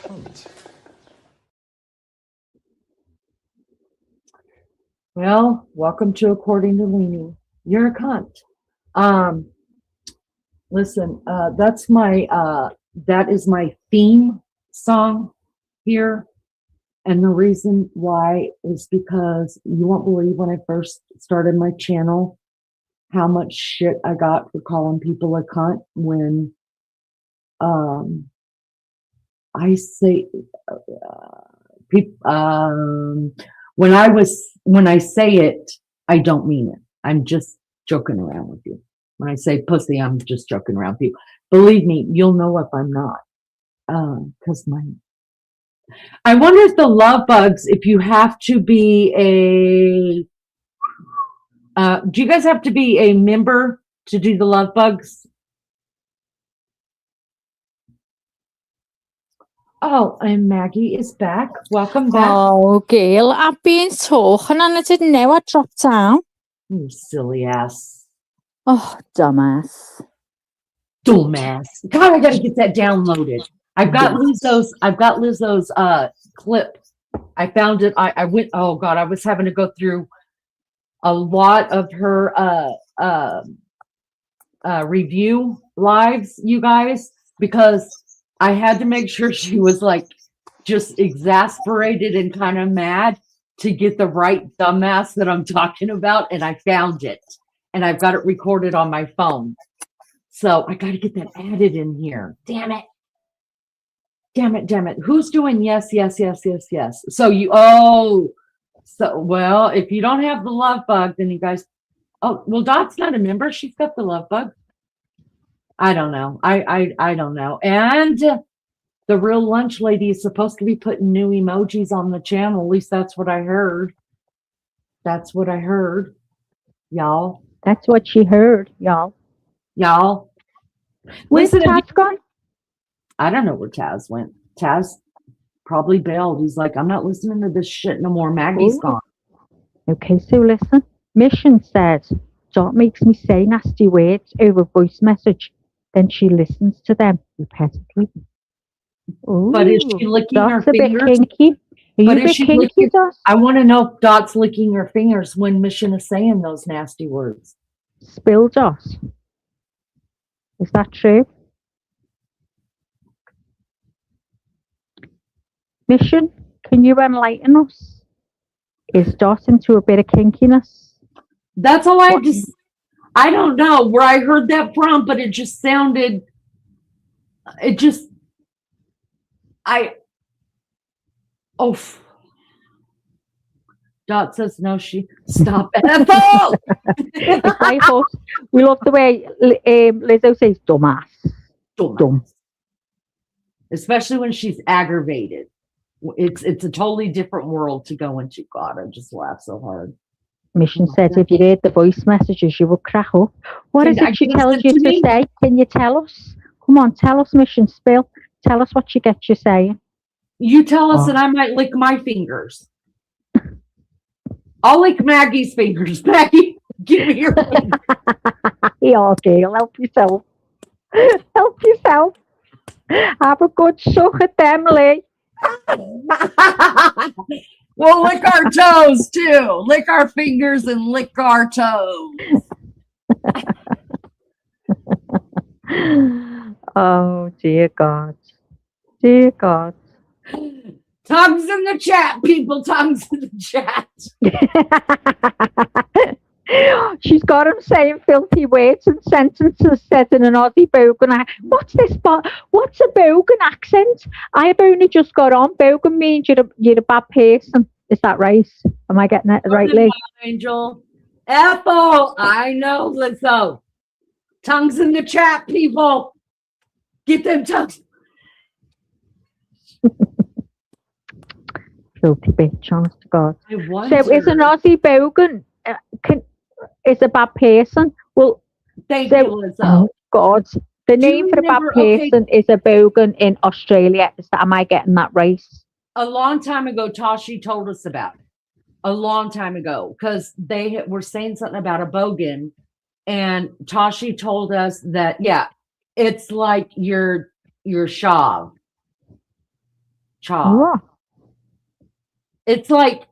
[SPEAKER 8] Cunt.
[SPEAKER 3] Well, welcome to According to Lene. You're a cunt. Listen, that is my theme song here. And the reason why is because you won't believe when I first started my channel, how much shit I got for calling people a cunt when I say when I say it, I don't mean it. I'm just joking around with you. When I say pussy, I'm just joking around with you. Believe me, you'll know if I'm not. Because I wonder if the love bugs, if you have to be do you guys have to be a member to do the love bugs? Oh, and Maggie is back. Welcome back.
[SPEAKER 6] Oh, Gail, I've been talking and I didn't know I dropped down.
[SPEAKER 3] You silly ass.
[SPEAKER 6] Oh, dumbass.
[SPEAKER 3] Dumbass. God, I gotta get that downloaded. I've got Lizzo's clip. I found it. I went, oh God, I was having to go through a lot of her review lives, you guys, because I had to make sure she was like just exasperated and kind of mad to get the right dumbass that I'm talking about. And I found it and I've got it recorded on my phone. So I got to get that added in here. Damn it. Damn it. Who's doing yes. Well, if you don't have the love bug, then you guys, oh, well, Dot's not a member. She's got the love bug. I don't know. I don't know. And the real lunch lady is supposed to be putting new emojis on the channel. At least that's what I heard. Y'all.
[SPEAKER 5] That's what she heard, y'all. Where's
[SPEAKER 3] Listen,
[SPEAKER 5] Taz gone?
[SPEAKER 3] I don't know where Taz went. Taz probably bailed. He's like, I'm not listening to this shit no more. Maggie's
[SPEAKER 5] Ooh.
[SPEAKER 3] gone.
[SPEAKER 5] Okay, so listen. Mission says, Dot makes me say nasty words over voice message. Then she listens to them repeatedly. Ooh,
[SPEAKER 3] But is she licking her
[SPEAKER 5] Dot's a bit
[SPEAKER 3] fingers?
[SPEAKER 5] kinky. Are you
[SPEAKER 3] But
[SPEAKER 5] a
[SPEAKER 3] is
[SPEAKER 5] bit
[SPEAKER 3] she
[SPEAKER 5] kinky,
[SPEAKER 3] licking?
[SPEAKER 5] Dot?
[SPEAKER 3] I want to know if Dot's licking her fingers when Mission is saying those nasty words.
[SPEAKER 5] Spill, Dot. Is that true? Mission, can you enlighten us? Is Dot into a bit of kinkiness?
[SPEAKER 3] That's all I don't know where I heard that from, but it just sounded, Dot says no, stop it.
[SPEAKER 5] It's like us. We love the way Lizzo says dumbass. Dumb.
[SPEAKER 3] Especially when she's aggravated. It's a totally different world to go into. God, I just laugh so hard.
[SPEAKER 5] Mission said if you read the voice messages, you will crack up. What is it she tells you to say? Can you tell us? Come on, tell us, Mission Spill. Tell us what she gets you saying.
[SPEAKER 3] You tell us and I might lick my fingers. I'll lick Maggie's fingers. Maggie, give me your fingers.
[SPEAKER 5] Yeah, Gail, help yourself. Help yourself. Have a good suck at them, Lee.
[SPEAKER 3] We'll lick our toes too. Lick our fingers and lick our toes.
[SPEAKER 5] Oh dear God. Dear God.
[SPEAKER 3] Tongues in the chat, people. Tongues in the chat.
[SPEAKER 5] She's got him saying filthy words and sentences said in an Aussie bogan accent. What's this? What's a bogan accent? I have only just got on. Bogan means you're a bad person. Is that right? Am I getting it rightly?
[SPEAKER 3] Angel. Ethel. I know, Lizzo. Tongues in the chat, people. Get them tongues.
[SPEAKER 5] Filthy bitch, honest to God.
[SPEAKER 3] I wonder.
[SPEAKER 5] So is an Aussie bogan is a bad person? Well,
[SPEAKER 3] Thank
[SPEAKER 5] so,
[SPEAKER 3] you, Lizzo.
[SPEAKER 5] oh God. The
[SPEAKER 3] Do
[SPEAKER 5] name
[SPEAKER 3] you
[SPEAKER 5] for a bad
[SPEAKER 3] remember- okay.
[SPEAKER 5] person is a bogan in Australia. Am I getting that right?
[SPEAKER 3] A long time ago, Tashi told us about it. A long time ago, because they were saying something about a bogan, and Tashi told us that it's like your shav.
[SPEAKER 5] Oh.
[SPEAKER 3] It's like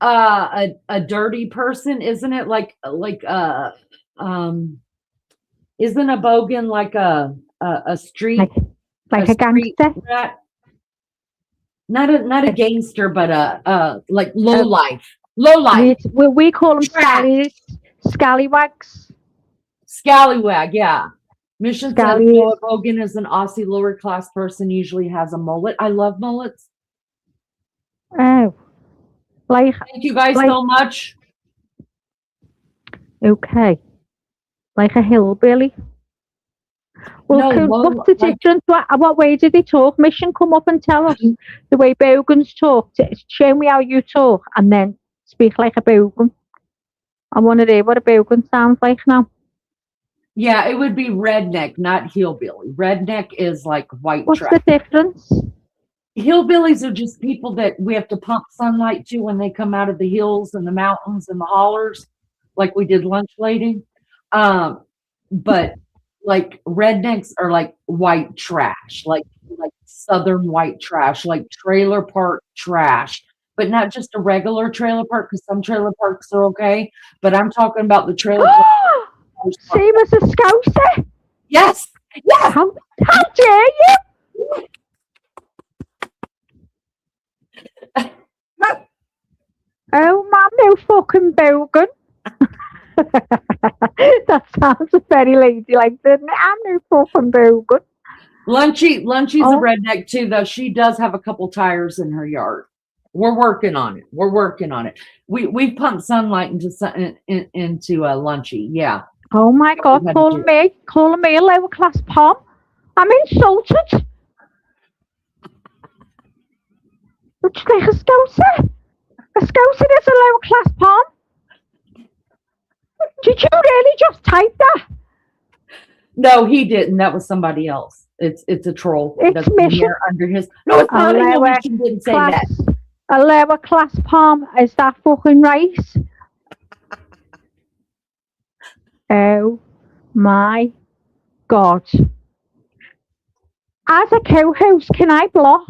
[SPEAKER 3] a dirty person, isn't it? Like isn't a bogan like a street
[SPEAKER 5] like a
[SPEAKER 3] street
[SPEAKER 5] gangster?
[SPEAKER 3] rat? Not a gangster, but like low life.
[SPEAKER 5] We call them
[SPEAKER 3] Trash.
[SPEAKER 5] scallywags.
[SPEAKER 3] Scallywag, yeah. Mission says
[SPEAKER 5] Scallies.
[SPEAKER 3] Noah Bogan is an Aussie lower class person, usually has a mullet. I love mullets.
[SPEAKER 5] Oh, like
[SPEAKER 3] Thank you guys so much.
[SPEAKER 5] okay, like a hillbilly. Well,
[SPEAKER 3] No,
[SPEAKER 5] what's the difference? What way did they talk? Mission, come up and tell us the way bogans talk. Show me how you talk, and then speak like a bogan. I want to hear what a bogan sounds like now.
[SPEAKER 3] Yeah, it would be redneck, not hillbilly. Redneck is like white
[SPEAKER 5] What's
[SPEAKER 3] trash.
[SPEAKER 5] the difference?
[SPEAKER 3] Hillbillies are just people that we have to pump sunlight to when they come out of the hills and the mountains and the hollers, like we did lunch lady. But like rednecks are like white trash, like southern white trash, like trailer park trash, but not just a regular trailer park, because some trailer parks are okay. But I'm talking about the trailer park.
[SPEAKER 5] Same as a scouser?
[SPEAKER 3] Yes. Yes.
[SPEAKER 5] How dare you? Oh, man, no fucking bogan. That sounds very ladylike, didn't it? I'm no fucking bogan.
[SPEAKER 3] Lunchy's a redneck too, though. She does have a couple tires in her yard. We're working on it. We pump sunlight into Lunchy. Yeah.
[SPEAKER 5] Oh my God, calling me a lower class pom. I'm insulted. Looks like a scouser. A scouser is a lower class pom. Did you really just type that?
[SPEAKER 3] No, he didn't. That was somebody else. It's a troll.
[SPEAKER 5] It's Mission.
[SPEAKER 3] Under his. No, it's not. Mission didn't say that.
[SPEAKER 5] A lower class pom. Is that fucking right? Oh my God. As a co-host, can I block?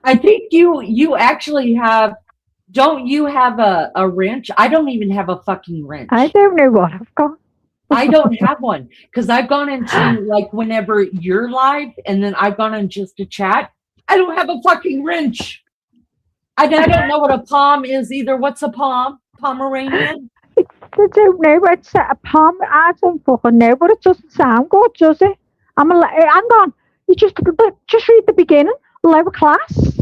[SPEAKER 3] I think you actually have. Don't you have a wrench? I don't even have a fucking wrench.
[SPEAKER 5] I don't know what I've got.
[SPEAKER 3] I don't have one because I've gone into like whenever you're live and then I've gone in just to chat. I don't have a fucking wrench. I don't know what a palm is either. What's a palm? Pomeranian?
[SPEAKER 5] I don't know. It's a palm. I don't fucking know, but it doesn't sound good, does it? Hang on. You just read the beginning. Lower class.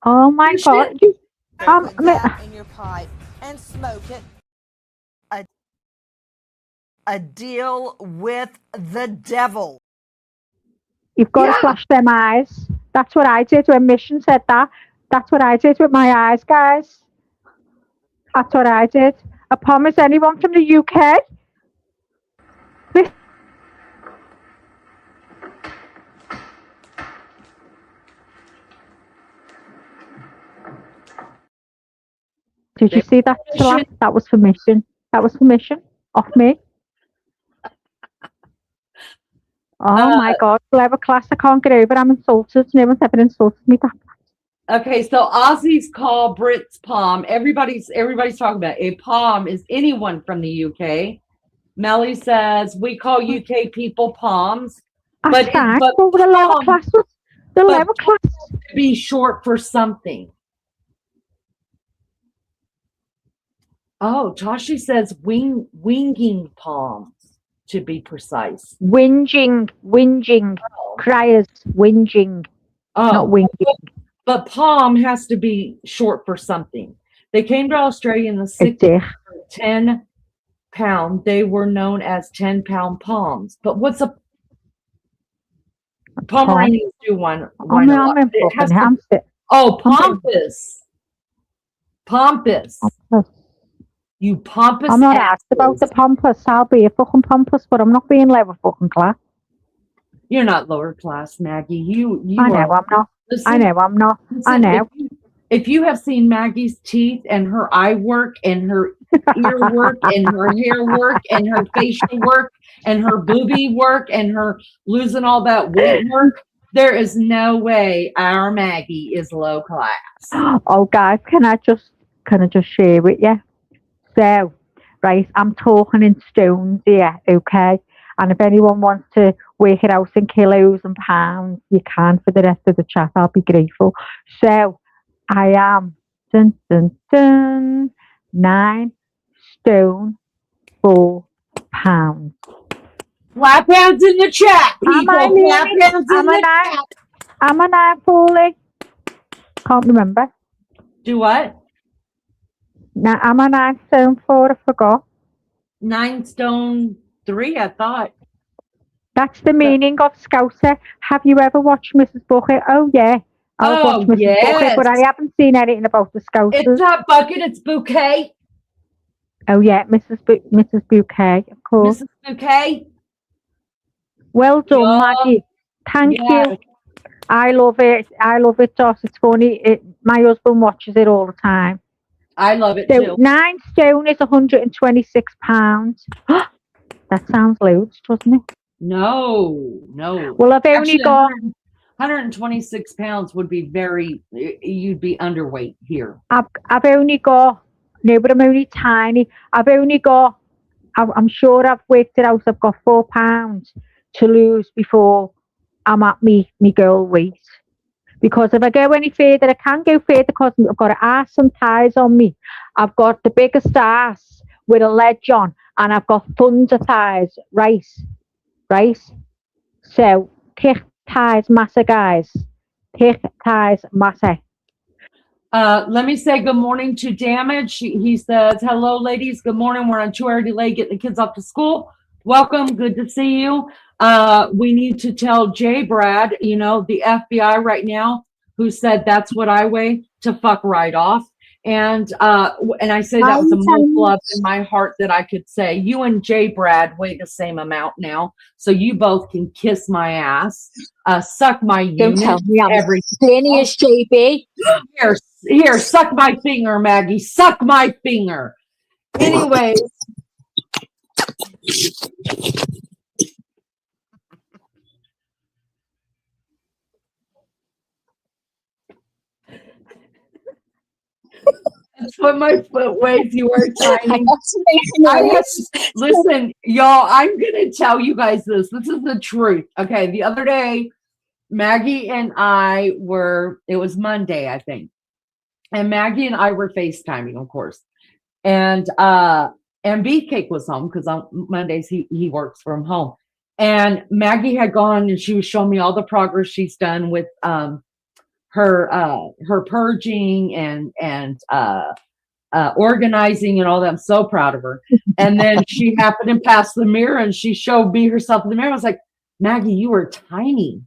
[SPEAKER 5] Oh my God!
[SPEAKER 7] Put that in your pipe and smoke it. A deal with the devil.
[SPEAKER 5] You've got to flash them eyes. That's what I did when Mission said that. That's what I did with my eyes, guys. That's what I did. I promise anyone from the UK. Did you see that slap? That was for Mission. That was for Mission. Off me. Oh my God. Clever class. I can't get over. I'm insulted. No one's ever insulted me that.
[SPEAKER 3] Okay, so Aussies call Brits palm. Everybody's talking about a palm is anyone from the UK. Melly says we call UK people palms,
[SPEAKER 5] That's
[SPEAKER 3] but
[SPEAKER 5] fine.
[SPEAKER 3] but
[SPEAKER 5] But the level
[SPEAKER 3] palm
[SPEAKER 5] class was the
[SPEAKER 3] but
[SPEAKER 5] level class.
[SPEAKER 3] to be short for something. Oh, Tashi says winging palms to be precise.
[SPEAKER 5] Whinging,
[SPEAKER 3] Oh,
[SPEAKER 5] criers, whinging, not
[SPEAKER 3] oh,
[SPEAKER 5] whinging.
[SPEAKER 3] but palm has to be short for something. They came to Australia in the
[SPEAKER 5] A
[SPEAKER 3] 60s
[SPEAKER 5] dick.
[SPEAKER 3] for 10 pound. They were known as 10-pound palms. But what's a Pomeranians do one
[SPEAKER 5] I'm
[SPEAKER 3] a lot.
[SPEAKER 5] in
[SPEAKER 3] It has
[SPEAKER 5] fucking
[SPEAKER 3] to,
[SPEAKER 5] hamster.
[SPEAKER 3] oh, pompous. You pompous
[SPEAKER 5] I'm not asked about the
[SPEAKER 3] assholes.
[SPEAKER 5] pompous. I'll be a fucking pompous, but I'm not being level fucking class.
[SPEAKER 3] You're not lower class, Maggie. You
[SPEAKER 5] I know
[SPEAKER 3] are.
[SPEAKER 5] I'm not.
[SPEAKER 3] Listen,
[SPEAKER 5] I know I'm not. I
[SPEAKER 3] listen,
[SPEAKER 5] know.
[SPEAKER 3] if you have seen Maggie's teeth and her eye work and her ear work and her hair work and her facial work and her boobie work and her losing all that weight work, there is no way our Maggie is low class.
[SPEAKER 5] Oh, guys, can I just share with you? So, right, I'm talking in stones here, okay? And if anyone wants to work it out in kilos and pounds, you can for the rest of the chat. I'll be grateful. So, I am 9 stone 4 pounds.
[SPEAKER 3] Clap hands in the chat, people.
[SPEAKER 5] Am I
[SPEAKER 3] Clap
[SPEAKER 5] Lene?
[SPEAKER 3] hands in
[SPEAKER 5] Am I
[SPEAKER 3] the
[SPEAKER 5] 9?
[SPEAKER 3] chat.
[SPEAKER 5] Am I 9 fully? Can't remember.
[SPEAKER 3] Do what?
[SPEAKER 5] Now, am I 9 stone 4? I forgot.
[SPEAKER 3] 9 stone 3, I thought.
[SPEAKER 5] That's the meaning of Scouser. Have you ever watched Mrs. Bucket? Oh, yeah. I've watched Mrs. Bucket, but I
[SPEAKER 3] Yes.
[SPEAKER 5] haven't seen anything about the
[SPEAKER 3] It's
[SPEAKER 5] Scousers.
[SPEAKER 3] not bucket, it's bouquet.
[SPEAKER 5] Oh, yeah, Mrs. Bouquet, of course.
[SPEAKER 3] Mrs. Bouquet.
[SPEAKER 5] Well done,
[SPEAKER 3] Yeah.
[SPEAKER 5] Maggie. Thank
[SPEAKER 3] Yeah.
[SPEAKER 5] you. I love it. I love it, Joss. It's funny. My husband watches it all the time.
[SPEAKER 3] I love it
[SPEAKER 5] So
[SPEAKER 3] too.
[SPEAKER 5] 9 stone is £126. That sounds loads, doesn't it?
[SPEAKER 3] No.
[SPEAKER 5] Well, I've only
[SPEAKER 3] Actually,
[SPEAKER 5] got
[SPEAKER 3] 126 pounds would be you'd be underweight here.
[SPEAKER 5] I've only got no, but I'm only tiny. I'm sure I've worked it out. I've got 4 pounds to lose before I'm at me girl weight. Because if I go any further, I can't go further because I've got ass and thighs on me. I've got the biggest ass with a ledge on, and I've got thunder thighs, right? So, thick thighs, massa, guys. Thick thighs, massa.
[SPEAKER 3] Let me say good morning to Damage. He says, hello, ladies. Good morning. We're on 2 hour delay getting the kids off to school. Welcome. Good to see you. We need to tell Jay Brad, the FBI right now, who said that's what I weigh, to fuck right off. And I say that with the most love in my heart that I could say. You and Jay Brad weigh the same amount now, so you both can kiss my ass, suck my
[SPEAKER 6] Don't
[SPEAKER 3] unit.
[SPEAKER 6] tell me I'm
[SPEAKER 3] every
[SPEAKER 6] skinny as JB.
[SPEAKER 3] Here, suck my finger, Maggie. Suck my finger. Anyways. That's what my foot weighs. You are tiny. Listen, y'all, I'm going to tell you guys this. This is the truth. Okay, the other day, Maggie and I it was Monday, I think. And Maggie and I were FaceTiming, of course. And Beefcake was home because on Mondays he works from home. And Maggie had gone and she was showing me all the progress she's done with her purging and organizing and all that. I'm so proud of her. And then she happened to pass the mirror and she showed me herself in the mirror. I was like, Maggie, you are tiny.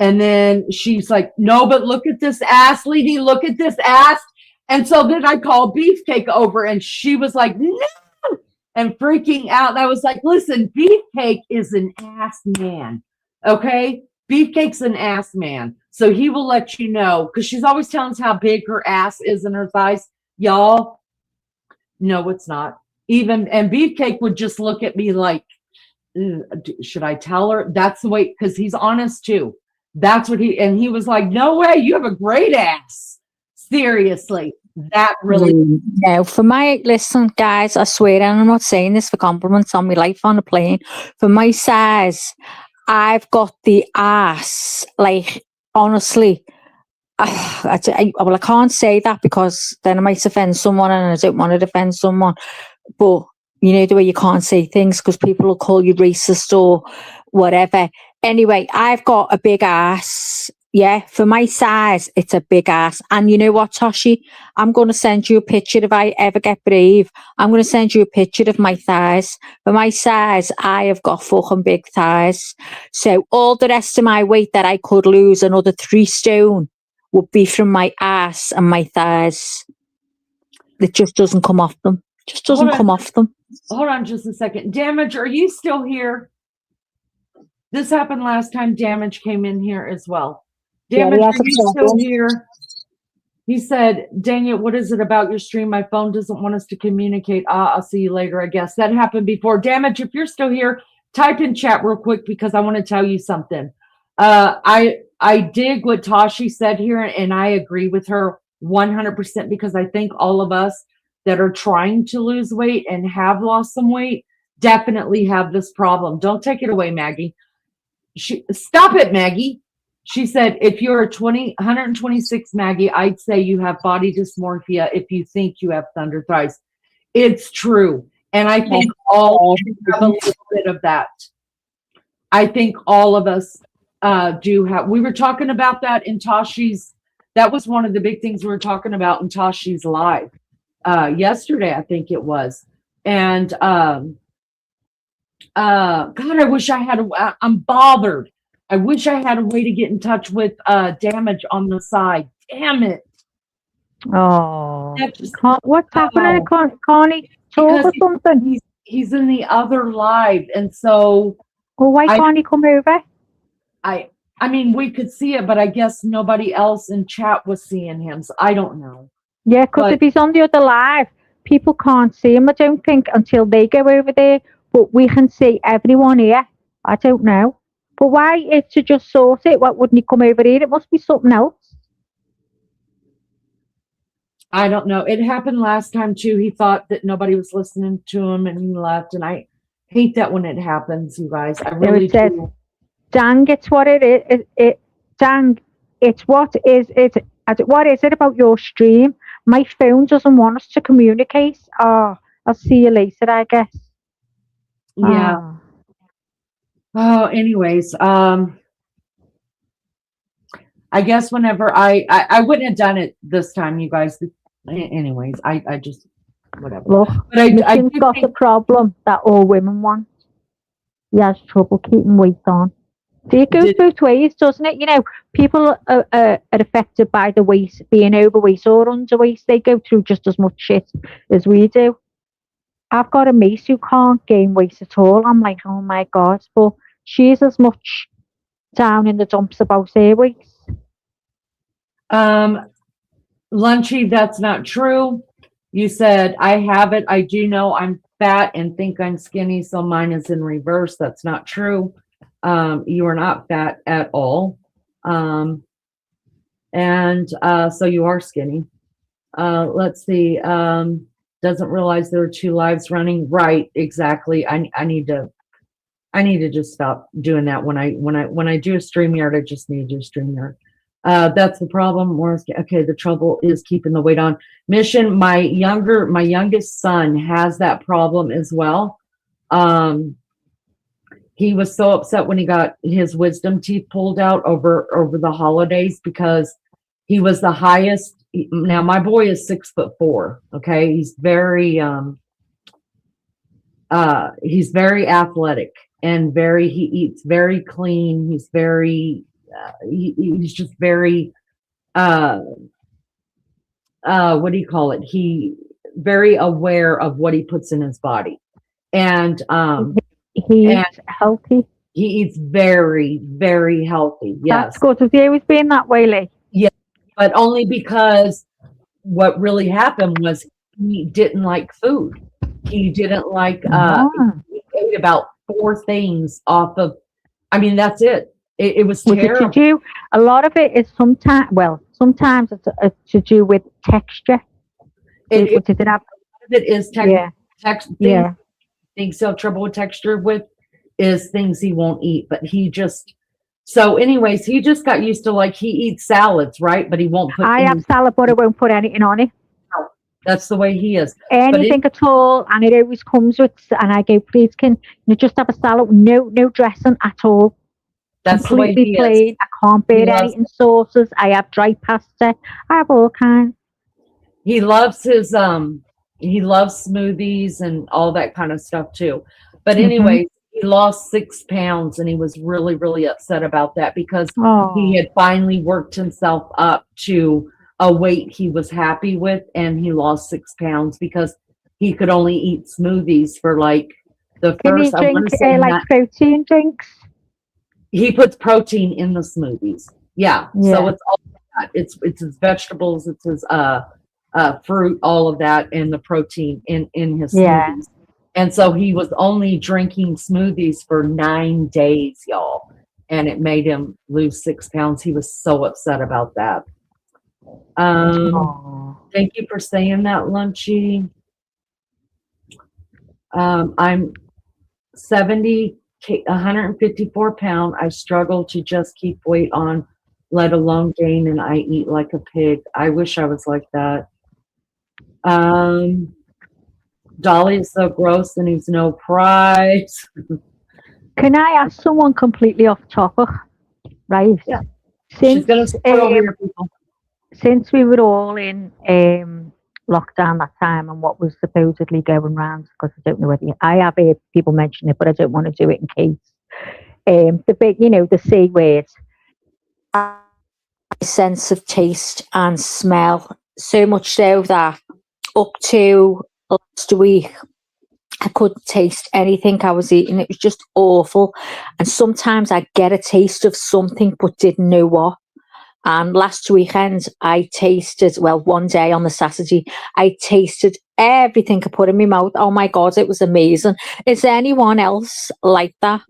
[SPEAKER 3] And then she's like, no, but look at this ass, Lene, look at this ass. And so then I called Beefcake over and she was like, no, and freaking out. And I was like, listen, Beefcake is an ass man. Okay. Beefcake's an ass man. So he will let you know, because she's always telling us how big her ass is and her thighs. Y'all, no, it's not. And Beefcake would just look at me like, should I tell her? That's the way, because he's honest too. That's what he was like, no way, you have a great ass. Seriously. That really
[SPEAKER 6] No, for my listen, guys, I swear, and I'm not saying this for compliments on my life on a plane. For my size, I've got the ass, like honestly. Well, I can't say that because then I might offend someone, and I don't want to offend someone. But you know the way you can't say things because people will call you racist or whatever. Anyway, I've got a big ass. Yeah, for my size, it's a big ass. And you know what, Toshi? I'm going to send you a picture if I ever get brave. I'm going to send you a picture of my thighs. For my size, I have got fucking big thighs. So all the rest of my weight that I could lose, another 3 stone, would be from my ass and my thighs. It just doesn't come off them. Just doesn't come off them.
[SPEAKER 3] Hold on just a second. Damage, are you still here? This happened last time Damage came in here as well. Damage, are you still here? He said, dang it, what is it about your stream? My phone doesn't want us to communicate. I'll see you later, I guess. That happened before. Damage, if you're still here, type in chat real quick because I want to tell you something. I dig what Tashi said here, and I agree with her 100% because I think all of us that are trying to lose weight and have lost some weight definitely have this problem. Don't take it away, Maggie. Stop it, Maggie. She said, if you're 126, Maggie, I'd say you have body dysmorphia if you think you have thunder thighs. It's true. And I think all have a little bit of that. I think all of us do have. We were talking about that in Tashi's. That was one of the big things we were talking about in Tashi's live yesterday, I think it was. And God, I wish I had I'm bothered. I wish I had a way to get in touch with Damage on the side. Damn it.
[SPEAKER 5] Oh, what's happening? Can't he talk or something?
[SPEAKER 3] He's in the other live, and so.
[SPEAKER 5] Well, why can't he come over?
[SPEAKER 3] I mean, we could see it, but I guess nobody else in chat was seeing him, so I don't know.
[SPEAKER 5] Yeah, because if he's on the other live, people can't see him, I don't think, until they go over there. But we can see everyone here. I don't know. But why is to just sort it? What wouldn't he come over here? It must be something else.
[SPEAKER 3] I don't know. It happened last time too. He thought that nobody was listening to him and he left. And I hate that when it happens, you guys. I really do.
[SPEAKER 5] Dang, it's what it is. Dang, it's what is it? What is it about your stream? My phone doesn't want us to communicate. Oh, I'll see you later, I guess.
[SPEAKER 3] Yeah. Oh, anyways, I guess whenever I wouldn't have done it this time, you guys. Anyways, I just whatever.
[SPEAKER 5] Look,
[SPEAKER 3] but I
[SPEAKER 5] got the problem that all women want. He has trouble keeping weight on. So it goes both ways, doesn't it? You know, people are affected by the weight, being overweight or underweight. They go through just as much shit as we do. I've got a mate who can't gain weight at all. I'm like, oh my God. But she's as much down in the dumps about her weight.
[SPEAKER 3] Lunchy, that's not true. You said, I have it. I do know I'm fat and think I'm skinny, so mine is in reverse. That's not true. You are not fat at all. So you are skinny. Let's see. Doesn't realize there are 2 lives running. Right, exactly. I need to just stop doing that. When I do a StreamYard, I just need to do a StreamYard. That's the problem. Okay, the trouble is keeping the weight on. Mission, my youngest son has that problem as well. He was so upset when he got his wisdom teeth pulled out over the holidays because he was the highest. Now my boy is 6'4". Okay, he's very athletic and he eats very clean. He's very he's just very what do you call it? He very aware of what he puts in his body, and
[SPEAKER 5] he eats healthy.
[SPEAKER 3] He eats very, very healthy. Yes,
[SPEAKER 5] that's good. Has he always been that way, Lee?
[SPEAKER 3] Yeah, but only because what really happened was he didn't like food. He didn't like. He ate about 4 things off of. I mean, that's it. It was
[SPEAKER 5] Was it to
[SPEAKER 3] terrible.
[SPEAKER 5] do? A lot of it is sometimes it's to do with texture. Did it have?
[SPEAKER 3] It is
[SPEAKER 5] Yeah, yeah.
[SPEAKER 3] things he'll have trouble with texture with is things he won't eat. But he just so anyways, he just got used to like he eats salads, right? But he won't put
[SPEAKER 5] I have salad, but I won't put anything on it.
[SPEAKER 3] that's the way he is.
[SPEAKER 5] Anything at all, and it always comes with. And I go, please, can you just have a salad? No dressing at all.
[SPEAKER 3] That's the way
[SPEAKER 5] Completely
[SPEAKER 3] he
[SPEAKER 5] plain.
[SPEAKER 3] is.
[SPEAKER 5] I can't bear
[SPEAKER 3] loves-
[SPEAKER 5] anything sauces. I have dry pasta. I have all kinds.
[SPEAKER 3] He loves his he loves smoothies and all that kind of stuff too. But anyways, he lost 6 pounds and he was really, really upset about that because
[SPEAKER 5] Oh,
[SPEAKER 3] he had finally worked himself up to a weight he was happy with, and he lost 6 pounds because he could only eat smoothies for like the
[SPEAKER 5] can you
[SPEAKER 3] first. I
[SPEAKER 5] drink
[SPEAKER 3] want to say
[SPEAKER 5] like protein drinks?
[SPEAKER 3] he puts protein in the smoothies. Yeah. So it's all that. It's his vegetables, it's his fruit, all of that, and the protein in his smoothies. And so he was only drinking smoothies for 9 days, y'all. And it made him lose 6 pounds. He was so upset about that. Thank you for saying that, Lunchy. I'm 154 pound. I struggle to just keep weight on, let alone gain, and I eat like a pig. I wish I was like that. Dolly is so gross and he's no prize.
[SPEAKER 5] Can I ask someone completely off topic? Right.
[SPEAKER 3] Yeah.
[SPEAKER 5] Since,
[SPEAKER 3] She's gonna support over here, people.
[SPEAKER 5] Since we were all in lockdown that time and what was supposedly going around, because I don't know whether I have heard people mention it, but I don't want to do it in case. The big, the C word.
[SPEAKER 6] Sense of taste and smell, so much so that up to last week I couldn't taste anything I was eating. It was just awful. And sometimes I get a taste of something but didn't know what. And last weekend I tasted, one day on the Saturday, I tasted everything I put in my mouth. Oh my God, it was amazing. Is there anyone else like that?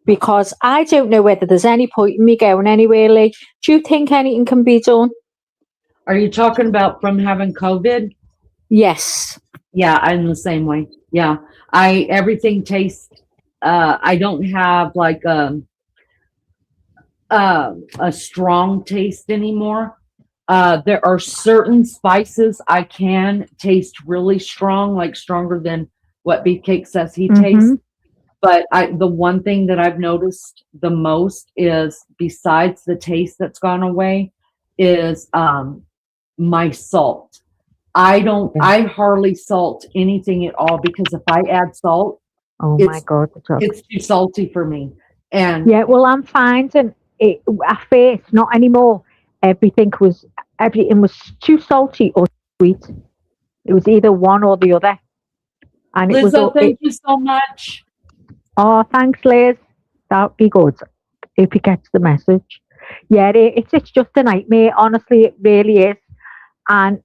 [SPEAKER 6] Because I don't know whether there's any point in me going anywhere, Lee. Do you think anything can be done?
[SPEAKER 3] Are you talking about from having COVID?
[SPEAKER 6] Yes.
[SPEAKER 3] Yeah, I'm the same way. Yeah. Everything tastes, I don't have like a strong taste anymore. There are certain spices I can taste really strong, like stronger than what Beefcake says he tastes. But the one thing that I've noticed the most is, besides the taste that's gone away, is my salt. I hardly salt anything at all, because if I add salt,
[SPEAKER 5] oh my God,
[SPEAKER 3] it's too salty for me. And
[SPEAKER 5] yeah, well, I'm finding it at first, not anymore. Everything was too salty or sweet. It was either one or the other. And it was.
[SPEAKER 3] Lizzo, thank you so much.
[SPEAKER 5] Oh, thanks, Liz. That'd be good if he gets the message. Yeah, it's just a nightmare. Honestly, it really is. And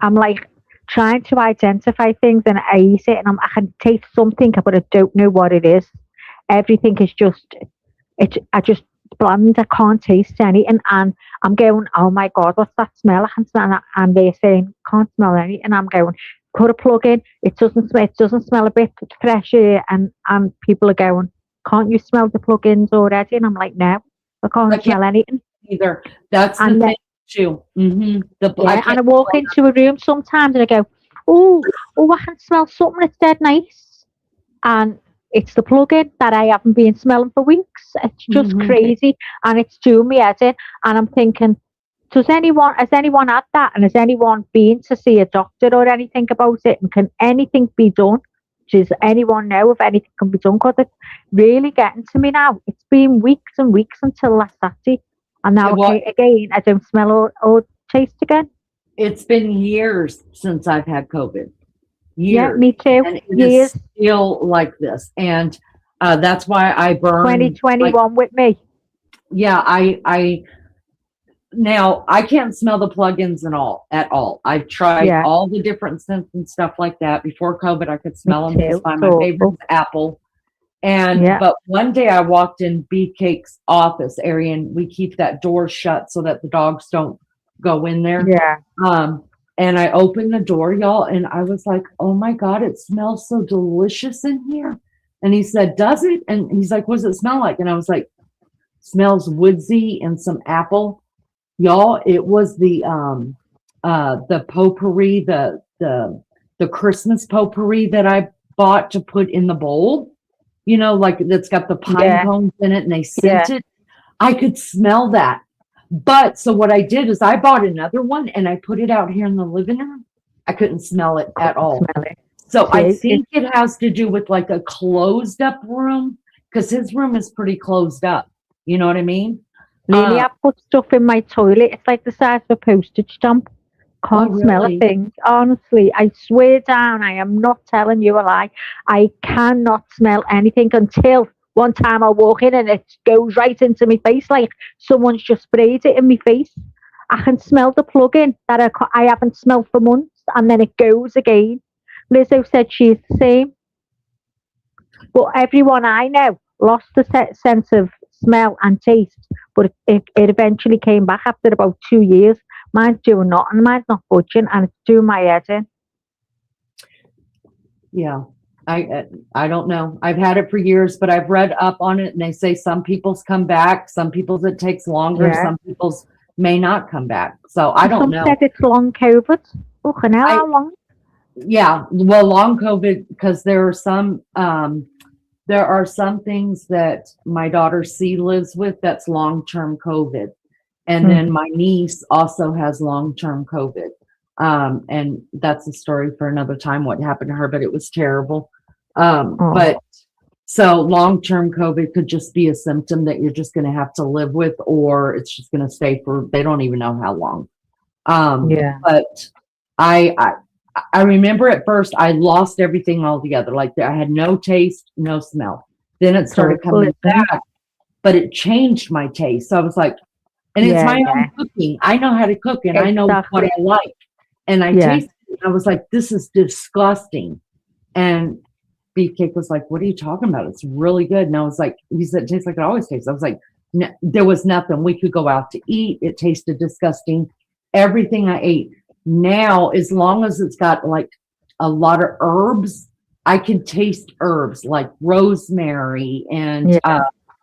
[SPEAKER 5] I'm like trying to identify things, and I eat it, and I can taste something, but I don't know what it is. Everything is just I just bland. I can't taste anything, and I'm going, oh my God, what's that smell? I can smell it, and they're saying can't smell any, and I'm going, put a plug in. It doesn't smell a bit fresh here, and people are going, can't you smell the plugins already? And I'm like, no, I can't smell anything
[SPEAKER 3] either. That's the thing too.
[SPEAKER 5] And I walk into a room sometimes and I go, oh, I can smell something that's dead nice, and it's the plug-in that I haven't been smelling for weeks. It's just crazy, and it's doing me head in. And I'm thinking, has anyone had that, and has anyone been to see a doctor or anything about it, and can anything be done? Does anyone know if anything can be done? Because it's really getting to me now. It's been weeks and weeks until last Saturday, and now again I don't smell or taste again.
[SPEAKER 3] It's been years since I've had COVID. Years.
[SPEAKER 5] Yeah, me too.
[SPEAKER 3] And it is still like this, and that's why I burn
[SPEAKER 5] 2021 with me.
[SPEAKER 3] Yeah, I now I can't smell the plugins at all. I've tried all the different scents and stuff like that. Before COVID, I could smell them just by my favorite apple, And
[SPEAKER 5] Yeah.
[SPEAKER 3] but one day I walked in B Cake's office area, and we keep that door shut so that the dogs don't go in there.
[SPEAKER 5] Yeah.
[SPEAKER 3] And I opened the door, y'all, and I was like, oh my God, it smells so delicious in here. And he said, does it? And he's like, what does it smell like? And I was like, smells woodsy and some apple. Y'all, it was the potpourri, the Christmas potpourri that I bought to put in the bowl. You know, like that's got the pine
[SPEAKER 5] Yeah.
[SPEAKER 3] cones in it and they scent it. I could smell that. But so what I did is I bought another one and I put it out here in the living room. I couldn't smell it at all.
[SPEAKER 5] Smell it.
[SPEAKER 3] So I
[SPEAKER 5] See,
[SPEAKER 3] think it has to do with like a closed up room, because his room is pretty closed up. You know what I mean?
[SPEAKER 5] Lily, I put stuff in my toilet. It's like the size of a postage stamp. Can't smell a
[SPEAKER 3] really?
[SPEAKER 5] thing. Honestly, I swear down, I am not telling you a lie. I cannot smell anything until one time I walk in and it goes right into my face like someone's just sprayed it in my face. I can smell the plug-in that I haven't smelled for months, and then it goes again. Lizzo said she's the same. But everyone I know lost the sense of smell and taste, but it eventually came back after about 2 years. Mine's doing nothing, mine's not budging, and it's doing my head in.
[SPEAKER 3] Yeah. I don't know. I've had it for years, but I've read up on it and they say some people's come back, some people's it takes longer,
[SPEAKER 5] Yeah.
[SPEAKER 3] some people's may not come back. So I don't
[SPEAKER 5] Some
[SPEAKER 3] know.
[SPEAKER 5] said it's long COVID. Oh, how long?
[SPEAKER 3] Yeah, well, long COVID, because there are some things that my daughter C lives with that's long-term COVID. And then my niece also has long-term COVID. And that's a story for another time, what happened to her, but it was terrible. But so long-term COVID could just be a symptom that you're just going to have to live with, or it's just going to stay for, they don't even know how long.
[SPEAKER 5] Yeah.
[SPEAKER 3] But I remember at first I lost everything altogether. Like I had no taste, no smell. Then it started coming back, but it changed my taste. So I was like, and it's my own cooking. I know how to cook and I know what I like. And I tasted it and I was like, this is disgusting. And Beefcake was like, what are you talking about? It's really good. And I was like, he said, it tastes like it always tastes. I was like, there was nothing. We could go out to eat. It tasted disgusting. Everything I ate. Now, as long as it's got like a lot of herbs, I can taste herbs like rosemary and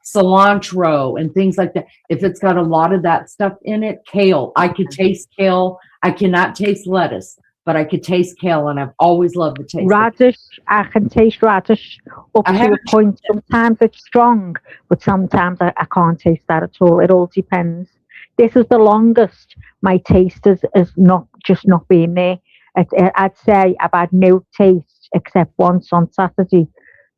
[SPEAKER 3] cilantro and things like that. If it's got a lot of that stuff in it, kale, I could taste kale. I cannot taste lettuce, but I could taste kale, and I've always loved the taste.
[SPEAKER 5] Radish, I can taste radish up to a point. Sometimes it's strong, but sometimes I can't taste that at all. It all depends. This is the longest my taste is not being there. I'd say I've had no taste except once on Saturday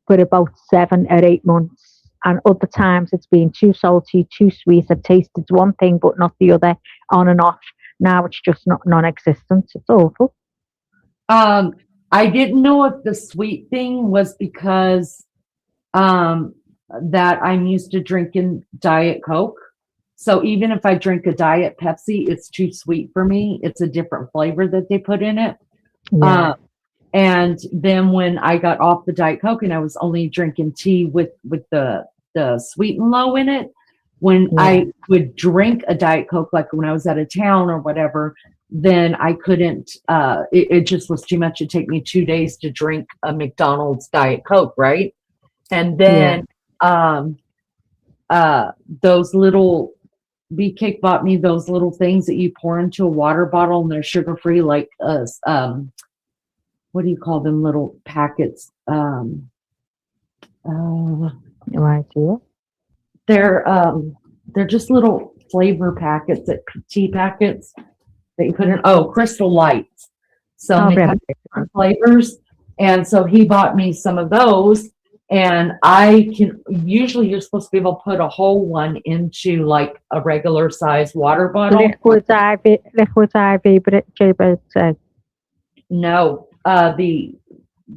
[SPEAKER 5] for about 7 or 8 months. And other times it's been too salty, too sweet. I've tasted one thing but not the other, on and off. Now it's just non-existent. It's awful.
[SPEAKER 3] I didn't know if the sweet thing was because that I'm used to drinking Diet Coke. So even if I drink a Diet Pepsi, it's too sweet for me. It's a different flavor that they put in it.
[SPEAKER 5] Yeah.
[SPEAKER 3] And then when I got off the Diet Coke and I was only drinking tea with the sweet and low in it, when I would drink a Diet Coke, like when I was out of town or whatever, then I couldn't, it just was too much. It'd take me 2 days to drink a McDonald's Diet Coke, right? And then those little, Beefcake bought me those little things that you pour into a water bottle and they're sugar-free, like, what do you call them, little packets? They're just little flavor packets, tea packets that you put in. Oh, Crystal Lights. So they have different flavors. And so he bought me some of those. And I can, usually you're supposed to be able to put a whole one into like a regular size water bottle.
[SPEAKER 5] Liquid IV, but J-Bird said.
[SPEAKER 3] No,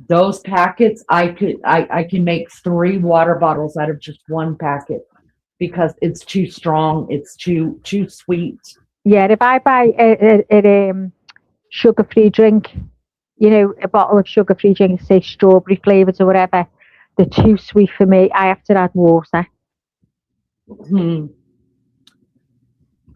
[SPEAKER 3] those packets, I can make 3 water bottles out of just one packet because it's too strong. It's too sweet.
[SPEAKER 5] Yeah, if I buy a sugar-free drink, a bottle of sugar-free drink, say strawberry flavors or whatever, They're too sweet for me. I have to add water.
[SPEAKER 3] Hmm.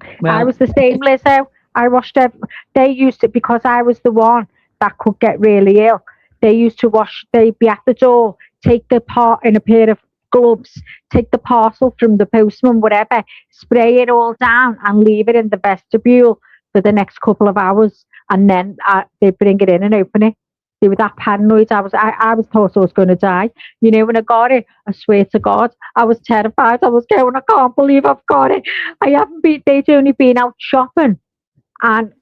[SPEAKER 5] I
[SPEAKER 3] Well,
[SPEAKER 5] was the same, Lizzo. I washed every, they used to, because I was the one that could get really ill. They used to wash, they'd be at the door, take the part in a pair of gloves, take the parcel from the postman, whatever, spray it all down and leave it in the vestibule for the next couple of hours. And then they'd bring it in and open it. They were that paranoid. I was thought I was going to die. You know, when I got it, I swear to God, I was terrified. I was going, I can't believe I've got it. I haven't been, they'd only been out shopping. And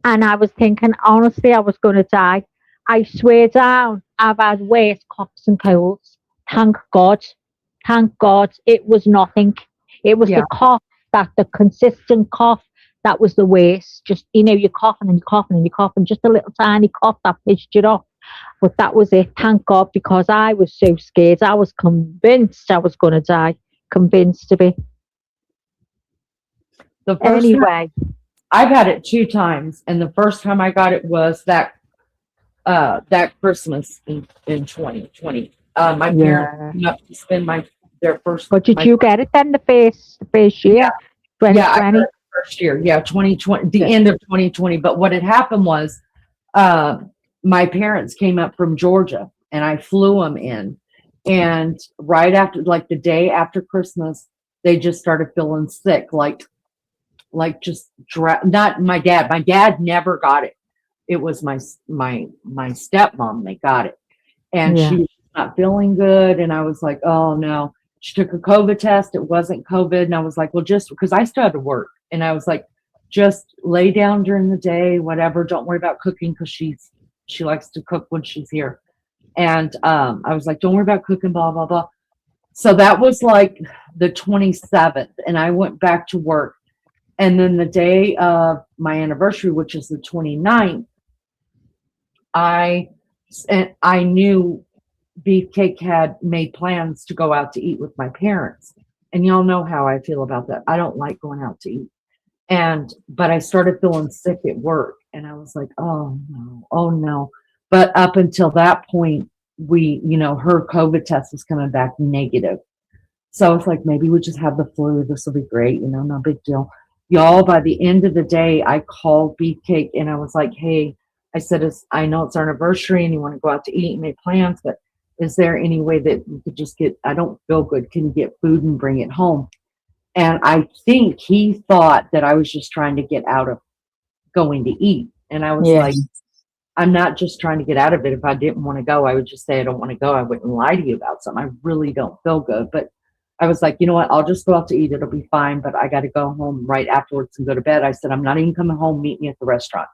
[SPEAKER 5] I was thinking, honestly, I was going to die. I swear down, I've had worse coughs and colds. Thank God. Thank God it was nothing. It was
[SPEAKER 3] yeah.
[SPEAKER 5] the cough, that the consistent cough, that was the worst. Just, you know, you're coughing and you're coughing and you're coughing, just a little tiny cough that pissed you off. But that was it. Thank God, because I was so scared. I was convinced I was going to die. Convinced to be.
[SPEAKER 3] The first time,
[SPEAKER 5] Anyway,
[SPEAKER 3] I've had it 2 times, and the first time I got it was that Christmas in 2020. My parents
[SPEAKER 5] yeah.
[SPEAKER 3] came up to spend their first.
[SPEAKER 5] But did
[SPEAKER 3] my
[SPEAKER 5] you get it then the first year?
[SPEAKER 3] Yeah, I got
[SPEAKER 5] 2020?
[SPEAKER 3] it the first year. Yeah, 2020, the
[SPEAKER 5] Yeah.
[SPEAKER 3] end of 2020. But what had happened was, my parents came up from Georgia, and I flew them in. And right after, like the day after Christmas, they just started feeling sick, like just not my dad. My dad never got it. It was my stepmom that got it, and
[SPEAKER 5] Yeah.
[SPEAKER 3] she was not feeling good. And I was like, oh no. She took a COVID test. It wasn't COVID, and I was like, well, just because I still had to work, and I was like, just lay down during the day, whatever. Don't worry about cooking because she likes to cook when she's here. And I was like, don't worry about cooking, blah blah blah. So that was like the 27th, and I went back to work. And then the day of my anniversary, which is the 29th, I knew Beefcake had made plans to go out to eat with my parents. And y'all know how I feel about that. I don't like going out to eat. But I started feeling sick at work, and I was like, oh no, oh no. But up until that point, her COVID test was coming back negative. So it's like, maybe we just have the flu. This will be great. No big deal. Y'all, by the end of the day, I called Beefcake and I was like, hey, I said, I know it's our anniversary and you want to go out to eat and make plans, but is there any way that we could just I don't feel good. Can you get food and bring it home? And I think he thought that I was just trying to get out of going to eat. And I was like, I'm not just trying to get out of it. If I didn't want to go, I would just say I don't want to go. I wouldn't lie to you about something. I really don't feel good. But I was like, you know what? I'll just go out to eat. It'll be fine. But I got to go home right afterwards and go to bed. I said, I'm not even coming home. Meet me at the restaurant.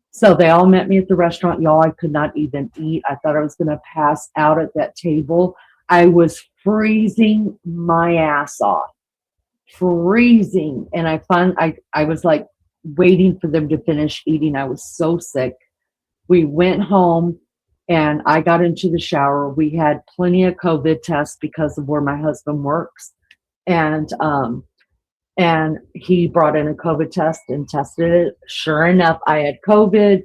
[SPEAKER 3] So they all met me at the restaurant. Y'all, I could not even eat. I thought I was going to pass out at that table. I was freezing my ass off. Freezing. And I was like waiting for them to finish eating. I was so sick. We went home. And I got into the shower. We had plenty of COVID tests because of where my husband works. And he brought in a COVID test and tested it. Sure enough, I had COVID.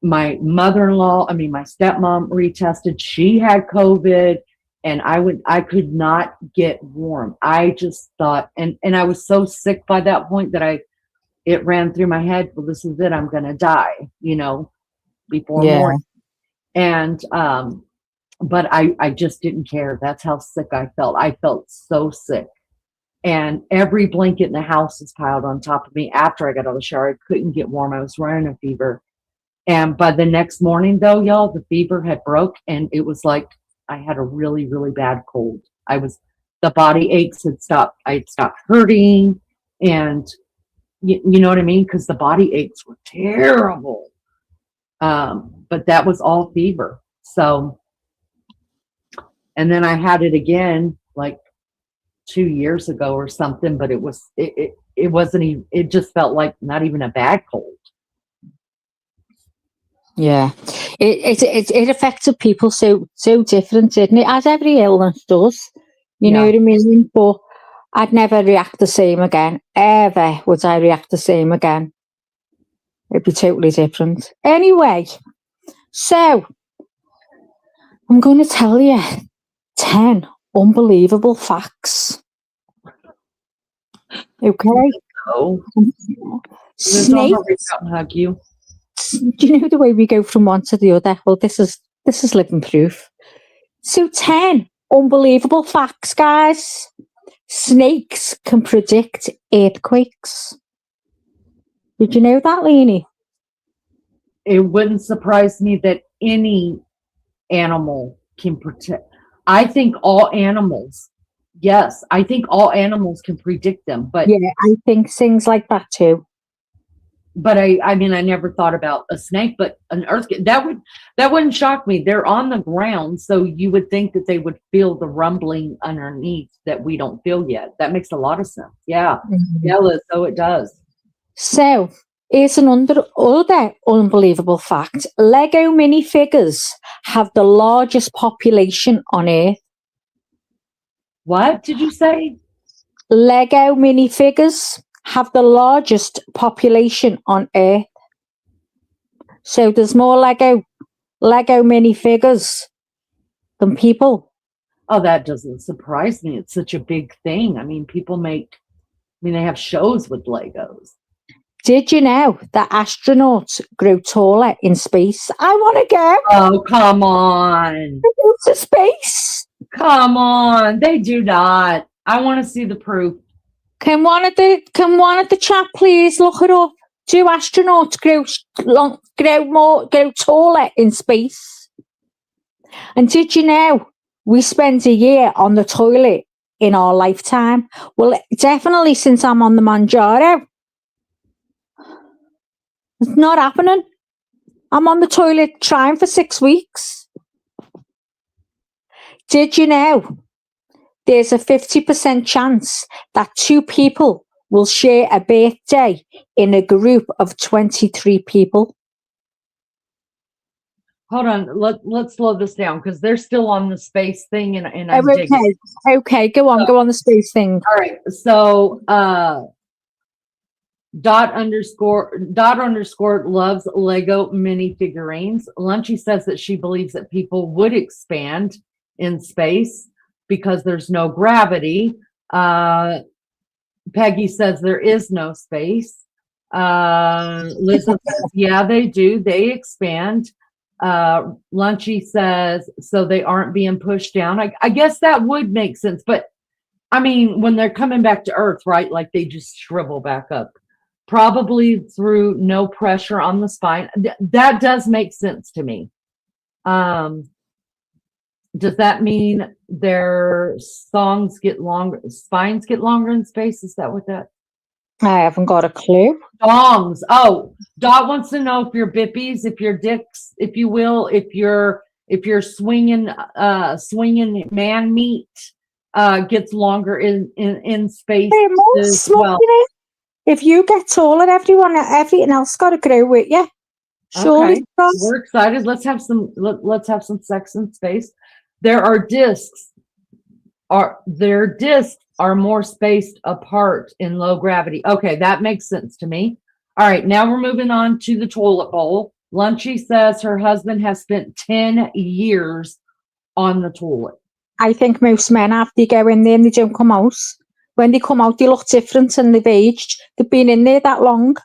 [SPEAKER 3] My mother-in-law, my stepmom retested. She had COVID. And I could not get warm. I just thought, and I was so sick by that point that it ran through my head, well, this is it. I'm going to die, before morning. And, but I just didn't care. That's how sick I felt. I felt so sick. And every blanket in the house was piled on top of me. After I got out of the shower, I couldn't get warm. I was running a fever. And by the next morning though, y'all, the fever had broke and it was like I had a really, really bad cold. The body aches had stopped. I had stopped hurting. And you know what I mean? Because the body aches were terrible. But that was all fever. So, and then I had it again like 2 years ago or something, but it wasn't even, it just felt like not even a bad cold.
[SPEAKER 6] Yeah, it affected people so different, didn't it? As every illness does, you know what I mean? But I'd never react the same again. Ever would I react the same again. It'd be totally different. Anyway, so I'm going to tell you 10 unbelievable facts. Okay.
[SPEAKER 3] Oh, Liz, I'll
[SPEAKER 6] Snakes.
[SPEAKER 3] reach out and hug you.
[SPEAKER 6] Do you know the way we go from one to the other? Well, this is living proof. So 10 unbelievable facts, guys. Snakes can predict earthquakes. Did you know that, Lene?
[SPEAKER 3] It wouldn't surprise me that any animal can predict. I think all animals, yes, I think all animals can predict them, but
[SPEAKER 6] Yeah, I think things like that too.
[SPEAKER 3] but I mean, I never thought about a snake, but an earthquake, that wouldn't shock me. They're on the ground, so you would think that they would feel the rumbling underneath that we don't feel yet. That makes a lot of sense. Yeah, yeah, Liz, so it does.
[SPEAKER 6] So, here's other unbelievable fact. Lego minifigures have the largest population on Earth.
[SPEAKER 3] What did you say?
[SPEAKER 6] Lego minifigures have the largest population on Earth. So there's more Lego minifigures than people.
[SPEAKER 3] Oh, that doesn't surprise me. It's such a big thing. I mean, they have shows with Legos.
[SPEAKER 6] Did you know that astronauts grow taller in space? I want to go.
[SPEAKER 3] Oh, come on.
[SPEAKER 6] Go to space.
[SPEAKER 3] Come on. They do not. I want to see the proof.
[SPEAKER 6] Can one of the chat please look it up? Do astronauts grow taller in space? And did you know we spend a year on the toilet in our lifetime? Well, definitely since I'm on the Manjaro. It's not happening. I'm on the toilet trying for 6 weeks. Did you know there's a 50% chance that 2 people will share a birthday in a group of 23 people?
[SPEAKER 3] Hold on. Let's slow this down because they're still on the space thing, and I'm
[SPEAKER 6] Okay,
[SPEAKER 3] digging.
[SPEAKER 6] okay, go on the space thing.
[SPEAKER 3] All right. So dot underscore loves Lego mini figurines. Lunchy says that she believes that people would expand in space because there's no gravity. Peggy says there is no space. Liz says, yeah, they do. They expand. Lunchy says, so they aren't being pushed down. I guess that would make sense. But I mean, when they're coming back to Earth, right? Like they just shrivel back up. Probably through no pressure on the spine. That does make sense to me. Does that mean their spines get longer in space? Is that what that?
[SPEAKER 6] I haven't got a clue.
[SPEAKER 3] Dongs. Oh, Dot wants to know if your bippies, if your dicks, if you will, if you're swinging man meat gets longer in space as well.
[SPEAKER 6] If you get taller, everything else got to grow with you. Surely,
[SPEAKER 3] okay. We're excited. Let's have some sex in space. Their discs are more spaced apart in low gravity. Okay, that makes sense to me. All right, now we're moving on to the toilet bowl. Lunchy says her husband has spent 10 years on the toilet.
[SPEAKER 6] I think most men have. They go in there and they don't come out. When they come out, they look different and they've aged. They've been in there that long.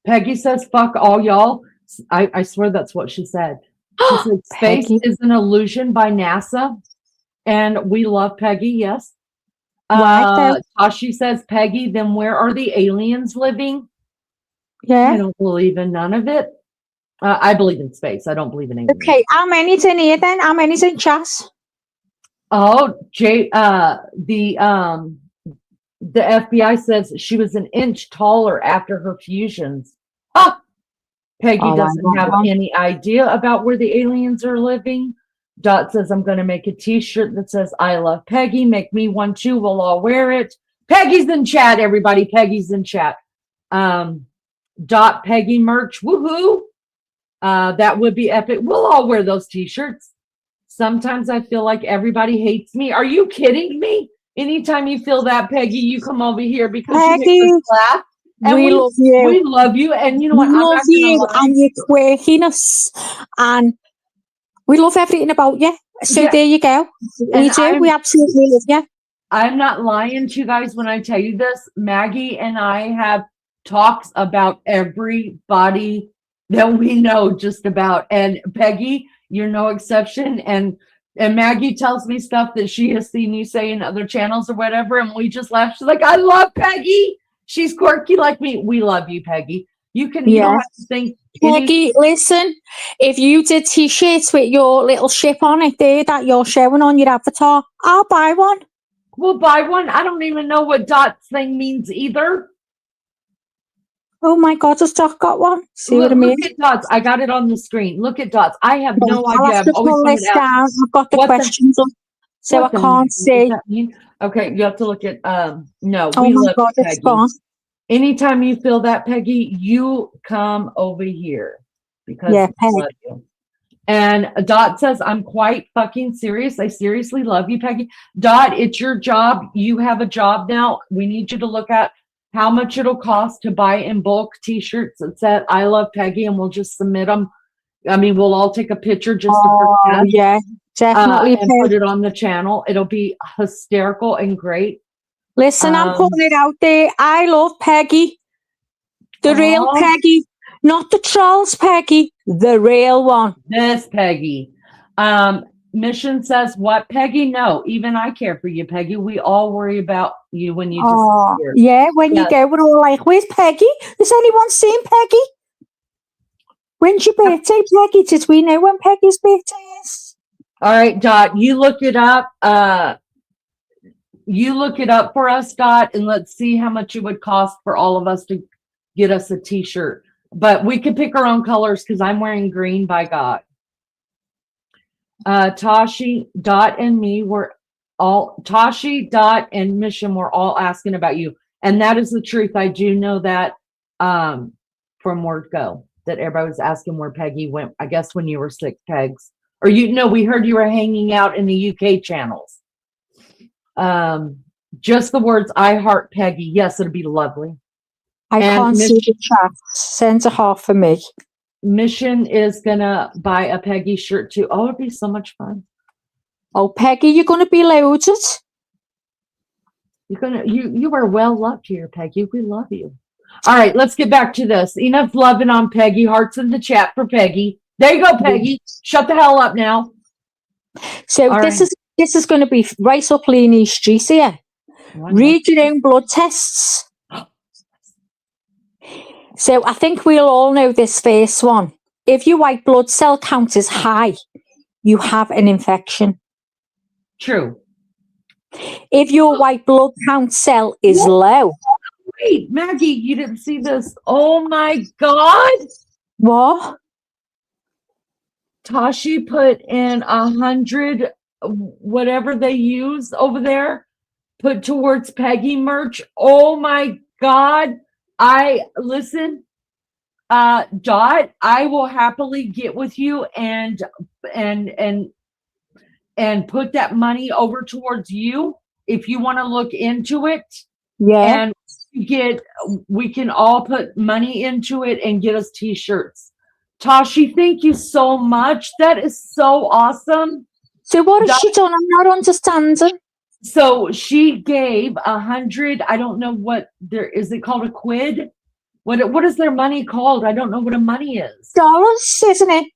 [SPEAKER 3] Peggy says, fuck all y'all. I swear that's what she said. She said, space is an illusion by NASA. And we love Peggy, yes. Tashi says, Peggy, then where are the aliens living?
[SPEAKER 6] Yeah.
[SPEAKER 3] I don't believe in none of it. I believe in space. I don't believe in aliens.
[SPEAKER 6] Okay, how many's in here then? How many's in chat?
[SPEAKER 3] Oh, the FBI says she was an inch taller after her fusions. Peggy doesn't have any idea about where the aliens are living. Dot says, I'm going to make a t-shirt that says, I love Peggy. Make me one too. We'll all wear it. Peggy's in chat, everybody. Peggy's in chat. Dot Peggy merch. Woohoo. That would be epic. We'll all wear those t-shirts. Sometimes I feel like everybody hates me. Are you kidding me? Anytime you feel that, Peggy, you come over here because
[SPEAKER 6] Peggy,
[SPEAKER 3] you make us laugh. And
[SPEAKER 6] we love you.
[SPEAKER 3] We love you. And you know what?
[SPEAKER 6] We love you and your quirkiness. And we love everything about you. So
[SPEAKER 3] Yeah.
[SPEAKER 6] there you go. We
[SPEAKER 3] And
[SPEAKER 6] do. We absolutely love you.
[SPEAKER 3] I'm not lying to you guys when I tell you this. Maggie and I have talks about everybody that we know just about. And Peggy, you're no exception. And Maggie tells me stuff that she has seen you say in other channels or whatever, and we just laugh. She's like, I love Peggy. She's quirky like me. We love you, Peggy. You don't
[SPEAKER 6] Yeah.
[SPEAKER 3] have to think any
[SPEAKER 6] Peggy, listen, if you did t-shirts with your little ship on it there that you're showing on your avatar, I'll buy one.
[SPEAKER 3] we'll buy one. I don't even know what Dot's thing means either.
[SPEAKER 6] Oh my God, has Doc got one? See what I
[SPEAKER 3] Look
[SPEAKER 6] mean?
[SPEAKER 3] at Dots. I got it on the screen. Look at Dots. I have no
[SPEAKER 6] I'll
[SPEAKER 3] idea.
[SPEAKER 6] have
[SPEAKER 3] I've
[SPEAKER 6] to
[SPEAKER 3] always
[SPEAKER 6] pull
[SPEAKER 3] wanted
[SPEAKER 6] this
[SPEAKER 3] to ask.
[SPEAKER 6] down. I've got the
[SPEAKER 3] What the-
[SPEAKER 6] questions up, so I
[SPEAKER 3] What the
[SPEAKER 6] can't
[SPEAKER 3] heck does
[SPEAKER 6] see.
[SPEAKER 3] that mean? Okay, you have to look at no,
[SPEAKER 6] Oh
[SPEAKER 3] we
[SPEAKER 6] my
[SPEAKER 3] love
[SPEAKER 6] God,
[SPEAKER 3] you,
[SPEAKER 6] it's
[SPEAKER 3] Peggy.
[SPEAKER 6] gone.
[SPEAKER 3] Anytime you feel that, Peggy, you come over here because
[SPEAKER 6] Yeah,
[SPEAKER 3] we
[SPEAKER 6] Peg.
[SPEAKER 3] love you. And Dot says, I'm quite fucking serious. I seriously love you, Peggy. Dot, it's your job. You have a job now. We need you to look at how much it'll cost to buy in bulk t-shirts that said I love Peggy, and we'll just submit them. I mean, we'll all take a picture just to
[SPEAKER 6] Oh,
[SPEAKER 3] protest,
[SPEAKER 6] yeah, definitely.
[SPEAKER 3] and
[SPEAKER 6] Peg.
[SPEAKER 3] put it on the channel. It'll be hysterical and great.
[SPEAKER 6] Listen, I'm putting it out there. I love Peggy. The real
[SPEAKER 3] Aw.
[SPEAKER 6] Peggy. Not the trolls Peggy. The real one.
[SPEAKER 3] This Peggy. Mission says, what, Peggy? No, even I care for you, Peggy. We all worry about you when you
[SPEAKER 6] Oh,
[SPEAKER 3] disappear.
[SPEAKER 6] yeah, when you
[SPEAKER 3] Yes.
[SPEAKER 6] go, we're all like, where's Peggy? Has anyone seen Peggy? When's your birthday, Peggy? Did we know when Peggy's birthday is?
[SPEAKER 3] All right, Dot, you look it up. You look it up for us, Dot, and let's see how much it would cost for all of us to get us a t-shirt. But we could pick our own colors because I'm wearing green, by God. Tashi, Dot, and me were all Tashi, Dot, and Mission were all asking about you. And that is the truth. I do know that from word go that everybody was asking where Peggy went. I guess when you were sick, Pegs. Or we heard you were hanging out in the UK channels. Just the words, I heart Peggy. Yes, it'd be lovely.
[SPEAKER 6] I
[SPEAKER 3] And
[SPEAKER 6] can't see the chat. Send a heart for me.
[SPEAKER 3] Mission is gonna buy a Peggy shirt too. Oh, it'd be so much fun.
[SPEAKER 6] Oh, Peggy, you're going to be loaded.
[SPEAKER 3] You are well loved here, Peggy. We love you. All right, let's get back to this. Enough loving on Peggy. Hearts in the chat for Peggy. There you go, Peggy. Shut the hell up now.
[SPEAKER 6] So
[SPEAKER 3] All
[SPEAKER 6] this
[SPEAKER 3] right.
[SPEAKER 6] is going to be right up Lene's street here. Read your own blood tests. So I think we'll all know this first one. If your white blood cell count is high, you have an infection.
[SPEAKER 3] True.
[SPEAKER 6] If your white blood count cell is low.
[SPEAKER 3] Wait, Maggie, you didn't see this. Oh my God.
[SPEAKER 6] What?
[SPEAKER 3] Tashi put in 100, whatever they use over there, put towards Peggy merch. Oh my God. Listen, Dot, I will happily get with you and put that money over towards you if you want to look into it.
[SPEAKER 6] Yeah.
[SPEAKER 3] And we can all put money into it and get us t-shirts. Tashi, thank you so much. That is so awesome.
[SPEAKER 6] So what has she done? I'm not understanding.
[SPEAKER 3] So she gave 100. I don't know what is it called, a quid? What is their money called? I don't know what a money is.
[SPEAKER 6] Dollars, isn't it?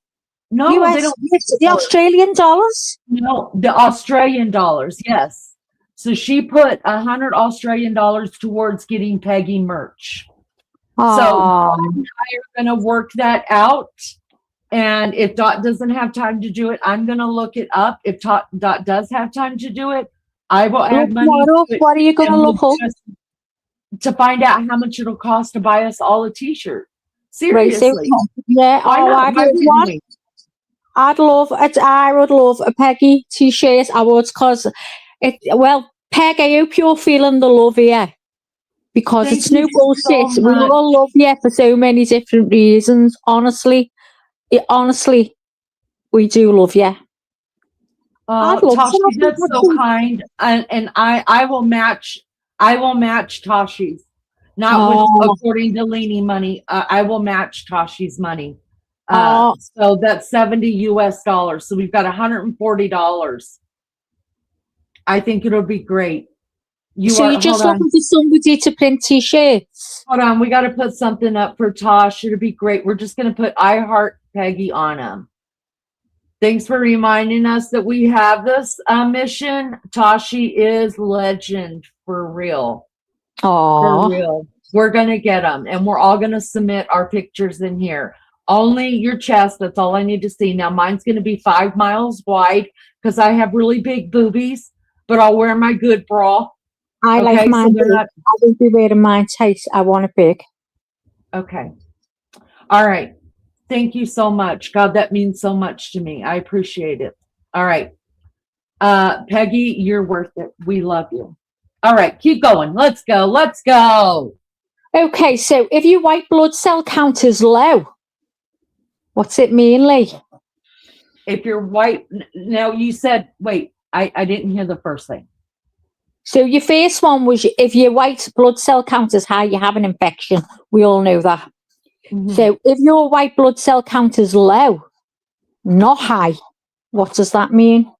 [SPEAKER 3] No,
[SPEAKER 6] US,
[SPEAKER 3] they don't.
[SPEAKER 6] the Australian dollars.
[SPEAKER 3] No, the Australian dollars. Yes. So she put 100 Australian dollars towards getting Peggy merch. So Dot and I are going to work that out. And if Dot doesn't have time to do it, I'm going to look it up. If Dot does have time to do it, I will add money.
[SPEAKER 6] What are you going to look up?
[SPEAKER 3] To find out how much it'll cost to buy us all a t-shirt. Seriously.
[SPEAKER 6] Yeah.
[SPEAKER 3] Why not? Why wouldn't we?
[SPEAKER 6] I would love a Peggy t-shirt. I would, because Peg, I hope you're feeling the love here. Because
[SPEAKER 3] Thank
[SPEAKER 6] it's no
[SPEAKER 3] you
[SPEAKER 6] bullshit.
[SPEAKER 3] so
[SPEAKER 6] We
[SPEAKER 3] much.
[SPEAKER 6] all love you for so many different reasons. Honestly, we do love you.
[SPEAKER 3] Tashi, that's so kind. And I will match Tashi's. Not with according to Lene money. I will match Tashi's money. So that's 70 US dollars. So we've got $140. I think it'll be great.
[SPEAKER 6] So you're just
[SPEAKER 3] hold on.
[SPEAKER 6] looking for somebody to print t-shirts?
[SPEAKER 3] Hold on, we got to put something up for Tosh. It'll be great. We're just going to put I Heart Peggy on them. Thanks for reminding us that we have this mission. Tashi is legend for real. For
[SPEAKER 6] Oh,
[SPEAKER 3] real. We're going to get them, and we're all going to submit our pictures in here. Only your chest. That's all I need to see. Now, mine's going to be 5 miles wide because I have really big boobies, but I'll wear my good bra.
[SPEAKER 6] I
[SPEAKER 3] Okay,
[SPEAKER 6] like
[SPEAKER 3] so
[SPEAKER 6] mine
[SPEAKER 3] they're
[SPEAKER 6] big.
[SPEAKER 3] not-
[SPEAKER 6] I won't be wearing mine tight. I want it big.
[SPEAKER 3] Okay. All right. Thank you so much. God, that means so much to me. I appreciate it. All right. Peggy, you're worth it. We love you. All right, keep going. Let's go. Let's go.
[SPEAKER 6] Okay, so if your white blood cell count is low, what's it mean, Lee?
[SPEAKER 3] If you're white, now you said, wait, I didn't hear the first thing.
[SPEAKER 6] So your first one was if your white blood cell count is high, you have an infection. We all know that. So if your white blood cell count is low, not high, what does that mean?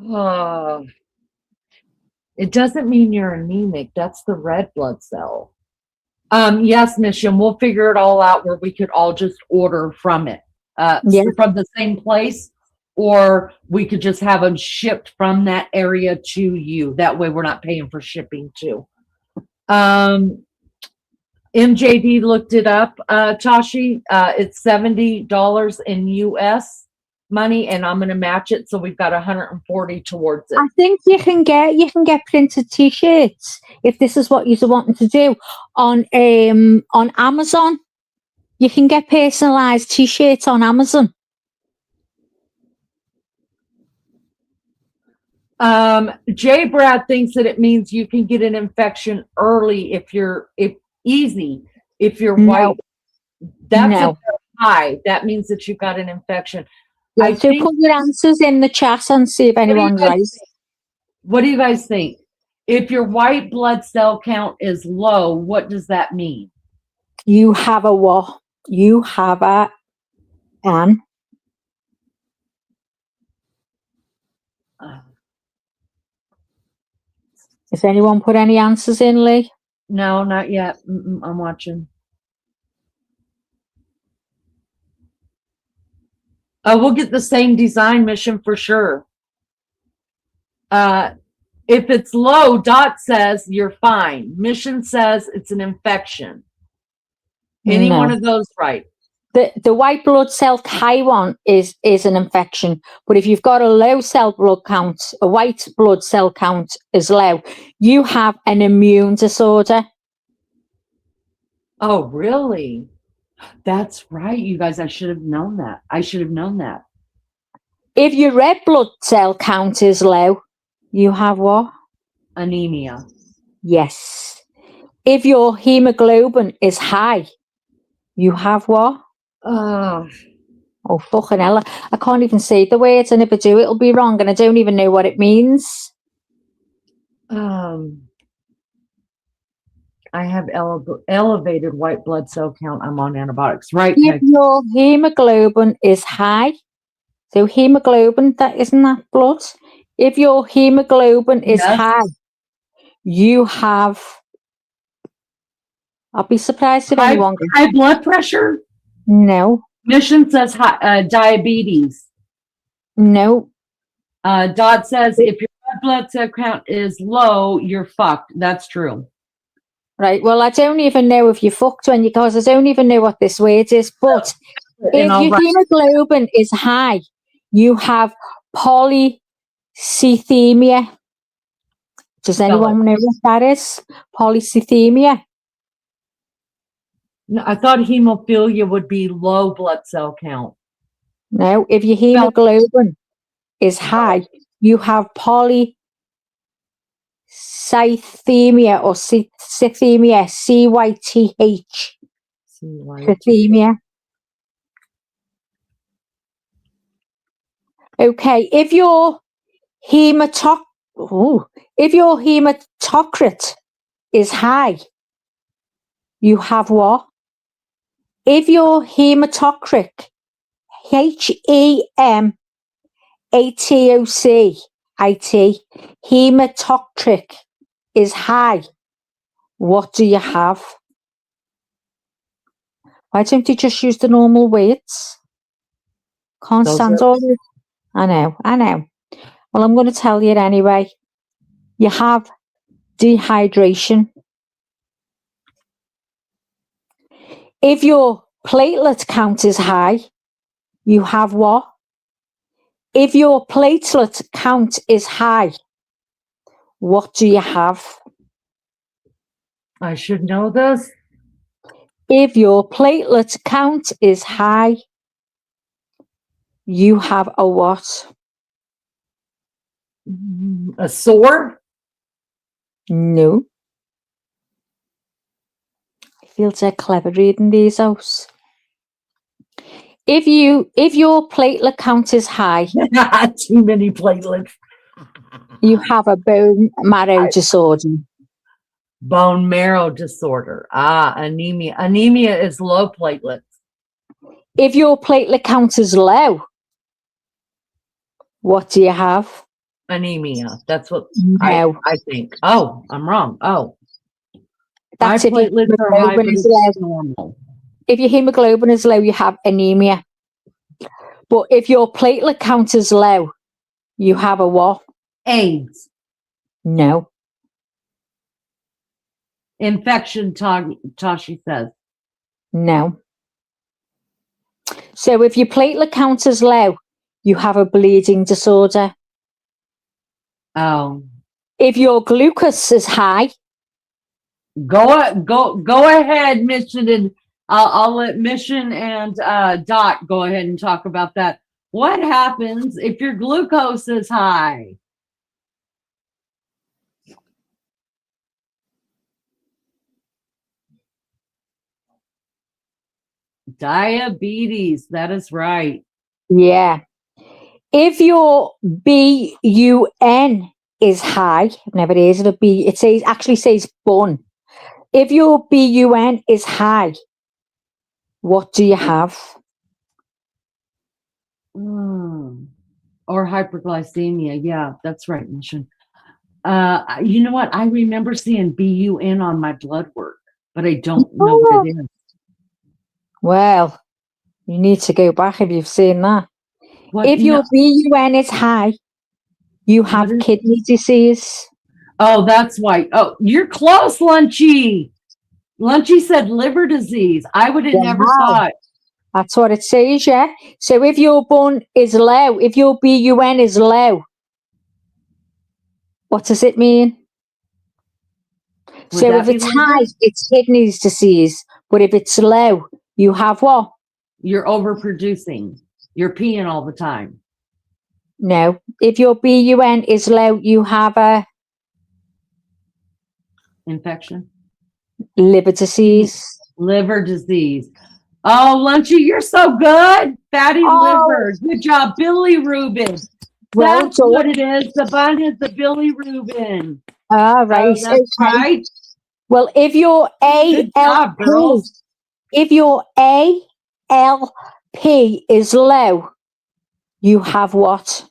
[SPEAKER 3] Oh, it doesn't mean you're anemic. That's the red blood cell. Yes, Mission, we'll figure it all out where we could all just order from it. From the same place, or we could just have them shipped from that area to you. That way we're not paying for shipping too. MJD looked it up, Tashi. It's $70 in US money, and I'm gonna match it, so we've got 140 towards it.
[SPEAKER 6] I think you can get printed t-shirts if this is what you're wanting to do on Amazon. You can get personalized t-shirts on Amazon.
[SPEAKER 3] Jay Brad thinks that it means you can get an infection early if you're white. That's
[SPEAKER 6] No.
[SPEAKER 3] if you're high. That means that you've got an infection.
[SPEAKER 6] Yeah, so put your answers in the chat and see if anyone's right.
[SPEAKER 3] What do you guys think? If your white blood cell count is low, what does that mean?
[SPEAKER 6] You have a what? You have an. Has anyone put any answers in, Lee?
[SPEAKER 3] No, not yet. I'm watching. We'll get the same design, Mission, for sure. If it's low, Dot says you're fine. Mission says it's an infection. Any one of those right?
[SPEAKER 6] The white blood cell high one is an infection, but if you've got a low cell blood count, a white blood cell count is low, you have an immune disorder.
[SPEAKER 3] Oh, really? That's right, you guys. I should have known that.
[SPEAKER 6] If your red blood cell count is low, you have what?
[SPEAKER 3] Anemia.
[SPEAKER 6] Yes. If your hemoglobin is high, you have what?
[SPEAKER 3] Oh,
[SPEAKER 6] fucking hell. I can't even say the words, and if I do, it'll be wrong, and I don't even know what it means.
[SPEAKER 3] I have elevated white blood cell count. I'm on antibiotics. Right.
[SPEAKER 6] If your hemoglobin is high, so hemoglobin, that isn't that blood. If your hemoglobin is high, you have. I'll be surprised if anyone.
[SPEAKER 3] High blood pressure?
[SPEAKER 6] No.
[SPEAKER 3] Mission says diabetes.
[SPEAKER 6] No.
[SPEAKER 3] Dot says if your blood cell count is low, you're fucked. That's true.
[SPEAKER 6] Right. Well, I don't even know if you fucked when because I don't even know what this word is. But if your hemoglobin is high, you have polycythemia. Does anyone know what that is? Polycythemia.
[SPEAKER 3] No, I thought hemophilia would be low blood cell count.
[SPEAKER 6] No, if your hemoglobin is high, you have polycythemia or cythemia, CYTH. Cythemia. Okay, if your hematocrit is high, you have what? If your hematocrit, HEMATOCIT, hematocrit is high, what do you have? Why don't you just use the normal words? Can't
[SPEAKER 3] Those
[SPEAKER 6] stand
[SPEAKER 3] are-
[SPEAKER 6] all this. I know. Well, I'm going to tell you anyway. You have dehydration. If your platelet count is high, you have what? If your platelet count is high, what do you have?
[SPEAKER 3] I should know this.
[SPEAKER 6] If your platelet count is high, you have a what?
[SPEAKER 3] A sore?
[SPEAKER 6] No. I feel so clever reading these out. If your platelet count is high,
[SPEAKER 3] Too many platelets.
[SPEAKER 6] you have a bone marrow disorder.
[SPEAKER 3] Bone marrow disorder. Anemia. Anemia is low platelets.
[SPEAKER 6] If your platelet count is low, what do you have?
[SPEAKER 3] Anemia. That's what
[SPEAKER 6] No.
[SPEAKER 3] I think. Oh, I'm wrong. Oh,
[SPEAKER 6] That's
[SPEAKER 3] my
[SPEAKER 6] if your
[SPEAKER 3] platelets are high, but
[SPEAKER 6] hemoglobin is
[SPEAKER 3] it's
[SPEAKER 6] low.
[SPEAKER 3] normal.
[SPEAKER 6] If your hemoglobin is low, you have anemia. But if your platelet count is low, you have a what?
[SPEAKER 3] AIDS.
[SPEAKER 6] No.
[SPEAKER 3] Infection, Tashi says.
[SPEAKER 6] No. So if your platelet count is low, you have a bleeding disorder.
[SPEAKER 3] Oh.
[SPEAKER 6] If your glucose is high,
[SPEAKER 3] Go ahead, Mission, and I'll let Mission and Dot go ahead and talk about that. What happens if your glucose is high? Diabetes, that is right.
[SPEAKER 6] yeah. If your BUN is high, I've never heard of a B, it actually says bun. If your BUN is high, what do you have?
[SPEAKER 3] Or hyperglycemia. Yeah, that's right, Mission. You know what? I remember seeing BUN on my blood work, but I don't know what it is.
[SPEAKER 6] Well, you need to go back if you've seen that.
[SPEAKER 3] What,
[SPEAKER 6] If your BUN is high, you have kidney disease.
[SPEAKER 3] Oh, that's why. Oh, you're close, Lunchy. Lunchy said liver disease. I would have never thought.
[SPEAKER 6] That's what it says, yeah. So if your bun is low, if your BUN is low, what does it mean? So if it's high, it's kidney disease. But if it's low, you have what?
[SPEAKER 3] You're overproducing. You're peeing all the time.
[SPEAKER 6] No. If your BUN is low, you have a
[SPEAKER 3] infection.
[SPEAKER 6] Liver disease.
[SPEAKER 3] Liver disease. Oh, Lunchy, you're so good. Fatty liver. Good job. Billy Rubin.
[SPEAKER 6] Well
[SPEAKER 3] That's what it is. The bun is the Billy Rubin.
[SPEAKER 6] Ah, right.
[SPEAKER 3] Oh, that's right.
[SPEAKER 6] Well, if your
[SPEAKER 3] Good job, girls.
[SPEAKER 6] if your ALP is low, you have what?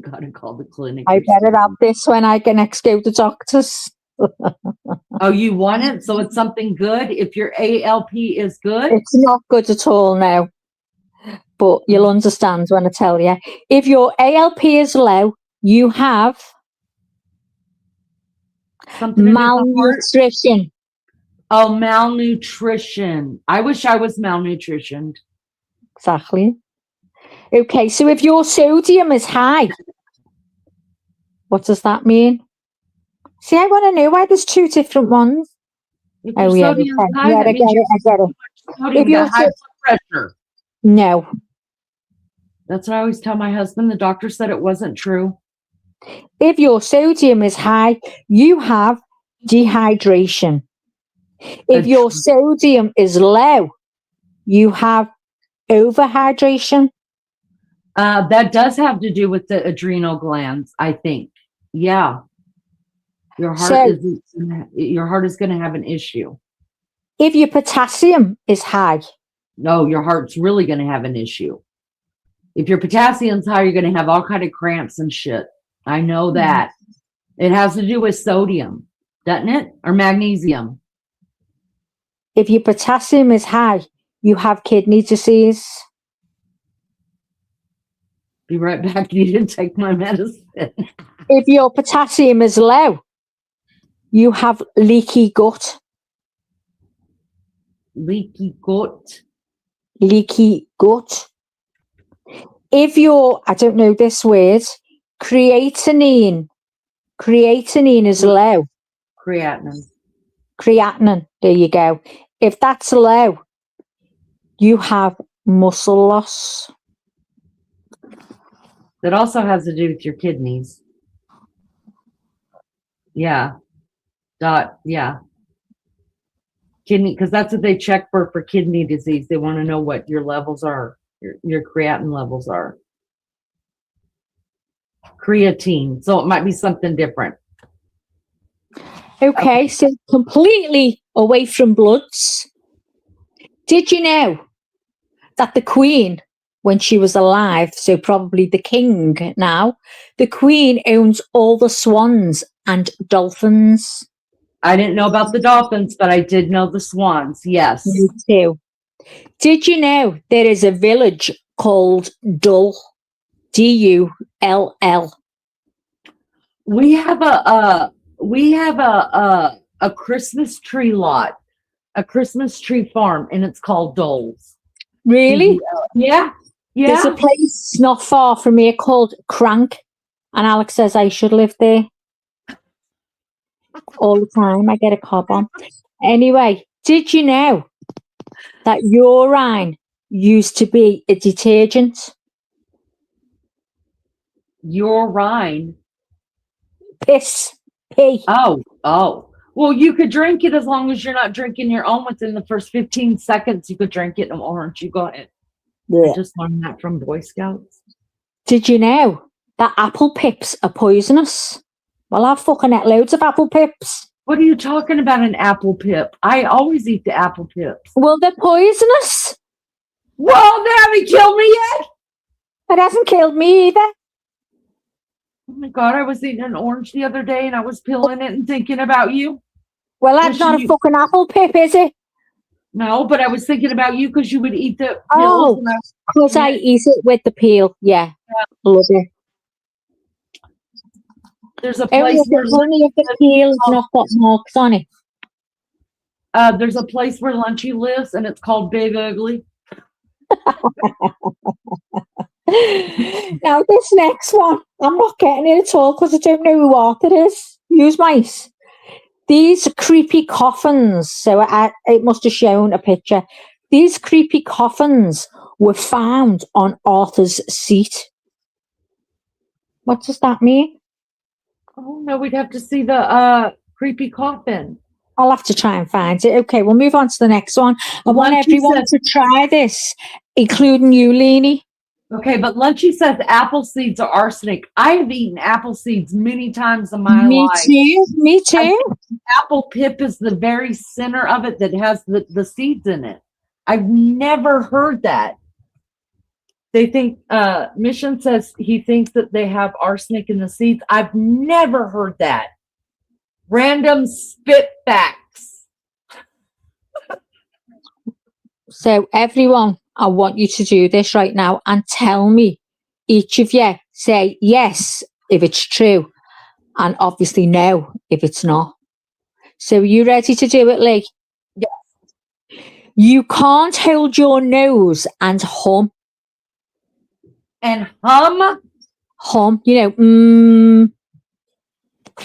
[SPEAKER 3] Gotta call the clinic.
[SPEAKER 6] I better have this when I can next go to doctors.
[SPEAKER 3] Oh, you want it? So it's something good? If your ALP is good?
[SPEAKER 6] It's not good at all now. But you'll understand when I tell you. If your ALP is low, you have malnutrition.
[SPEAKER 3] Oh, malnutrition. I wish I was malnutritioned.
[SPEAKER 6] Exactly. Okay, so if your sodium is high, what does that mean? See, I want to know why there's two different ones.
[SPEAKER 3] If your sodium's high,
[SPEAKER 6] yeah,
[SPEAKER 3] that
[SPEAKER 6] I
[SPEAKER 3] means
[SPEAKER 6] get it. I get it.
[SPEAKER 3] Sodium,
[SPEAKER 6] If your
[SPEAKER 3] high blood pressure.
[SPEAKER 6] No.
[SPEAKER 3] That's what I always tell my husband. The doctor said it wasn't true.
[SPEAKER 6] If your sodium is high, you have dehydration. If your sodium is low, you have overhydration.
[SPEAKER 3] That does have to do with the adrenal glands, I think. Yeah. Your
[SPEAKER 6] So-
[SPEAKER 3] heart your heart is going to have an issue.
[SPEAKER 6] If your potassium is high,
[SPEAKER 3] No, your heart's really going to have an issue. If your potassium's high, you're going to have all kind of cramps and shit. I know that. It has to do with sodium, doesn't it? Or magnesium.
[SPEAKER 6] if your potassium is high, you have kidney disease.
[SPEAKER 3] Be right back. You didn't take my medicine.
[SPEAKER 6] If your potassium is low, you have leaky gut.
[SPEAKER 3] Leaky gut.
[SPEAKER 6] Leaky gut. If you're, I don't know this word, creatinine is low.
[SPEAKER 3] Creatinine.
[SPEAKER 6] Creatinine, there you go. If that's low, you have muscle loss.
[SPEAKER 3] That also has to do with your kidneys. Yeah. Yeah. Kidney, because that's what they check for kidney disease. They want to know what your levels are, your creatinine levels are. Creatine. So it might be something different.
[SPEAKER 6] Okay, so completely away from bloods. Did you know that the Queen, when she was alive, so probably the King now, the Queen owns all the swans and dolphins?
[SPEAKER 3] I didn't know about the dolphins, but I did know the swans. Yes.
[SPEAKER 6] Me too. Did you know there is a village called Dull? Dull.
[SPEAKER 3] We have a Christmas tree lot, a Christmas tree farm, and it's called Dole's.
[SPEAKER 6] Really?
[SPEAKER 3] Yeah.
[SPEAKER 6] There's a
[SPEAKER 3] Yeah.
[SPEAKER 6] place not far from here called Crank, and Alex says I should live there. All the time, I get a cob on. Anyway, did you know that urine used to be a detergent?
[SPEAKER 3] Urine.
[SPEAKER 6] Piss, pee.
[SPEAKER 3] Oh. Well, you could drink it as long as you're not drinking your own within the first 15 seconds. You could drink it, or aren't you? Go ahead. I just learned that from Boy Scouts.
[SPEAKER 6] Did you know that apple pips are poisonous? Well, I've fucking ate loads of apple pips.
[SPEAKER 3] What are you talking about, an apple pip? I always eat the apple pips.
[SPEAKER 6] Well, they're poisonous.
[SPEAKER 3] Well, they haven't killed me yet.
[SPEAKER 6] It hasn't killed me either.
[SPEAKER 3] Oh my God, I was eating an orange the other day and I was peeling it and thinking about you.
[SPEAKER 6] Well, that's not a fucking apple pip, is it?
[SPEAKER 3] No, but I was thinking about you because you would eat the
[SPEAKER 6] Oh,
[SPEAKER 3] pills.
[SPEAKER 6] because I eat it with the peel. Yeah. Love it.
[SPEAKER 3] There's a
[SPEAKER 6] Only
[SPEAKER 3] place
[SPEAKER 6] if
[SPEAKER 3] where
[SPEAKER 6] the peel's not got marks on it.
[SPEAKER 3] there's a place where Lunchy lives and it's called Big Ugly.
[SPEAKER 6] Now, this next one, I'm not getting it at all because I don't know who Arthur is. Use mice. These creepy coffins, so it must have shown a picture. These creepy coffins were found on Arthur's seat. What does that mean?
[SPEAKER 3] Oh no, we'd have to see the creepy coffin.
[SPEAKER 6] I'll have to try and find it. Okay, we'll move on to the next one. I want
[SPEAKER 3] Lunchy
[SPEAKER 6] everyone
[SPEAKER 3] says-
[SPEAKER 6] to try this, including you, Lene.
[SPEAKER 3] Okay, but Lunchy says apple seeds are arsenic. I have eaten apple seeds many times in my
[SPEAKER 6] Me
[SPEAKER 3] life.
[SPEAKER 6] too. Me too.
[SPEAKER 3] Apple pip is the very center of it that has the seeds in it. I've never heard that. They think, Mission says he thinks that they have arsenic in the seeds. I've never heard that. Random spit facts.
[SPEAKER 6] So, everyone, I want you to do this right now and tell me, each of you, say yes if it's true, and obviously no if it's not. So, are you ready to do it, Lee?
[SPEAKER 3] Yes.
[SPEAKER 6] You can't hold your nose and hum.
[SPEAKER 3] And hum?
[SPEAKER 6] Hum, you know,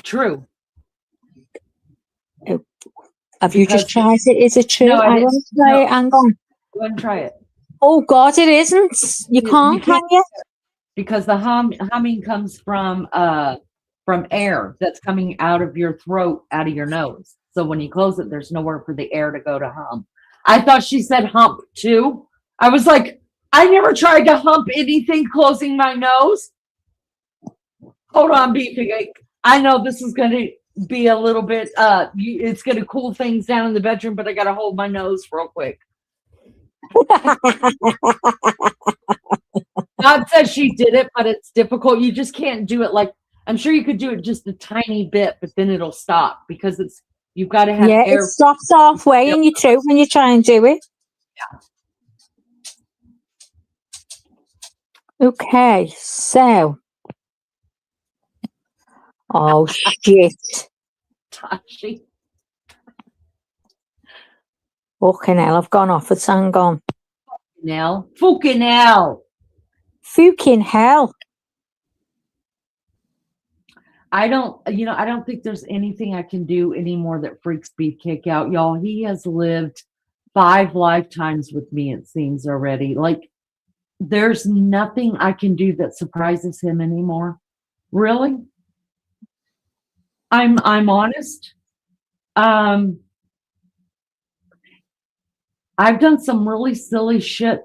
[SPEAKER 3] True.
[SPEAKER 6] Have you just
[SPEAKER 3] Because-
[SPEAKER 6] tried it? Is it true?
[SPEAKER 3] No, I
[SPEAKER 6] I
[SPEAKER 3] didn't.
[SPEAKER 6] want to try
[SPEAKER 3] No.
[SPEAKER 6] it. Hang on.
[SPEAKER 3] Go ahead and try it.
[SPEAKER 6] Oh, God, it isn't. You can't, can you?
[SPEAKER 3] Because the humming comes from air that's coming out of your throat, out of your nose. So when you close it, there's nowhere for the air to go to hum. I thought she said hump too. I was like, I never tried to hump anything closing my nose. Hold on, Beefcake. I know this is gonna be a little bit, it's going to cool things down in the bedroom, but I got to hold my nose real quick. God says she did it, but it's difficult. You just can't do it like, I'm sure you could do it just a tiny bit, but then it'll stop because you've got to have
[SPEAKER 6] Yeah,
[SPEAKER 3] air.
[SPEAKER 6] it stops halfway in your throat when you try and do it. Okay, so. Oh, shit.
[SPEAKER 3] Tashi.
[SPEAKER 6] Fucking hell, I've gone off it. Hang on.
[SPEAKER 3] Now, fucking hell.
[SPEAKER 6] Fucking hell.
[SPEAKER 3] I don't think there's anything I can do anymore that freaks Beefcake out, y'all. He has lived 5 lifetimes with me, it seems already. Like, there's nothing I can do that surprises him anymore. Really? I'm honest. I've done some really silly shit,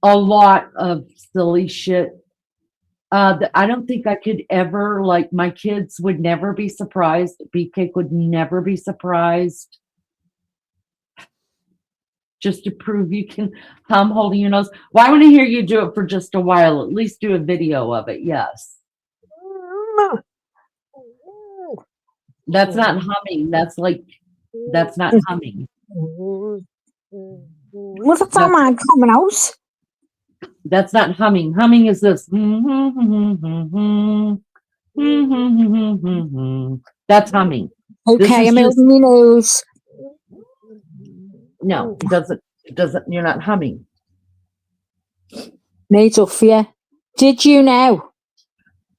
[SPEAKER 3] a lot of silly shit. That I don't think I could ever, like, my kids would never be surprised. Beefcake would never be surprised. Just to prove you can hum holding your nose. Well, I want to hear you do it for just a while. At least do a video of it. Yes. That's not humming. That's not humming.
[SPEAKER 6] What's that sound like coming out?
[SPEAKER 3] That's not humming. Humming is this. That's humming.
[SPEAKER 6] Okay, I'm holding my nose.
[SPEAKER 3] No, it doesn't, you're not humming.
[SPEAKER 6] Nate Uffia, did you know?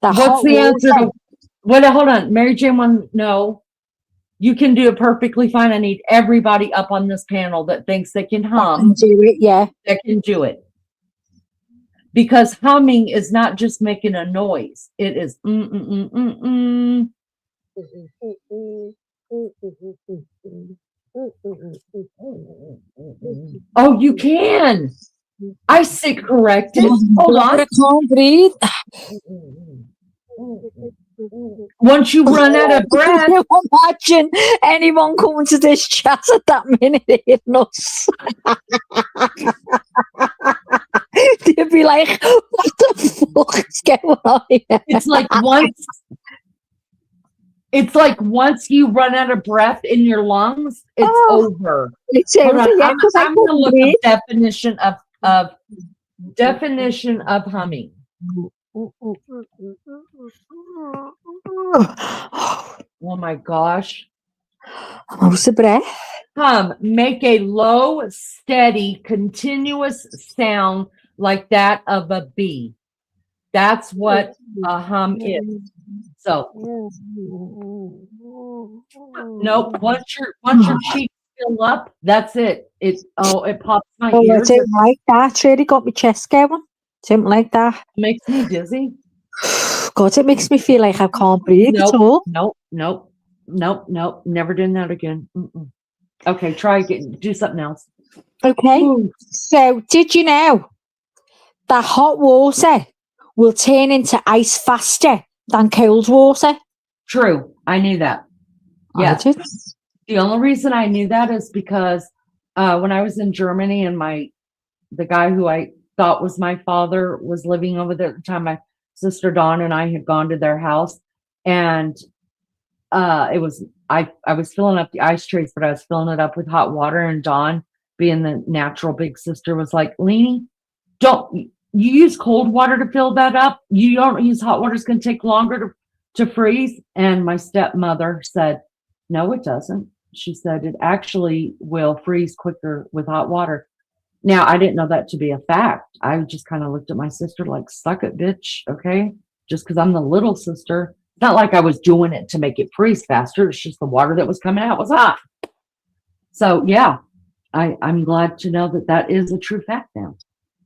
[SPEAKER 3] What's the answer to, hold on. Mary Jane one, no. You can do it perfectly fine. I need everybody up on this panel that thinks they can hum.
[SPEAKER 6] Do it, yeah.
[SPEAKER 3] That can do it. Because humming is not just making a noise. It is Oh, you can. I sit corrected. Hold on.
[SPEAKER 6] I can't breathe.
[SPEAKER 3] Once you run out of breath.
[SPEAKER 6] Can you imagine anyone coming to this chat at that minute hitting us? They'd be like, what the fuck is going on here?
[SPEAKER 3] It's like once you run out of breath in your lungs, it's over.
[SPEAKER 6] It's over. Yeah,
[SPEAKER 3] I'm going to look up definition of humming. Oh my gosh.
[SPEAKER 6] I'm out of breath.
[SPEAKER 3] Hum, make a low, steady, continuous sound like that of a bee. That's what a hum is. So, nope. Once your cheeks fill up, that's it. It pops my ears.
[SPEAKER 6] I don't like that. It's really got my chest going. Don't like that.
[SPEAKER 3] It makes me dizzy.
[SPEAKER 6] God, it makes me feel like I can't breathe at all.
[SPEAKER 3] Nope. Never doing that again. Mm-mm. Okay, try again. Do something else.
[SPEAKER 6] Okay. Ooh. So, did you know that hot water will turn into ice faster than cold water?
[SPEAKER 3] True. I knew that. Yeah. The only reason I knew that is because when I was in Germany and the guy who I thought was my father was living over there at the time, my sister Dawn and I had gone to their house, and I was filling up the ice trays, but I was filling it up with hot water, and Dawn, being the natural big sister, was like, Lene, don't you use cold water to fill that up? You don't use hot water. It's going to take longer to freeze. And my stepmother said, no, it doesn't. She said, it actually will freeze quicker with hot water. Now, I didn't know that to be a fact. I just kind of looked at my sister like, suck it, bitch. Okay. Just because I'm the little sister. It's not like I was doing it to make it freeze faster. It's just the water that was coming out was hot. So yeah, I'm glad to know that is a true fact now.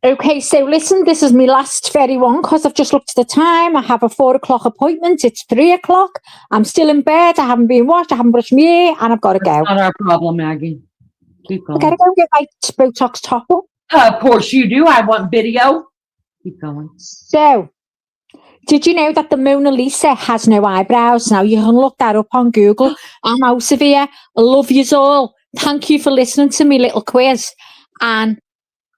[SPEAKER 6] Okay, so listen, this is my last very one because I've just looked at the time. I have a 4 o'clock appointment. It's 3 o'clock. I'm still in bed. I haven't been washed. I haven't brushed my hair, and I've got to go.
[SPEAKER 3] That's not our problem, Maggie. Keep going.
[SPEAKER 6] I got to go get my Botox top up.
[SPEAKER 3] Of course you do. I want video. Keep going.
[SPEAKER 6] So, Did you know that the Mona Lisa has no eyebrows? Now you can look that up on Google. I'm out of here. I love yous all. Thank you for listening to me little quiz. And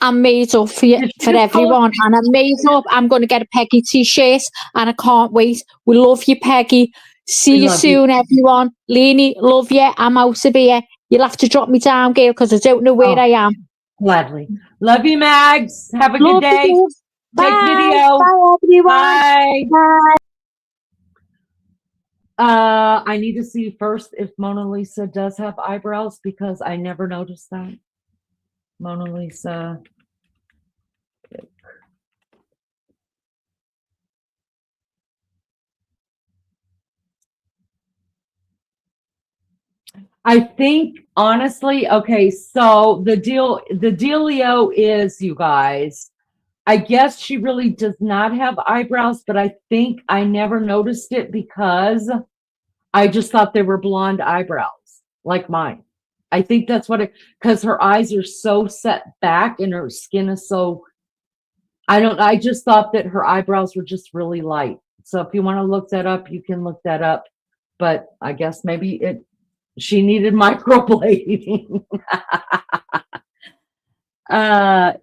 [SPEAKER 6] I'm made up for you,
[SPEAKER 3] Did she
[SPEAKER 6] for
[SPEAKER 3] just call
[SPEAKER 6] everyone. And I'm made up. I'm going to get a Peggy t-shirt and I can't wait. We love you, Peggy. See
[SPEAKER 3] We
[SPEAKER 6] you
[SPEAKER 3] love
[SPEAKER 6] soon, everyone. Lene, love you. I'm out of here. You'll have to drop me down, girl, because I don't know where
[SPEAKER 3] Oh.
[SPEAKER 6] I am.
[SPEAKER 3] Gladly. Love you, Mags. Have a good
[SPEAKER 6] Love
[SPEAKER 3] day.
[SPEAKER 6] you.
[SPEAKER 3] Take
[SPEAKER 6] Bye.
[SPEAKER 3] video.
[SPEAKER 6] Bye, everyone.
[SPEAKER 3] Bye.
[SPEAKER 6] Bye.
[SPEAKER 3] I need to see first if Mona Lisa does have eyebrows because I never noticed that. Mona Lisa. I think honestly, okay, so the dealio is, you guys, I guess she really does not have eyebrows, but I think I never noticed it because I just thought they were blonde eyebrows, like mine. I think that's what it, because her eyes are so set back and her skin is so, I just thought that her eyebrows were just really light. So if you want to look that up, you can look that up. But I guess maybe she needed microblading.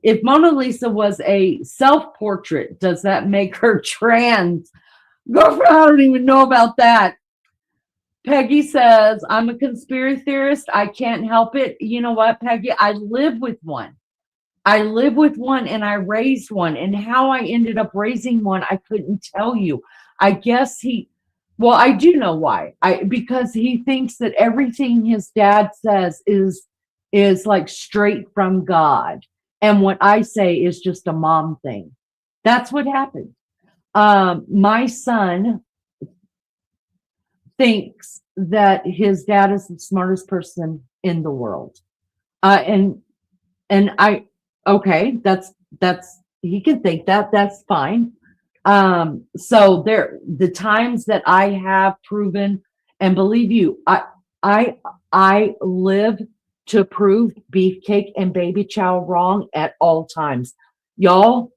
[SPEAKER 3] If Mona Lisa was a self-portrait, does that make her trans? Girlfriend, I don't even know about that. Peggy says, I'm a conspiracy theorist. I can't help it. You know what, Peggy? I live with one. I live with one and I raised one. And how I ended up raising one, I couldn't tell you. I guess well, I do know why. Because he thinks that everything his dad says is like straight from God. And what I say is just a mom thing. That's what happened. My son thinks that his dad is the smartest person in the world. And okay, that's he can think that, that's fine. So the times that I have proven, and believe you, I live to prove beefcake and baby chow wrong at all times. Y'all,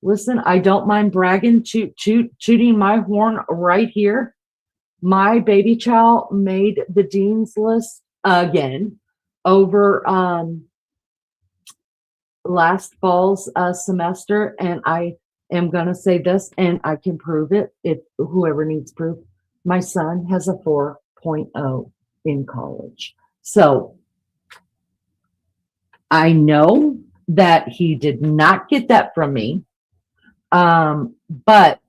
[SPEAKER 3] listen, I don't mind bragging, tooting my horn right here. My baby chow made the dean's list again over last fall's semester, and I am going to say this, and I can prove it if whoever needs proof. My son has a 4.0 in college. So I know that he did not get that from me. But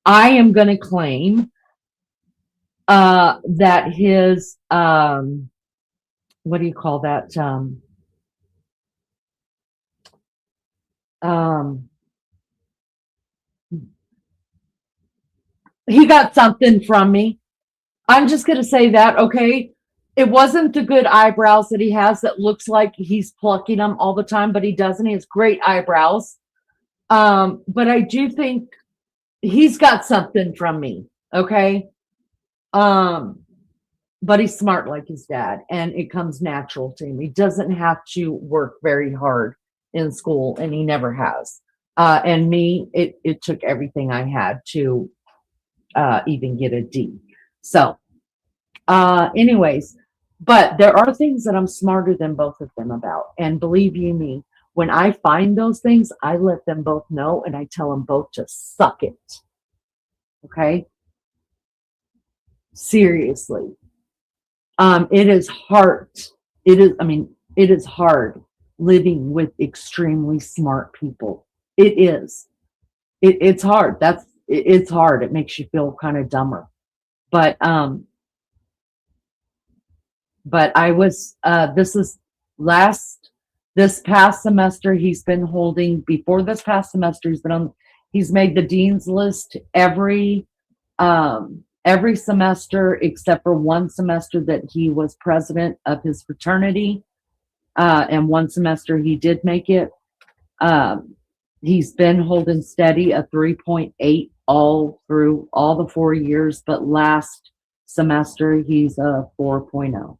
[SPEAKER 3] I am going to claim that his, what do you call that? He got something from me. I'm just going to say that, okay? It wasn't the good eyebrows that he has that looks like he's plucking them all the time, but he doesn't. He has great eyebrows. But I do think he's got something from me, okay? But he's smart like his dad, and it comes natural to him. He doesn't have to work very hard in school, and he never has. And me, it took everything I had to even get a D. So, anyways, but there are things that I'm smarter than both of them about. And believe you me, when I find those things, I let them both know and I tell them both to suck it. Okay? Seriously. It is hard. It is hard living with extremely smart people. It is. It's hard. It's hard. It makes you feel kind of dumber. But I was this past semester he's been holding, before this past semester he's made the dean's list every semester except for one semester that he was president of his fraternity, and one semester he did make it. He's been holding steady a 3.8 all through all the 4 years, but last semester he's a 4.0.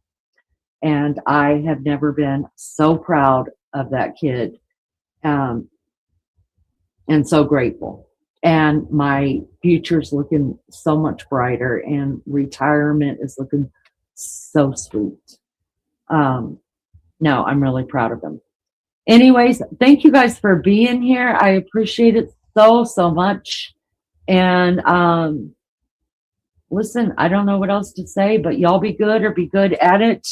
[SPEAKER 3] And I have never been so proud of that kid, and so grateful. and my future's looking so much brighter, and retirement is looking so sweet. No, I'm really proud of them. Anyways, thank you guys for being here. I appreciate it so much. And listen, I don't know what else to say, but y'all be good or be good at it.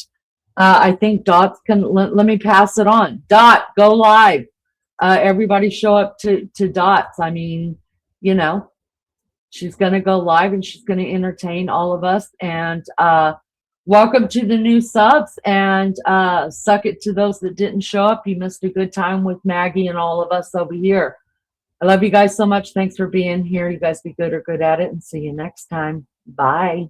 [SPEAKER 3] I think Dot's let me pass it on. Dot, go live. Everybody show up to Dot's. I mean, you know, she's going to go live and she's going to entertain all of us. And welcome to the new subs, and suck it to those that didn't show up. You missed a good time with Maggie and all of us over here. I love you guys so much. Thanks for being here. You guys be good or good at it, and see you next time. Bye.